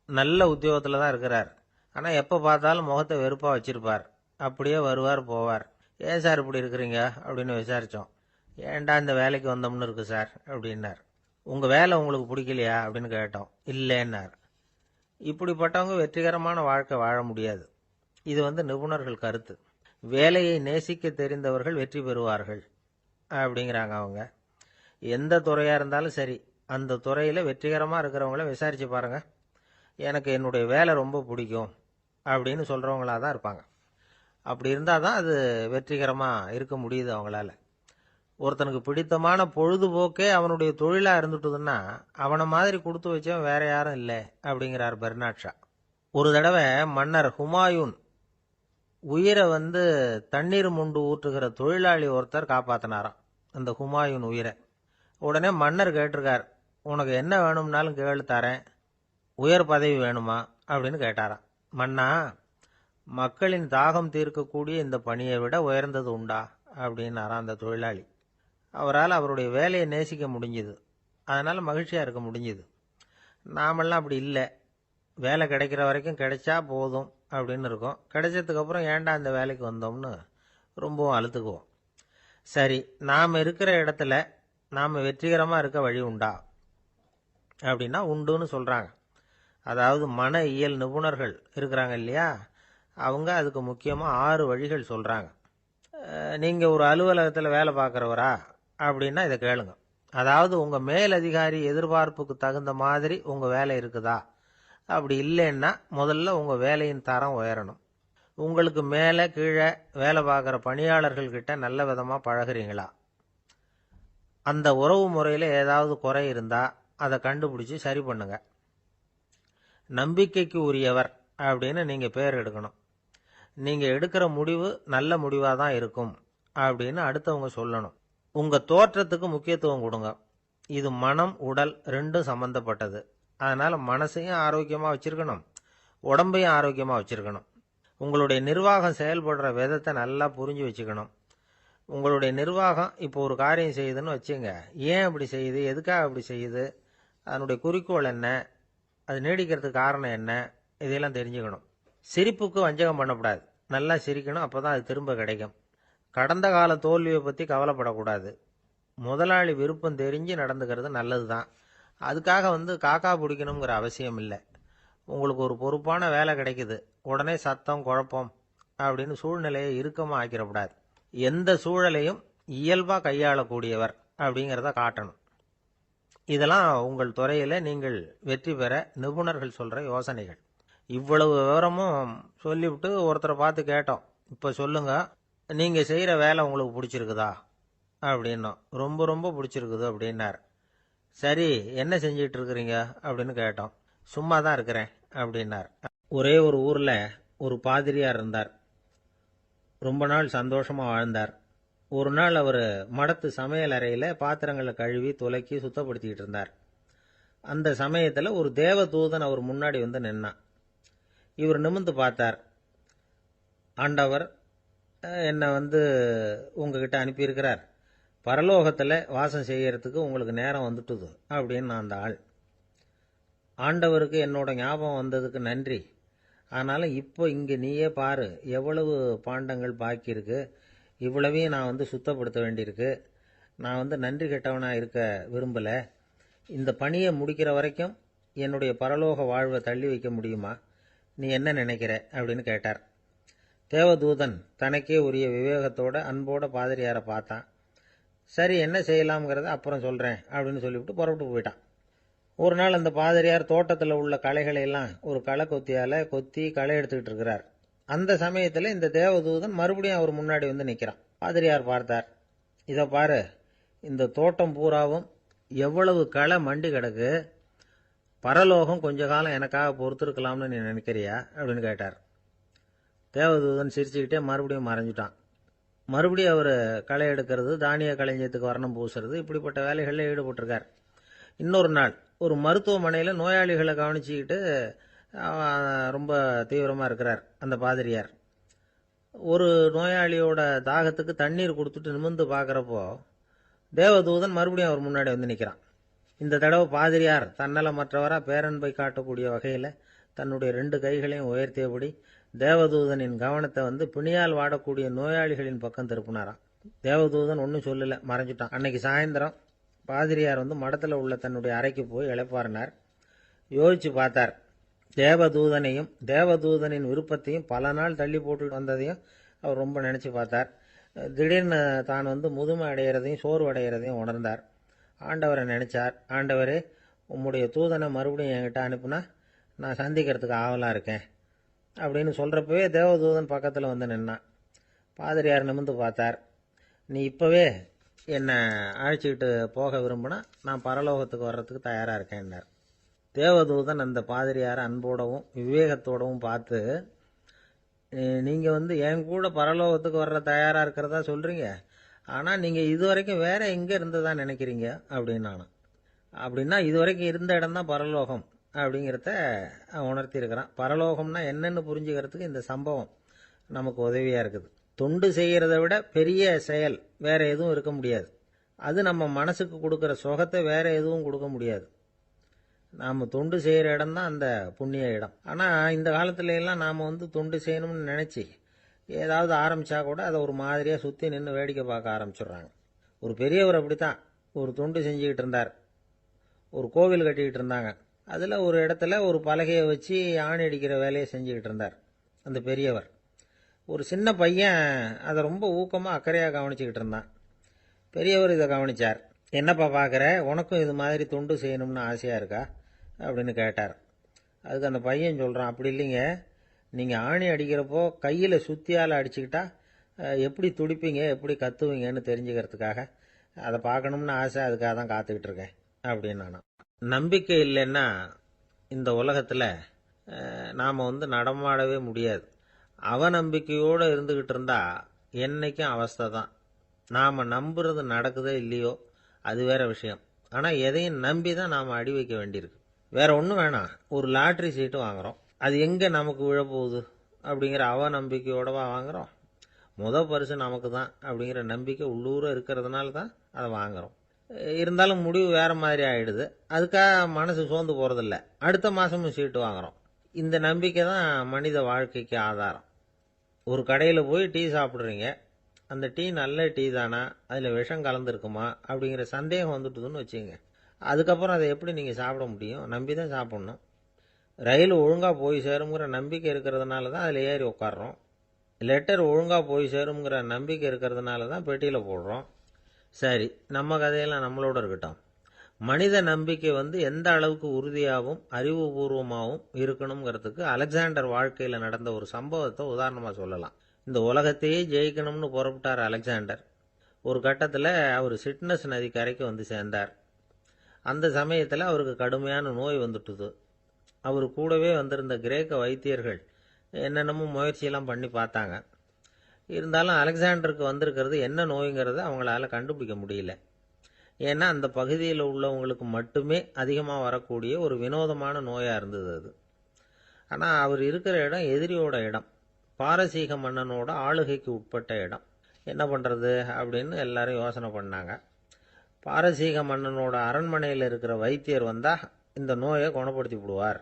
நல்ல உத்தியோகத்துல தான் இருக்கிறார், ஆனா எப்ப பார்த்தாலும் முகத்தை வெறுப்பா வச்சிருப்பார், அப்படியே வருவார் போவார். ஏன் சார் இப்படி இருக்கிறீங்க அப்படின்னு விசாரிச்சோம். ஏன்டா இந்த வேலைக்கு வந்தோம்னு இருக்கு சார் அப்படின்னார். உங்க வேலை உங்களுக்கு பிடிக்கலையா அப்படின்னு கேட்டோம். இல்லைன்னார். இப்படிப்பட்டவங்க வெற்றிகரமான வாழ்க்கை வாழ முடியாது. இது நிபுணர்கள் கருத்து. வேலையை நேசிக்க தெரிந்தவர்கள் வெற்றி பெறுவார்கள் அப்படிங்கிறாங்க அவங்க. எந்த துறையா இருந்தாலும் சரி, அந்த துறையில வெற்றிகரமா இருக்கிறவங்கள விசாரிச்சு பாருங்க. எனக்கு என்னுடைய வேலை ரொம்ப பிடிக்கும் அப்படின்னு சொல்றவங்களா தான் இருப்பாங்க. அப்படி இருந்தாதான் அது வெற்றிகரமா இருக்க முடியுது அவங்களால. ஒருத்தனுக்கு பிடித்தமான பொழுதுபோக்கே அவனுடைய தொழிலா இருந்துட்டுதுன்னா அவனை மாதிரி கொடுத்து வச்சவன் வேற யாரும் இல்லை அப்படிங்கிறார் பெர்னாட் ஷா. ஒரு தடவை மன்னர் ஹுமாயூன் உயிரை தண்ணீர் முண்டு ஊற்றுகிற தொழிலாளி ஒருத்தர் காப்பாத்தினாராம் அந்த ஹுமாயூன் உயிரை. உடனே மன்னர் கேட்டிருக்கார், உனக்கு என்ன வேணும்னாலும் கேளு தரேன், உயர் பதவி வேணுமா அப்படின்னு கேட்டாராம். மன்னா, மக்களின் தாகம் தீர்க்கக்கூடிய இந்த பணியை விட உயர்ந்தது உண்டா அப்படின்னாராம் அந்த தொழிலாளி. அவரால் அவருடைய வேலையை நேசிக்க முடிஞ்சுது, அதனால மகிழ்ச்சியா இருக்க முடிஞ்சுது. நாமெல்லாம் அப்படி இல்லை, வேலை கிடைக்கிற வரைக்கும் கிடைச்சா போதும் அப்படின்னு இருக்கோம். கிடைச்சதுக்கு அப்புறம் ஏன்டா இந்த வேலைக்கு வந்தோம்னு ரொம்பவும் அழுத்துக்குவோம். சரி, நாம் இருக்கிற இடத்துல நாம் வெற்றிகரமாக இருக்க வழி உண்டா அப்படின்னா உண்டுன்னு சொல்கிறாங்க. அதாவது மன இயல் நிபுணர்கள் இருக்கிறாங்க இல்லையா, அவங்க அதுக்கு முக்கியமாக 6 வழிகள் சொல்கிறாங்க. நீங்கள் ஒரு அலுவலகத்தில் வேலை பார்க்குறவரா அப்படின்னா இதை கேளுங்க. அதாவது உங்கள் மேலதிகாரி எதிர்பார்ப்புக்கு தகுந்த மாதிரி உங்கள் வேலை இருக்குதா? அப்படி இல்லைன்னா முதல்ல உங்கள் வேலையின் தரம் உயரணும். உங்களுக்கு மேலே கீழே வேலை பார்க்குற பணியாளர்கள் கிட்ட நல்ல விதமாக பழகுறீங்களா? அந்த உறவு முறையில் ஏதாவது குறை இருந்தால் அதை கண்டுபிடிச்சி சரி பண்ணுங்க. நம்பிக்கைக்கு உரியவர் அப்படின்னு நீங்கள் பேர் எடுக்கணும். நீங்கள் எடுக்கிற முடிவு நல்ல முடிவாக தான் இருக்கும் அப்படின்னு அடுத்தவங்க சொல்லணும். உங்கள் தோற்றத்துக்கு முக்கியத்துவம் கொடுங்க. இது மனம் உடல் ரெண்டும் சம்பந்தப்பட்டது. அதனால மனசையும் ஆரோக்கியமாக வச்சிருக்கணும், உடம்பையும் ஆரோக்கியமாக வச்சிருக்கணும். உங்களுடைய நிர்வாகம் செயல்படுற விதத்தை நல்லா புரிஞ்சு வச்சுக்கணும். உங்களுடைய நிர்வாகம் இப்போ ஒரு காரியம் செய்யுதுன்னு வச்சுங்க, ஏன் அப்படி செய்யுது, எதுக்காக அப்படி செய்யுது, அதனுடைய குறிக்கோள் என்ன, அது நீடிக்கிறதுக்கு காரணம் என்ன, இதையெல்லாம் தெரிஞ்சுக்கணும். சிரிப்புக்கு வஞ்சகம் பண்ணக்கூடாது, நல்லா சிரிக்கணும், அப்போதான் அது திரும்ப கிடைக்கும். கடந்த கால தோல்வியை பற்றி கவலைப்படக்கூடாது. முதலாளி விருப்பம் தெரிஞ்சு நடந்துக்கிறது நல்லது தான். அதுக்காக காக்கா பிடிக்கணுங்கிற அவசியம் இல்லை. உங்களுக்கு ஒரு பொறுப்பான வேலை கிடைக்குது, உடனே சத்தம் குழப்பம் அப்படின்னு சூழ்நிலையை இறுக்கமாக ஆக்கிடக்கூடாது. எந்த சூழலையும் இயல்பாக கையாளக்கூடியவர் அப்படிங்கிறத காட்டணும். இதெல்லாம் உங்கள் துறையில் நீங்கள் வெற்றி பெற நிபுணர்கள் சொல்கிற யோசனைகள். இவ்வளவு விவரமும் சொல்லிவிட்டு ஒருத்தரை பார்த்து கேட்டோம், இப்போ சொல்லுங்க, நீங்கள் செய்கிற வேலை உங்களுக்கு பிடிச்சிருக்குதா அப்படின்னோம். ரொம்ப ரொம்ப பிடிச்சிருக்குது அப்படின்னார். சரி, என்ன செஞ்சிட்டு இருக்கிறீங்க அப்படின்னு கேட்டோம். சும்மா தான் இருக்கிறேன் அப்படின்னார். ஒரே ஒரு ஊர்ல ஒரு பாதிரியார் இருந்தார். ரொம்ப நாள் சந்தோஷமா வாழ்ந்தார். ஒரு நாள் அவர் மடத்து சமையல் அறையில பாத்திரங்களை கழுவி துலக்கி சுத்தப்படுத்திக்கிட்டு இருந்தார். அந்த சமயத்துல ஒரு தேவதூதன் அவர் முன்னாடி வந்து நின்னான். இவர் நிமிர்ந்து பார்த்தார். ஆண்டவர் என்னை வந்து உங்ககிட்ட அனுப்பியிருக்கிறார். பரலோகத்துல வாசம் செய்யறதுக்கு உங்களுக்கு நேரம் வந்துட்டுது அப்படின்னு நான் அந்த ஆள். ஆண்டவருக்கு என்னோட ஞாபகம் வந்ததுக்கு நன்றி. ஆனாலும் இப்போ இங்கே நீயே பாரு, எவ்வளவு பாண்டங்கள் பாக்கி இருக்கு. இவ்வளவையும் நான் வந்து சுத்தப்படுத்த வேண்டியிருக்கு. நான் வந்து நன்றி கெட்டவனாக இருக்க விரும்பலை. இந்த பணியை முடிக்கிற வரைக்கும் என்னுடைய பரலோக வாழ்வை தள்ளி வைக்க முடியுமா? நீ என்ன நினைக்கிற அப்படின்னு கேட்டார். தேவதூதன் தனக்கே உரிய விவேகத்தோட அன்போட பாதிரியாரை பார்த்தான். சரி, என்ன செய்யலாம்ங்கிறத அப்புறம் சொல்கிறேன் அப்படின்னு சொல்லிவிட்டு புறப்பட்டு போயிட்டான். ஒரு நாள் அந்த பாதிரியார் தோட்டத்தில் உள்ள களைகளை எல்லாம் ஒரு களை கொத்தியால் கொத்தி களை எடுத்துக்கிட்டு இருக்கிறார். அந்த சமயத்தில் இந்த தேவதூதன் மறுபடியும் அவர் முன்னாடி வந்து நிற்கிறான். பாதிரியார் பார்த்தார். இதை பாரு, இந்த தோட்டம் பூராவும் எவ்வளவு களை மண்டி கிடக்கு. பரலோகம் கொஞ்ச காலம் எனக்காக பொறுத்திருக்கலாம்னு நீ நினைக்கிறியா அப்படின்னு கேட்டார். தேவதூதன் சிரிச்சுக்கிட்டே மறுபடியும் மறைஞ்சிட்டான். மறுபடியும் அவர் களை எடுக்கிறது, தானிய களஞ்சியத்துக்கு வர்ணம் பூசுறது, இப்படிப்பட்ட வேலைகளில் ஈடுபட்டிருக்கார். இன்னொரு நாள் ஒரு மருத்துவமனையில் நோயாளிகளை கவனிச்சுக்கிட்டு ரொம்ப தீவிரமாக இருக்கிறார் அந்த பாதிரியார். ஒரு நோயாளியோட தாகத்துக்கு தண்ணீர் கொடுத்துட்டு நிமிர்ந்து பார்க்குறப்போ தேவதூதன் மறுபடியும் அவர் முன்னாடி வந்து நிற்கிறான். இந்த தடவை பாதிரியார் தன்னலமற்றவராக பேரன்பை காட்டக்கூடிய வகையில் தன்னுடைய 2 கைகளையும் உயர்த்தியபடி தேவதூதனின் கவனத்தை வந்து பிணியால் வாடக்கூடிய நோயாளிகளின் பக்கம் திருப்பினாராம். தேவதூதன் ஒன்றும் சொல்லலை, மறைஞ்சிட்டான். அன்னைக்கு சாயந்தரம் பாதிரியார் வந்து மடத்தில் உள்ள தன்னுடைய அறைக்கு போய் இளைப்பாறினார். யோசிச்சு பார்த்தார். தேவதூதனையும் தேவதூதனின் விருப்பத்தையும் பல நாள் தள்ளி போட்டு வந்ததையும் அவர் ரொம்ப நினச்சி பார்த்தார். திடீர்னு தான் வந்து முதுமை அடைகிறதையும் சோர்வு அடைகிறதையும் உணர்ந்தார். ஆண்டவரை நினைச்சார். ஆண்டவரே, உம்முடைய தூதனை மறுபடியும் என்கிட்ட அனுப்புனா நான் சந்திக்கிறதுக்கு ஆவலாக இருக்கேன் அப்படின்னு சொல்கிறப்பவே தேவதூதன் பக்கத்தில் வந்து நின்னான். பாதிரியார் நிமிர்ந்து பார்த்தார். நீ இப்போவே என்னை அழைச்சிக்கிட்டு போக விரும்பினா நான் பரலோகத்துக்கு வர்றதுக்கு தயாராக இருக்கேன்னார். தேவதூதன் அந்த பாதிரியாரை அன்போடவும் விவேகத்தோடவும் பார்த்து, நீங்கள் வந்து என் கூட பரலோகத்துக்கு வர்ற தயாராக இருக்கிறதா சொல்கிறீங்க, ஆனால் நீங்கள் இதுவரைக்கும் வேற எங்கே இருந்ததா நினைக்கிறீங்க அப்படின்னு நானும். அப்படின்னா இதுவரைக்கும் இருந்த இடம் தான் பரலோகம் அப்படிங்கிறத உணர்த்தியிருக்கிறான். பரலோகம்னா என்னென்னு புரிஞ்சுக்கிறதுக்கு இந்த சம்பவம் நமக்கு உதவியாக இருக்குது. தொண்டு செய்கிறத விட பெரிய செயல் வேற எதுவும் இருக்க முடியாது. அது நம்ம மனசுக்கு கொடுக்குற சுகத்தை வேற எதுவும் கொடுக்க முடியாது. நாம் தொண்டு செய்கிற இடம் தான் அந்த புண்ணிய இடம். ஆனால் இந்த காலத்துல எல்லாம் நாம் வந்து தொண்டு செய்யணும்னு நினச்சி ஏதாவது ஆரம்பித்தா கூட அதை ஒரு மாதிரியாக சுற்றி நின்று வேடிக்கை பார்க்க ஆரம்பிச்சிடுறாங்க. ஒரு பெரியவர் அப்படித்தான் ஒரு தொண்டு செஞ்சுக்கிட்டு இருந்தார். ஒரு கோவில் கட்டிக்கிட்டு இருந்தாங்க. அதில் ஒரு இடத்துல ஒரு பலகையை வச்சு ஆணி அடிக்கிற வேலையை செஞ்சுக்கிட்டு இருந்தார் அந்த பெரியவர். ஒரு சின்ன பையன் அதை ரொம்ப ஊக்கமாக அக்கறையாக கவனிச்சுக்கிட்டு இருந்தான். பெரியவர் இதை கவனிச்சார். என்னப்பா பார்க்குற, உனக்கும் இது மாதிரி தொண்டு செய்யணும்னு ஆசையாக இருக்கா அப்படின்னு கேட்டார். அதுக்கு அந்த பையன் சொல்கிறான், அப்படி இல்லைங்க, நீங்கள் ஆணி அடிக்கிறப்போ கையில் சுத்தியால் அடிச்சுக்கிட்டா எப்படி துடிப்பீங்க, எப்படி கத்துவீங்கன்னு தெரிஞ்சுக்கிறதுக்காக அதை பார்க்கணும்னு ஆசை, அதுக்காக தான் காத்துக்கிட்டு இருக்கேன் அப்படின்னு நானும். நம்பிக்கை இல்லைன்னா இந்த உலகத்தில் நாம் வந்து நடமாடவே முடியாது. அவநம்பிக்கையோடு இருந்துக்கிட்டு இருந்தா என்னைக்கும் அவஸ்தை தான். நாம் நம்புறது நடக்குதோ இல்லையோ அது வேற விஷயம். ஆனால் எதையும் நம்பி தான் நாம் அடி வைக்க வேண்டியிருக்கு. வேற ஒன்றும் வேணாம், ஒரு லாட்ரி சீட்டு வாங்குகிறோம், அது எங்கே நமக்கு விழப்போகுது அப்படிங்கிற அவநம்பிக்கையோடவா வாங்குகிறோம்? பரிசு நமக்கு தான் அப்படிங்கிற நம்பிக்கை உள்ளூர இருக்கிறதுனால தான் அதை வாங்குகிறோம். இருந்தாலும் முடிவு வேற மாதிரி ஆயிடுது. அதுக்காக மனசு சோர்ந்து போகிறதில்ல, அடுத்த மாதமும் சீட்டு வாங்குகிறோம். இந்த நம்பிக்கை தான் மனித வாழ்க்கைக்கு ஆதாரம். ஒரு கடையில் போய் டீ சாப்பிட்றீங்க, அந்த டீ நல்ல டீ தானா, அதில் விஷம் கலந்துருக்குமா அப்படிங்கிற சந்தேகம் வந்துட்டுதுன்னு வச்சுங்க. அதுக்கப்புறம் அதை எப்படி நீங்கள் சாப்பிட முடியும்? நம்பி தான் சாப்பிட்ணும். ரயில் ஒழுங்காக போய் சேருங்கிற நம்பிக்கை இருக்கிறதுனால தான் அதில் ஏறி உட்காடுறோம். லெட்டர் ஒழுங்காக போய் சேருங்கிற நம்பிக்கை இருக்கிறதுனால தான் பெட்டியில் போடுறோம். சரி, நம்ம கதையெல்லாம் நம்மளோட இருக்கட்டும். மனித நம்பிக்கை வந்து எந்த அளவுக்கு உறுதியாகவும் அறிவுபூர்வமாகவும் இருக்கணுங்கிறதுக்கு அலெக்சாண்டர் வாழ்க்கையில் நடந்த ஒரு சம்பவத்தை உதாரணமாக சொல்லலாம். இந்த உலகத்தையே ஜெயிக்கணும்னு புறப்பட்டார் அலெக்சாண்டர். ஒரு கட்டத்தில் அவர் சிட்னஸ் நதி கரைக்கு வந்து சேர்ந்தார். அந்த சமயத்தில் அவருக்கு கடுமையான நோய் வந்துட்டுது. அவர் கூடவே வந்திருந்த கிரேக்க வைத்தியர்கள் என்னென்னமோ முயற்சியெல்லாம் பண்ணி பார்த்தாங்க. இருந்தாலும் அலெக்சாண்டருக்கு வந்திருக்கிறது என்ன நோய்ங்கிறத அவங்களால கண்டுபிடிக்க முடியல. ஏன்னா அந்த பகுதியில் உள்ளவங்களுக்கு மட்டுமே அதிகமாக வரக்கூடிய ஒரு வினோதமான நோயாக இருந்தது அது. ஆனால் அவர் இருக்கிற இடம் எதிரியோட இடம், பாரசீக மன்னனோட ஆளுகைக்கு உட்பட்ட இடம். என்ன பண்ணுறது அப்படின்னு எல்லாரும் யோசனை பண்ணாங்க. பாரசீக மன்னனோட அரண்மனையில் இருக்கிற வைத்தியர் வந்தால் இந்த நோயை குணப்படுத்தி விடுவார்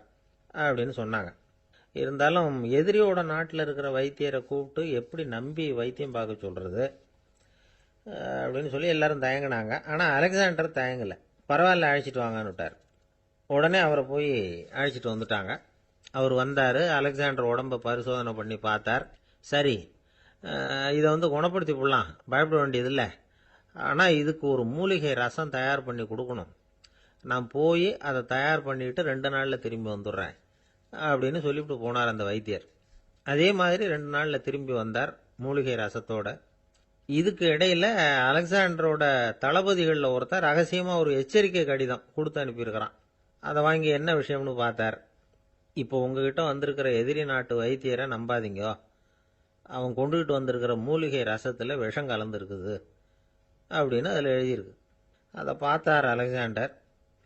அப்படின்னு சொன்னாங்க. இருந்தாலும் எதிரியோட நாட்டில் இருக்கிற வைத்தியரை கூப்பிட்டு எப்படி நம்பி வைத்தியம் பார்க்க சொல்கிறது அப்படின்னு சொல்லி எல்லாரும் தயங்கினாங்க. ஆனால் அலெக்சாண்டர் தயங்கலை. பரவாயில்ல, அழைச்சிட்டு வாங்கன்னு விட்டார். உடனே அவரை போய் அழைச்சிட்டு வந்துட்டாங்க. அவர் வந்தார். அலெக்சாண்டர் உடம்பை பரிசோதனை பண்ணி பார்த்தார். சரி, இதை குணப்படுத்தி விடலாம், பயப்பட வேண்டியதில்லை. ஆனால் இதுக்கு ஒரு மூலிகை ரசம் தயார் பண்ணி கொடுக்கணும். நான் போய் அதை தயார் பண்ணிவிட்டு 2 நாளில் திரும்பி வந்துடுறேன் அப்படின்னு சொல்லிவிட்டு போனார் அந்த வைத்தியர். அதே மாதிரி 2 நாளில் திரும்பி வந்தார் மூலிகை ரசத்தோட. இதுக்கு இடையில் அலெக்சாண்டரோட தளபதிகளில் ஒருத்தர் ரகசியமாக ஒரு எச்சரிக்கை கடிதம் கொடுத்து அனுப்பியிருக்கிறான். அதை வாங்கி என்ன விஷயம்னு பார்த்தார். இப்போ உங்ககிட்ட வந்திருக்கிற எதிரி நாட்டு வைத்தியரை நம்பாதீங்க, அவன் கொண்டுகிட்டு வந்திருக்கிற மூலிகை ரசத்தில் விஷம் கலந்துருக்குது அப்படின்னு அதில் எழுதியிருக்கு. அதை பார்த்தார் அலெக்சாண்டர்.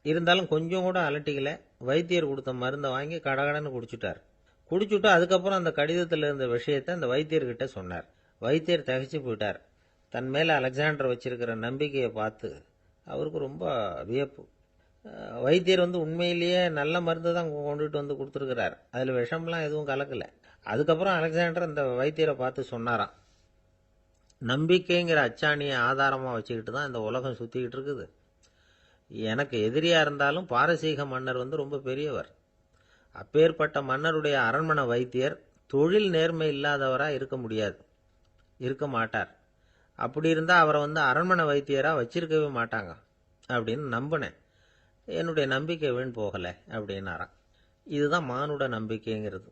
இருந்தாலும் கொஞ்சம் கூட அலட்டிக்கல. வைத்தியர் கொடுத்த மருந்தை வாங்கி கடகடன்னு குடிச்சுட்டு அதுக்கப்புறம் அந்த கடிதத்தில் இருந்த விஷயத்தை அந்த வைத்தியர்கிட்ட சொன்னார். வைத்தியர் திகைச்சு போயிட்டார். தன் மேலே அலெக்சாண்டர் வச்சிருக்கிற நம்பிக்கையை பார்த்து அவருக்கு ரொம்ப வியப்பு. வைத்தியர் உண்மையிலேயே நல்ல மருந்து தான் கொண்டுட்டு கொடுத்துருக்கிறார், அதில் விஷம்லாம் எதுவும் கலக்கலை. அதுக்கப்புறம் அலெக்சாண்டர் அந்த வைத்தியரை பார்த்து சொன்னாராம், நம்பிக்கைங்கிற அச்சாணியை ஆதாரமாக வச்சுக்கிட்டு தான் இந்த உலகம் சுற்றிக்கிட்டு இருக்குது. எனக்கு எதிரியாக இருந்தாலும் பாரசீக மன்னர் ரொம்ப பெரியவர். அப்பேற்பட்ட மன்னருடைய அரண்மனை வைத்தியர் தொழில் நேர்மை இல்லாதவராக இருக்க மாட்டார். அப்படி இருந்தால் அவரை அரண்மனை வைத்தியராக வச்சிருக்கவே மாட்டாங்க அப்படின்னு நம்பினேன். என்னுடைய நம்பிக்கை வீண் போகலை அப்படின்னாராம். இதுதான் மானுட நம்பிக்கைங்கிறது.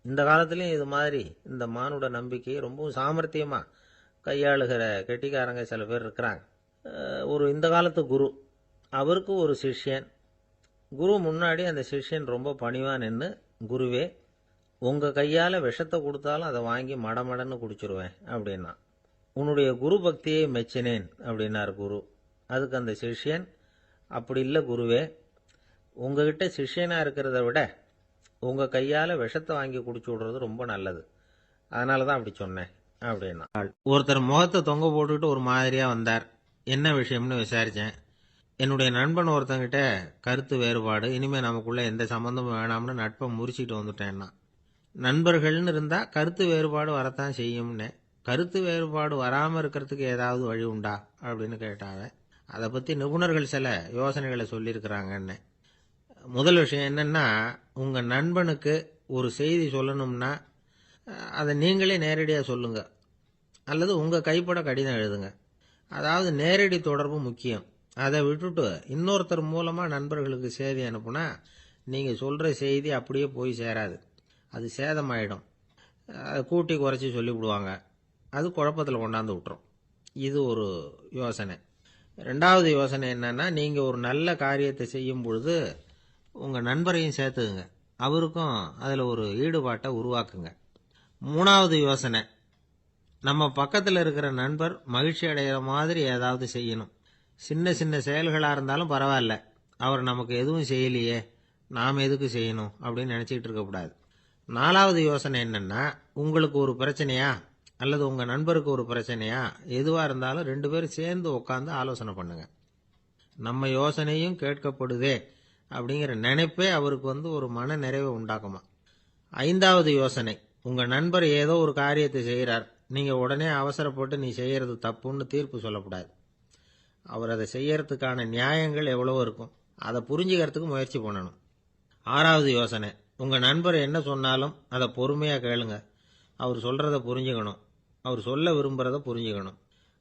இந்த காலத்துலேயும் இது மாதிரி இந்த மானுட நம்பிக்கையை ரொம்பவும் சாமர்த்தியமாக கையாளுகிற கெட்டிக்காரங்க சில பேர் இருக்கிறாங்க. இந்த காலத்து குரு, அவருக்கு ஒரு சிஷ்யன். குரு முன்னாடி அந்த சிஷ்யன் ரொம்ப பணிவாக நின்று, குருவே, உங்கள் கையால் விஷத்தை கொடுத்தாலும் அதை வாங்கி மடமடன்னு குடிச்சிருவேன் அப்படின்னா. உன்னுடைய குரு பக்தியை மெச்சினேன் அப்படின்னார் குரு. அதுக்கு அந்த சிஷ்யன், அப்படி இல்லை குருவே, உங்ககிட்ட சிஷ்யனாக இருக்கிறத விட உங்கள் கையால் விஷத்தை வாங்கி குடிச்சு விடுறது ரொம்ப நல்லது, அதனால தான் அப்படி சொன்னேன் அப்படின்னா. ஒருத்தர் முகத்தை தொங்க போட்டுக்கிட்டு ஒரு மாதிரியாக வந்தார். என்ன விஷயம்னு விசாரித்தேன். என்னுடைய நண்பன் ஒருத்தங்கிட்ட கருத்து வேறுபாடு, இனிமேல் நமக்குள்ளே எந்த சம்மந்தமும் வேணாம்னு நட்பை முறிச்சிட்டு வந்துட்டேன்னா. நண்பர்கள்னு இருந்தால் கருத்து வேறுபாடு வரத்தான் செய்யும்னு. கருத்து வேறுபாடு வராமல் இருக்கிறதுக்கு ஏதாவது வழி உண்டா அப்படின்னு கேட்டாங்க. அதை பற்றி நிபுணர்கள் சில யோசனைகளை சொல்லியிருக்கிறாங்கன்னு. முதல் விஷயம் என்னென்னா, உங்கள் நண்பனுக்கு ஒரு செய்தி சொல்லணும்னா அதை நீங்களே நேரடியாக சொல்லுங்கள், அல்லது உங்கள் கைப்பட கடிதம் எழுதுங்க. அதாவது நேரடி தொடர்பு முக்கியம். அதை விட்டுட்டு இன்னொருத்தர் மூலமாக நண்பர்களுக்கு செய்தி அனுப்புனா நீங்கள் சொல்கிற செய்தி அப்படியே போய் சேராது, அது சேதமாயிடும். அதை கூட்டி குறைச்சி சொல்லிவிடுவாங்க, அது குழப்பத்தில் கொண்டாந்து விட்டுரும். இது ஒரு யோசனை. ரெண்டாவது யோசனை என்னன்னா, நீங்கள் ஒரு நல்ல காரியத்தை செய்யும் பொழுது உங்கள் நண்பரையும் சேர்த்துக்குங்க, அவருக்கும் அதில் ஒரு ஈடுபாட்டை உருவாக்குங்க. மூணாவது யோசனை, நம்ம பக்கத்தில் இருக்கிற நண்பர் மகிழ்ச்சி அடைகிற மாதிரி ஏதாவது செய்யணும். சின்ன சின்ன செயல்களாக இருந்தாலும் பரவாயில்ல, அவர் நமக்கு எதுவும் செய்யலையே, நாம் எதுக்கு செய்யணும் அப்படின்னு நினச்சிக்கிட்டு இருக்கக்கூடாது. நாலாவது யோசனை என்னென்னா, உங்களுக்கு ஒரு பிரச்சனையா அல்லது உங்கள் நண்பருக்கு ஒரு பிரச்சனையா, எதுவாக இருந்தாலும் 2 பேரும் சேர்ந்து உட்காந்து ஆலோசனை பண்ணுங்க. நம்ம யோசனையும் கேட்கப்படுதே அப்படிங்கிற நினைப்பே அவருக்கு ஒரு மன நிறைவை உண்டாக்குமா. 5வது யோசனை, உங்கள் நண்பர் ஏதோ ஒரு காரியத்தை செய்கிறார், நீங்கள் உடனே அவசரப்பட்டு நீ செய்கிறது தப்புன்னு தீர்ப்பு சொல்லக்கூடாது. அவர் அதை செய்யறதுக்கான நியாயங்கள் எவ்வளவோ இருக்கும், அதை புரிஞ்சுக்கிறதுக்கு முயற்சி பண்ணணும். 6வது யோசனை, உங்கள் நண்பர் என்ன சொன்னாலும் அதை பொறுமையாக கேளுங்க. அவர் சொல்கிறத புரிஞ்சுக்கணும், அவர் சொல்ல விரும்புகிறத புரிஞ்சுக்கணும்,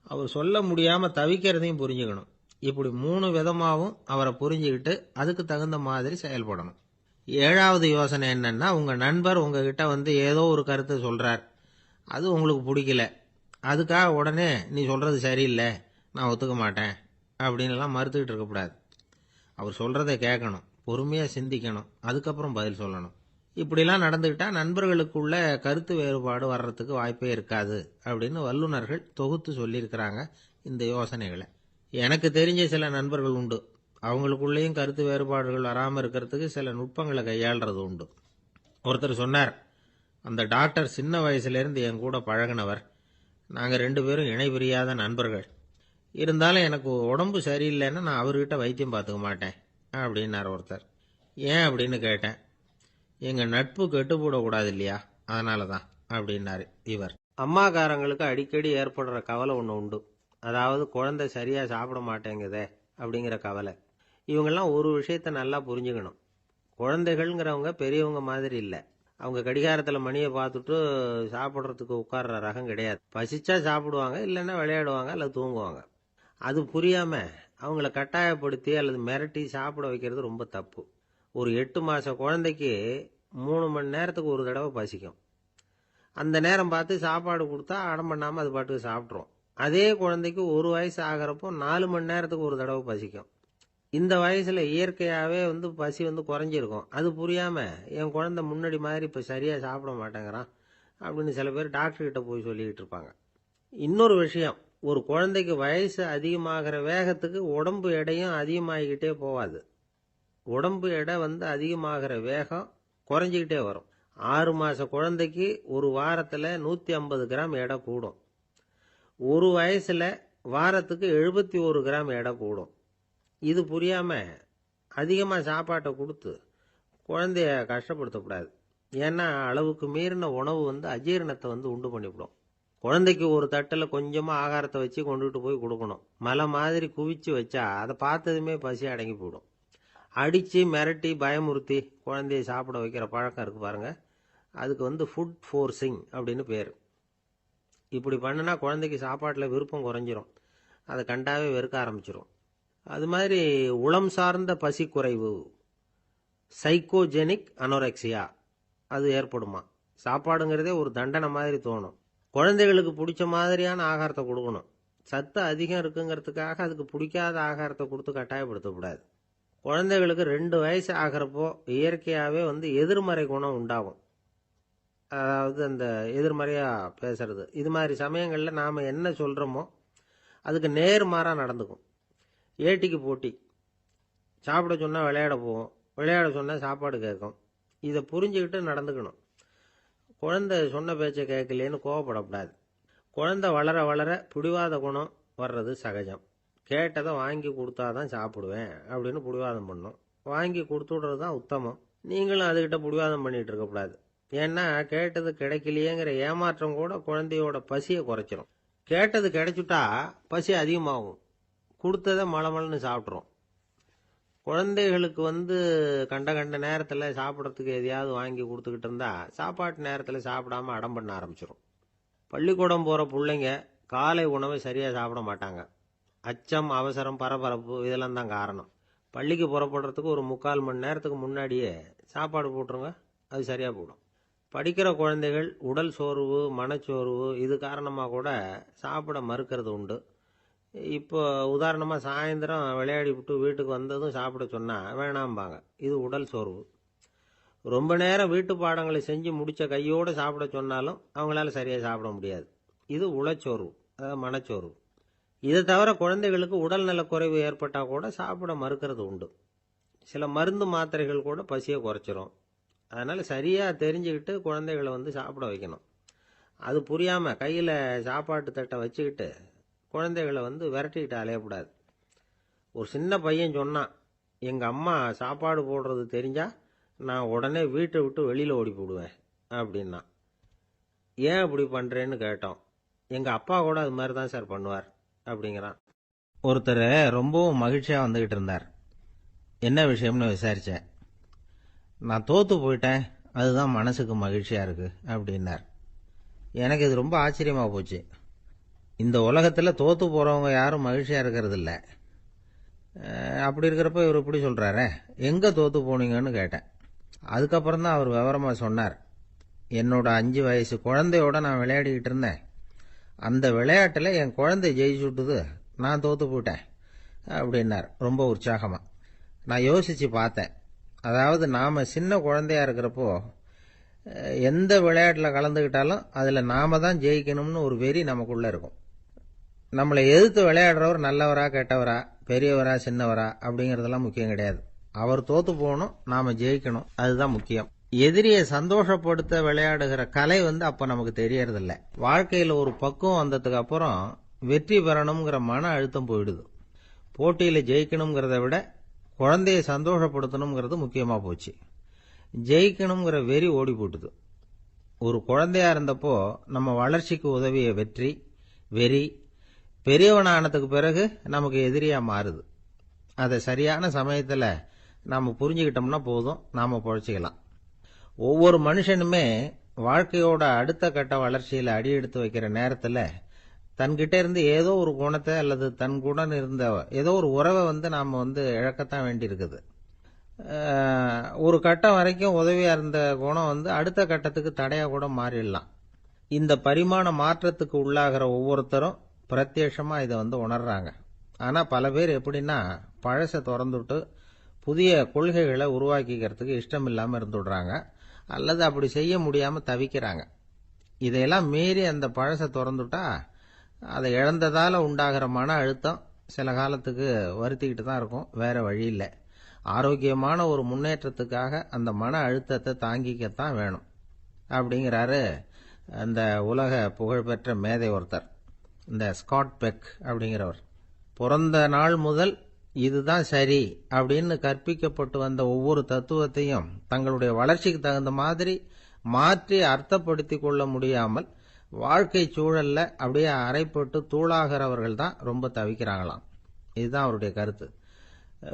அவர் சொல்ல முடியாமல் தவிக்கிறதையும் புரிஞ்சுக்கணும். இப்படி 3 விதமாகவும் அவரை புரிஞ்சுக்கிட்டு அதுக்கு தகுந்த மாதிரி செயல்படணும். 7வது யோசனை என்னன்னா, உங்கள் நண்பர் உங்ககிட்ட ஏதோ ஒரு கருத்தை சொல்கிறார், அது உங்களுக்கு பிடிக்கல, அதுக்காக உடனே நீ சொல்கிறது சரியில்லை, நான் ஒத்துக்க மாட்டேன் அப்படின்லாம் மறுத்துக்கிட்டு இருக்கக்கூடாது. அவர் சொல்றதை கேட்கணும், பொறுமையா சிந்திக்கணும், அதுக்கப்புறம் பதில் சொல்லணும். இப்படிலாம் நடந்துக்கிட்டா நண்பர்களுக்குள்ள கருத்து வேறுபாடு வர்றதுக்கு வாய்ப்பே இருக்காது அப்படின்னு வல்லுநர்கள் தொகுத்து சொல்லியிருக்கிறாங்க இந்த யோசனைகளை. எனக்கு தெரிஞ்ச சில நண்பர்கள் உண்டு. அவங்களுக்குள்ளேயும் கருத்து வேறுபாடுகள் வராமல் இருக்கிறதுக்கு சில நுட்பங்களை கையாளுறது உண்டு. ஒருத்தர் சொன்னார், அந்த டாக்டர் சின்ன வயசுலேருந்து என் கூட பழகினவர். நாங்கள் 2 பேரும் இணை பிரியாத நண்பர்கள். இருந்தாலும் எனக்கு உடம்பு சரியில்லைன்னா நான் அவர்கிட்ட வைத்தியம் பார்த்துக்க மாட்டேன் அப்படின்னார் ஒருத்தர். ஏன் அப்படின்னு கேட்டேன். எங்கள் நட்பு கெட்டுப்போடக்கூடாது இல்லையா, அதனால தான் அப்படின்னாரு இவர். அம்மாக்காரங்களுக்கு அடிக்கடி ஏற்படுற கவலை ஒன்று உண்டு. அதாவது குழந்தை சரியாக சாப்பிட மாட்டேங்குதே அப்படிங்கிற கவலை. இவங்கெல்லாம் ஒரு விஷயத்த நல்லா புரிஞ்சுக்கணும். குழந்தைகள்ங்கிறவங்க பெரியவங்க மாதிரி இல்லை. அவங்க கடிகாரத்தில் மணியை பார்த்துட்டு சாப்பிட்றதுக்கு உட்கார்ற ரகம் கிடையாது. பசிச்சா சாப்பிடுவாங்க, இல்லைன்னா விளையாடுவாங்க அல்லது தூங்குவாங்க. அது புரியாமல் அவங்கள கட்டாயப்படுத்தி அல்லது மிரட்டி சாப்பிட வைக்கிறது ரொம்ப தப்பு. ஒரு 8 மாத குழந்தைக்கு 3 மணி நேரத்துக்கு ஒரு தடவை பசிக்கும். அந்த நேரம் பார்த்து சாப்பாடு கொடுத்தா அடம் பண்ணாமல் அது பாட்டுக்கு சாப்பிட்றோம். அதே குழந்தைக்கு 1 வயசு ஆகிறப்போ 4 மணி நேரத்துக்கு ஒரு தடவை பசிக்கும். இந்த வயசில் இயற்கையாகவே பசி குறைஞ்சிருக்கும். அது புரியாமல் என் குழந்தை முன்னாடி மாதிரி இப்போ சரியாக சாப்பிட மாட்டேங்கிறான் அப்படின்னு சில பேர் டாக்டர்கிட்ட போய் சொல்லிக்கிட்டு இருப்பாங்க. இன்னொரு விஷயம், ஒரு குழந்தைக்கு வயசு அதிகமாகிற வேகத்துக்கு உடம்பு எடையும் அதிகமாகிக்கிட்டே போகாது. உடம்பு எடை அதிகமாகிற வேகம் குறைஞ்சிக்கிட்டே வரும். 6 மாத குழந்தைக்கு ஒரு வாரத்தில் 150 கிராம் எடை கூடும். ஒரு வயசில் வாரத்துக்கு 71 கிராம் எடை கூடும். இது புரியாமல் அதிகமாக சாப்பாட்டை கொடுத்து குழந்தைய கஷ்டப்படுத்தக்கூடாது. ஏன்னா அளவுக்கு மீறின உணவு அஜீரணத்தை உண்டு பண்ணிவிடும். குழந்தைக்கு ஒரு தட்டில் கொஞ்சமாக ஆகாரத்தை வச்சு கொண்டுகிட்டு போய் கொடுக்கணும். மலை மாதிரி குவிச்சு வச்சா அதை பார்த்ததுமே பசி அடங்கி போயிடும். அடித்து மிரட்டி பயமுறுத்தி குழந்தைய சாப்பிட வைக்கிற பழக்கம் இருக்குது பாருங்கள். அதுக்கு ஃபுட் ஃபோர்ஸிங் அப்படின்னு பேர். இப்படி பண்ணுனா குழந்தைக்கு சாப்பாட்டில் விருப்பம் குறைஞ்சிரும். அதை கண்டாவே வெறுக்க ஆரம்பிச்சிடும். அது மாதிரி உளம் சார்ந்த பசி குறைவு, சைக்கோஜெனிக் அனோரெக்சியா, அது ஏற்படுமா. சாப்பாடுங்கிறதே ஒரு தண்டனை மாதிரி தோணும். குழந்தைகளுக்கு பிடிச்ச மாதிரியான ஆகாரத்தை கொடுக்கணும். சத்து அதிகம் இருக்குங்கிறதுக்காக அதுக்கு பிடிக்காத ஆகாரத்தை கொடுத்து கட்டாயப்படுத்தக்கூடாது. குழந்தைகளுக்கு 2 வயசு ஆகிறப்போ இயற்கையாகவே எதிர்மறை குணம் உண்டாகும். அதாவது அந்த எதிர்மறையாக பேசுறது. இது மாதிரி சமயங்களில் நாம் என்ன சொல்கிறோமோ அதுக்கு நேர்மாறாக நடந்துக்கும். ஏட்டிக்கு போட்டி. சாப்பிட சொன்னால் விளையாட போவோம், விளையாட சொன்னால் சாப்பாடு கேட்கும். இதை புரிஞ்சுக்கிட்டு நடந்துக்கணும். குழந்தை சொன்ன பேச்சை கேட்கலேன்னு கோவப்படக்கூடாது. குழந்தை வளர வளர பிடிவாத குணம் வர்றது சகஜம். கேட்டதை வாங்கி கொடுத்தாதான் சாப்பிடுவேன் அப்படின்னு பிடிவாதம் பண்ணும். வாங்கி கொடுத்துடுறது தான் உத்தமம். நீங்களும் அதுகிட்ட பிடிவாதம் பண்ணிகிட்டு இருக்கக்கூடாது. ஏன்னா கேட்டது கிடைக்கலையேங்கிற ஏமாற்றம் கூட குழந்தையோட பசியை குறைச்சிரும். கேட்டது கிடைச்சுட்டா பசி அதிகமாகும். கொடுத்ததை மலமலன்னு சாப்பிட்றோம். குழந்தைகளுக்கு கண்ட கண்ட நேரத்தில் சாப்பிட்றதுக்கு எதையாவது வாங்கி கொடுத்துக்கிட்டு இருந்தால் சாப்பாட்டு நேரத்தில் சாப்பிடாம அடம் பண்ண ஆரம்பிச்சிடும். பள்ளிக்கூடம் போகிற பிள்ளைங்க காலை உணவை சரியாக சாப்பிட மாட்டாங்க. அச்சம், அவசரம், பரபரப்பு இதெல்லாம் தான் காரணம். பள்ளிக்கு புறப்படுறதுக்கு ஒரு 3/4 மணி நேரத்துக்கு முன்னாடியே சாப்பாடு போட்டுருங்க, அது சரியாக போடும். படிக்கிற குழந்தைகள் உடல் சோர்வு, மனச்சோர்வு இது காரணமாக கூட சாப்பிட மறுக்கிறது உண்டு. இப்போ உதாரணமாக சாயந்தரம் விளையாடி விட்டு வீட்டுக்கு வந்ததும் சாப்பிட சொன்னால் வேணாம்பாங்க. இது உடல் சோர்வு. ரொம்ப நேரம் வீட்டு பாடங்களை செஞ்சு முடித்த கையோடு சாப்பிட சொன்னாலும் அவங்களால சரியாக சாப்பிட முடியாது. இது உளச்சோர்வு, அதாவது மனச்சோர்வு. இதை தவிர குழந்தைகளுக்கு உடல் நலக்குறைவு ஏற்பட்டால் கூட சாப்பிட மறுக்கிறது உண்டு. சில மருந்து மாத்திரைகள் கூட பசியை குறைச்சிரும். அதனால் சரியாக தெரிஞ்சுக்கிட்டு குழந்தைகளை சாப்பிட வைக்கணும். அது புரியாமல் கையில் சாப்பாட்டு தட்டை வச்சுக்கிட்டு குழந்தைகளை விரட்டிக்கிட்டு அலையக்கூடாது. ஒரு சின்ன பையன் சொன்னான், எங்கள் அம்மா சாப்பாடு போடுறது தெரிஞ்சால் நான் உடனே வீட்டை விட்டு வெளியில் ஓடி போடுவேன் அப்படின்னா. ஏன் அப்படி பண்ணுறேன்னு கேட்டோம். எங்கள் அப்பா கூட அது மாதிரி தான் சார் பண்ணுவார் அப்படிங்கிறான். ஒருத்தர் ரொம்பவும் மகிழ்ச்சியாக வந்துக்கிட்டு இருந்தார். என்ன விஷயம்னு விசாரித்தேன். நான் தோற்று போயிட்டேன், அதுதான் மனசுக்கு மகிழ்ச்சியாக இருக்குது அப்படின்னார். எனக்கு இது ரொம்ப ஆச்சரியமாக போச்சு. இந்த உலகத்தில் தோற்று போகிறவங்க யாரும் மகிழ்ச்சியாக இருக்கிறது இல்லை. அப்படி இருக்கிறப்ப இவர் இப்படி சொல்கிறாரே, எங்கே தோற்று போனீங்கன்னு கேட்டேன். அதுக்கப்புறம் தான் அவர் விவரமாக சொன்னார். என்னோட 5 வயசு குழந்தையோட நான் விளையாடிக்கிட்டு இருந்தேன். அந்த விளையாட்டில் என் குழந்தை ஜெயிச்சுட்டுது, நான் தோற்று போயிட்டேன் அப்படின்னார் ரொம்ப உற்சாகமாக. நான் யோசித்து பார்த்தேன். அதாவது நாம் சின்ன குழந்தையா இருக்கிறப்போ எந்த விளையாட்டில் கலந்துக்கிட்டாலும் அதில் நாம தான் ஜெயிக்கணும்னு ஒரு வெறி நமக்குள்ளே இருக்கும். நம்மளை எதிர்த்து விளையாடுறவர் நல்லவரா கெட்டவரா பெரியவரா சின்னவரா அப்படிங்கிறதெல்லாம் முக்கியம் கிடையாது. அவர் தோத்து போகணும், நாம ஜெயிக்கணும், அதுதான் முக்கியம். எதிரியை சந்தோஷப்படுத்த விளையாடுகிற கலை அப்ப நமக்கு தெரியறதில்ல. வாழ்க்கையில் ஒரு பக்குவம் வந்ததுக்கு அப்புறம் வெற்றி பெறணுங்கிற மன அழுத்தம் போயிடுது. போட்டியில் ஜெயிக்கணுங்கிறத விட குழந்தைய சந்தோஷப்படுத்தணுங்கிறது முக்கியமா போச்சு. ஜெயிக்கணுங்கிற வெறி ஓடி போட்டுது. ஒரு குழந்தையா இருந்தப்போ நம்ம வளர்ச்சிக்கு உதவிய வெறி பெரியவனானதுக்கு பிறகு நமக்கு எதிரியா மாறுது. அதை சரியான சமயத்தில் நாம புரிஞ்சுக்கிட்டோம்னா போதும், நாம பொழைச்சிக்கலாம். ஒவ்வொரு மனுஷனுமே வாழ்க்கையோட அடுத்த கட்ட வளர்ச்சியில் அடி எடுத்து வைக்கிற நேரத்தில் தன்கிட்ட இருந்து ஏதோ ஒரு குணத்தை அல்லது தன் குணம் இருந்த ஏதோ ஒரு உறவை நாம இழக்கத்தான் வேண்டியிருக்குது. ஒரு கட்டம் வரைக்கும் உதவியா இருந்த குணம் அடுத்த கட்டத்துக்கு தடையா கூட மாறிடலாம். இந்த பரிமாண மாற்றத்துக்கு உள்ளாகிற ஒவ்வொருத்தரும் பிரத்யட்சமா இதை உணர்றாங்க. ஆனா பல பேர் எப்படின்னா பழசை திறந்துட்டு புதிய கொள்கைகளை உருவாக்கிக்கிறதுக்கு இஷ்டம் இல்லாம இருந்துடுறாங்க, அல்லது அப்படி செய்ய முடியாம தவிக்கிறாங்க. இதையெல்லாம் மீறி அந்த பழசை திறந்துட்டா அதை இழந்ததால உண்டாகிற மன அழுத்தம் சில காலத்துக்கு வருத்திக்கிட்டு தான் இருக்கும், வேற வழி இல்லை. ஆரோக்கியமான ஒரு முன்னேற்றத்துக்காக அந்த மன அழுத்தத்தை தாங்கிக்கத்தான் வேணும் அப்படிங்கிறாரு அந்த உலக புகழ்பெற்ற மேதை ஒருத்தர், இந்த ஸ்காட் பெக் அப்படிங்கிறவர். பிறந்த நாள் முதல் இதுதான் சரி அப்படின்னு கற்பிக்கப்பட்டு வந்த ஒவ்வொரு தத்துவத்தையும் தங்களுடைய வளர்ச்சிக்கு தகுந்த மாதிரி மாற்றி அர்த்தப்படுத்தி கொள்ள முடியாமல் வாழ்க்கை சூழல்ல அப்படியே அரைப்பட்டு தூளாகிறவர்கள் தான் ரொம்ப தவிக்கிறாங்களாம். இதுதான் அவருடைய கருத்து.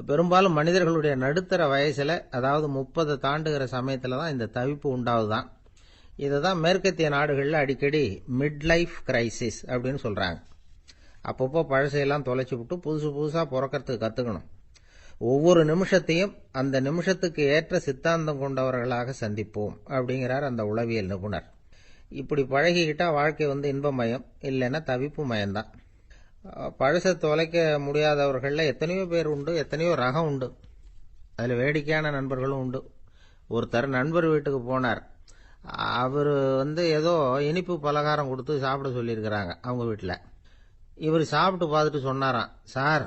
பெரும்பாலும் மனிதர்களுடைய நடுத்தர வயசுல, அதாவது 30 தாண்டுகிற சமயத்துல தான் இந்த தவிப்பு உண்டாவதுதான். இதை தான் மேற்கத்திய நாடுகளில் அடிக்கடி மிட் லைஃப் கிரைசிஸ் அப்படின்னு சொல்றாங்க. அப்பப்போ பழசையெல்லாம் தொலைச்சி விட்டு புதுசு புதுசா பிறக்கிறதுக்கு கத்துக்கணும். ஒவ்வொரு நிமிஷத்தையும் அந்த நிமிஷத்துக்கு ஏற்ற சித்தாந்தம் கொண்டவர்களாக சந்திப்போம் அப்படிங்கிறார் அந்த உளவியல் நிபுணர். இப்படி பழகிக்கிட்டா வாழ்க்கை இன்பமயம், இல்லைன்னா தவிப்பு மயம்தான். பழசை தொலைக்க முடியாதவர்கள்ல எத்தனையோ பேர் உண்டு, எத்தனையோ ரகம் உண்டு. அதில் வேடிக்கையான நண்பர்களும் உண்டு. ஒருத்தர் நண்பர் வீட்டுக்கு போனார். அவர் ஏதோ இனிப்பு பலகாரம் கொடுத்து சாப்பிட சொல்லியிருக்கிறாங்க அவங்க வீட்டில். இவர் சாப்பிட்டு பார்த்துட்டு சொன்னாராம், சார்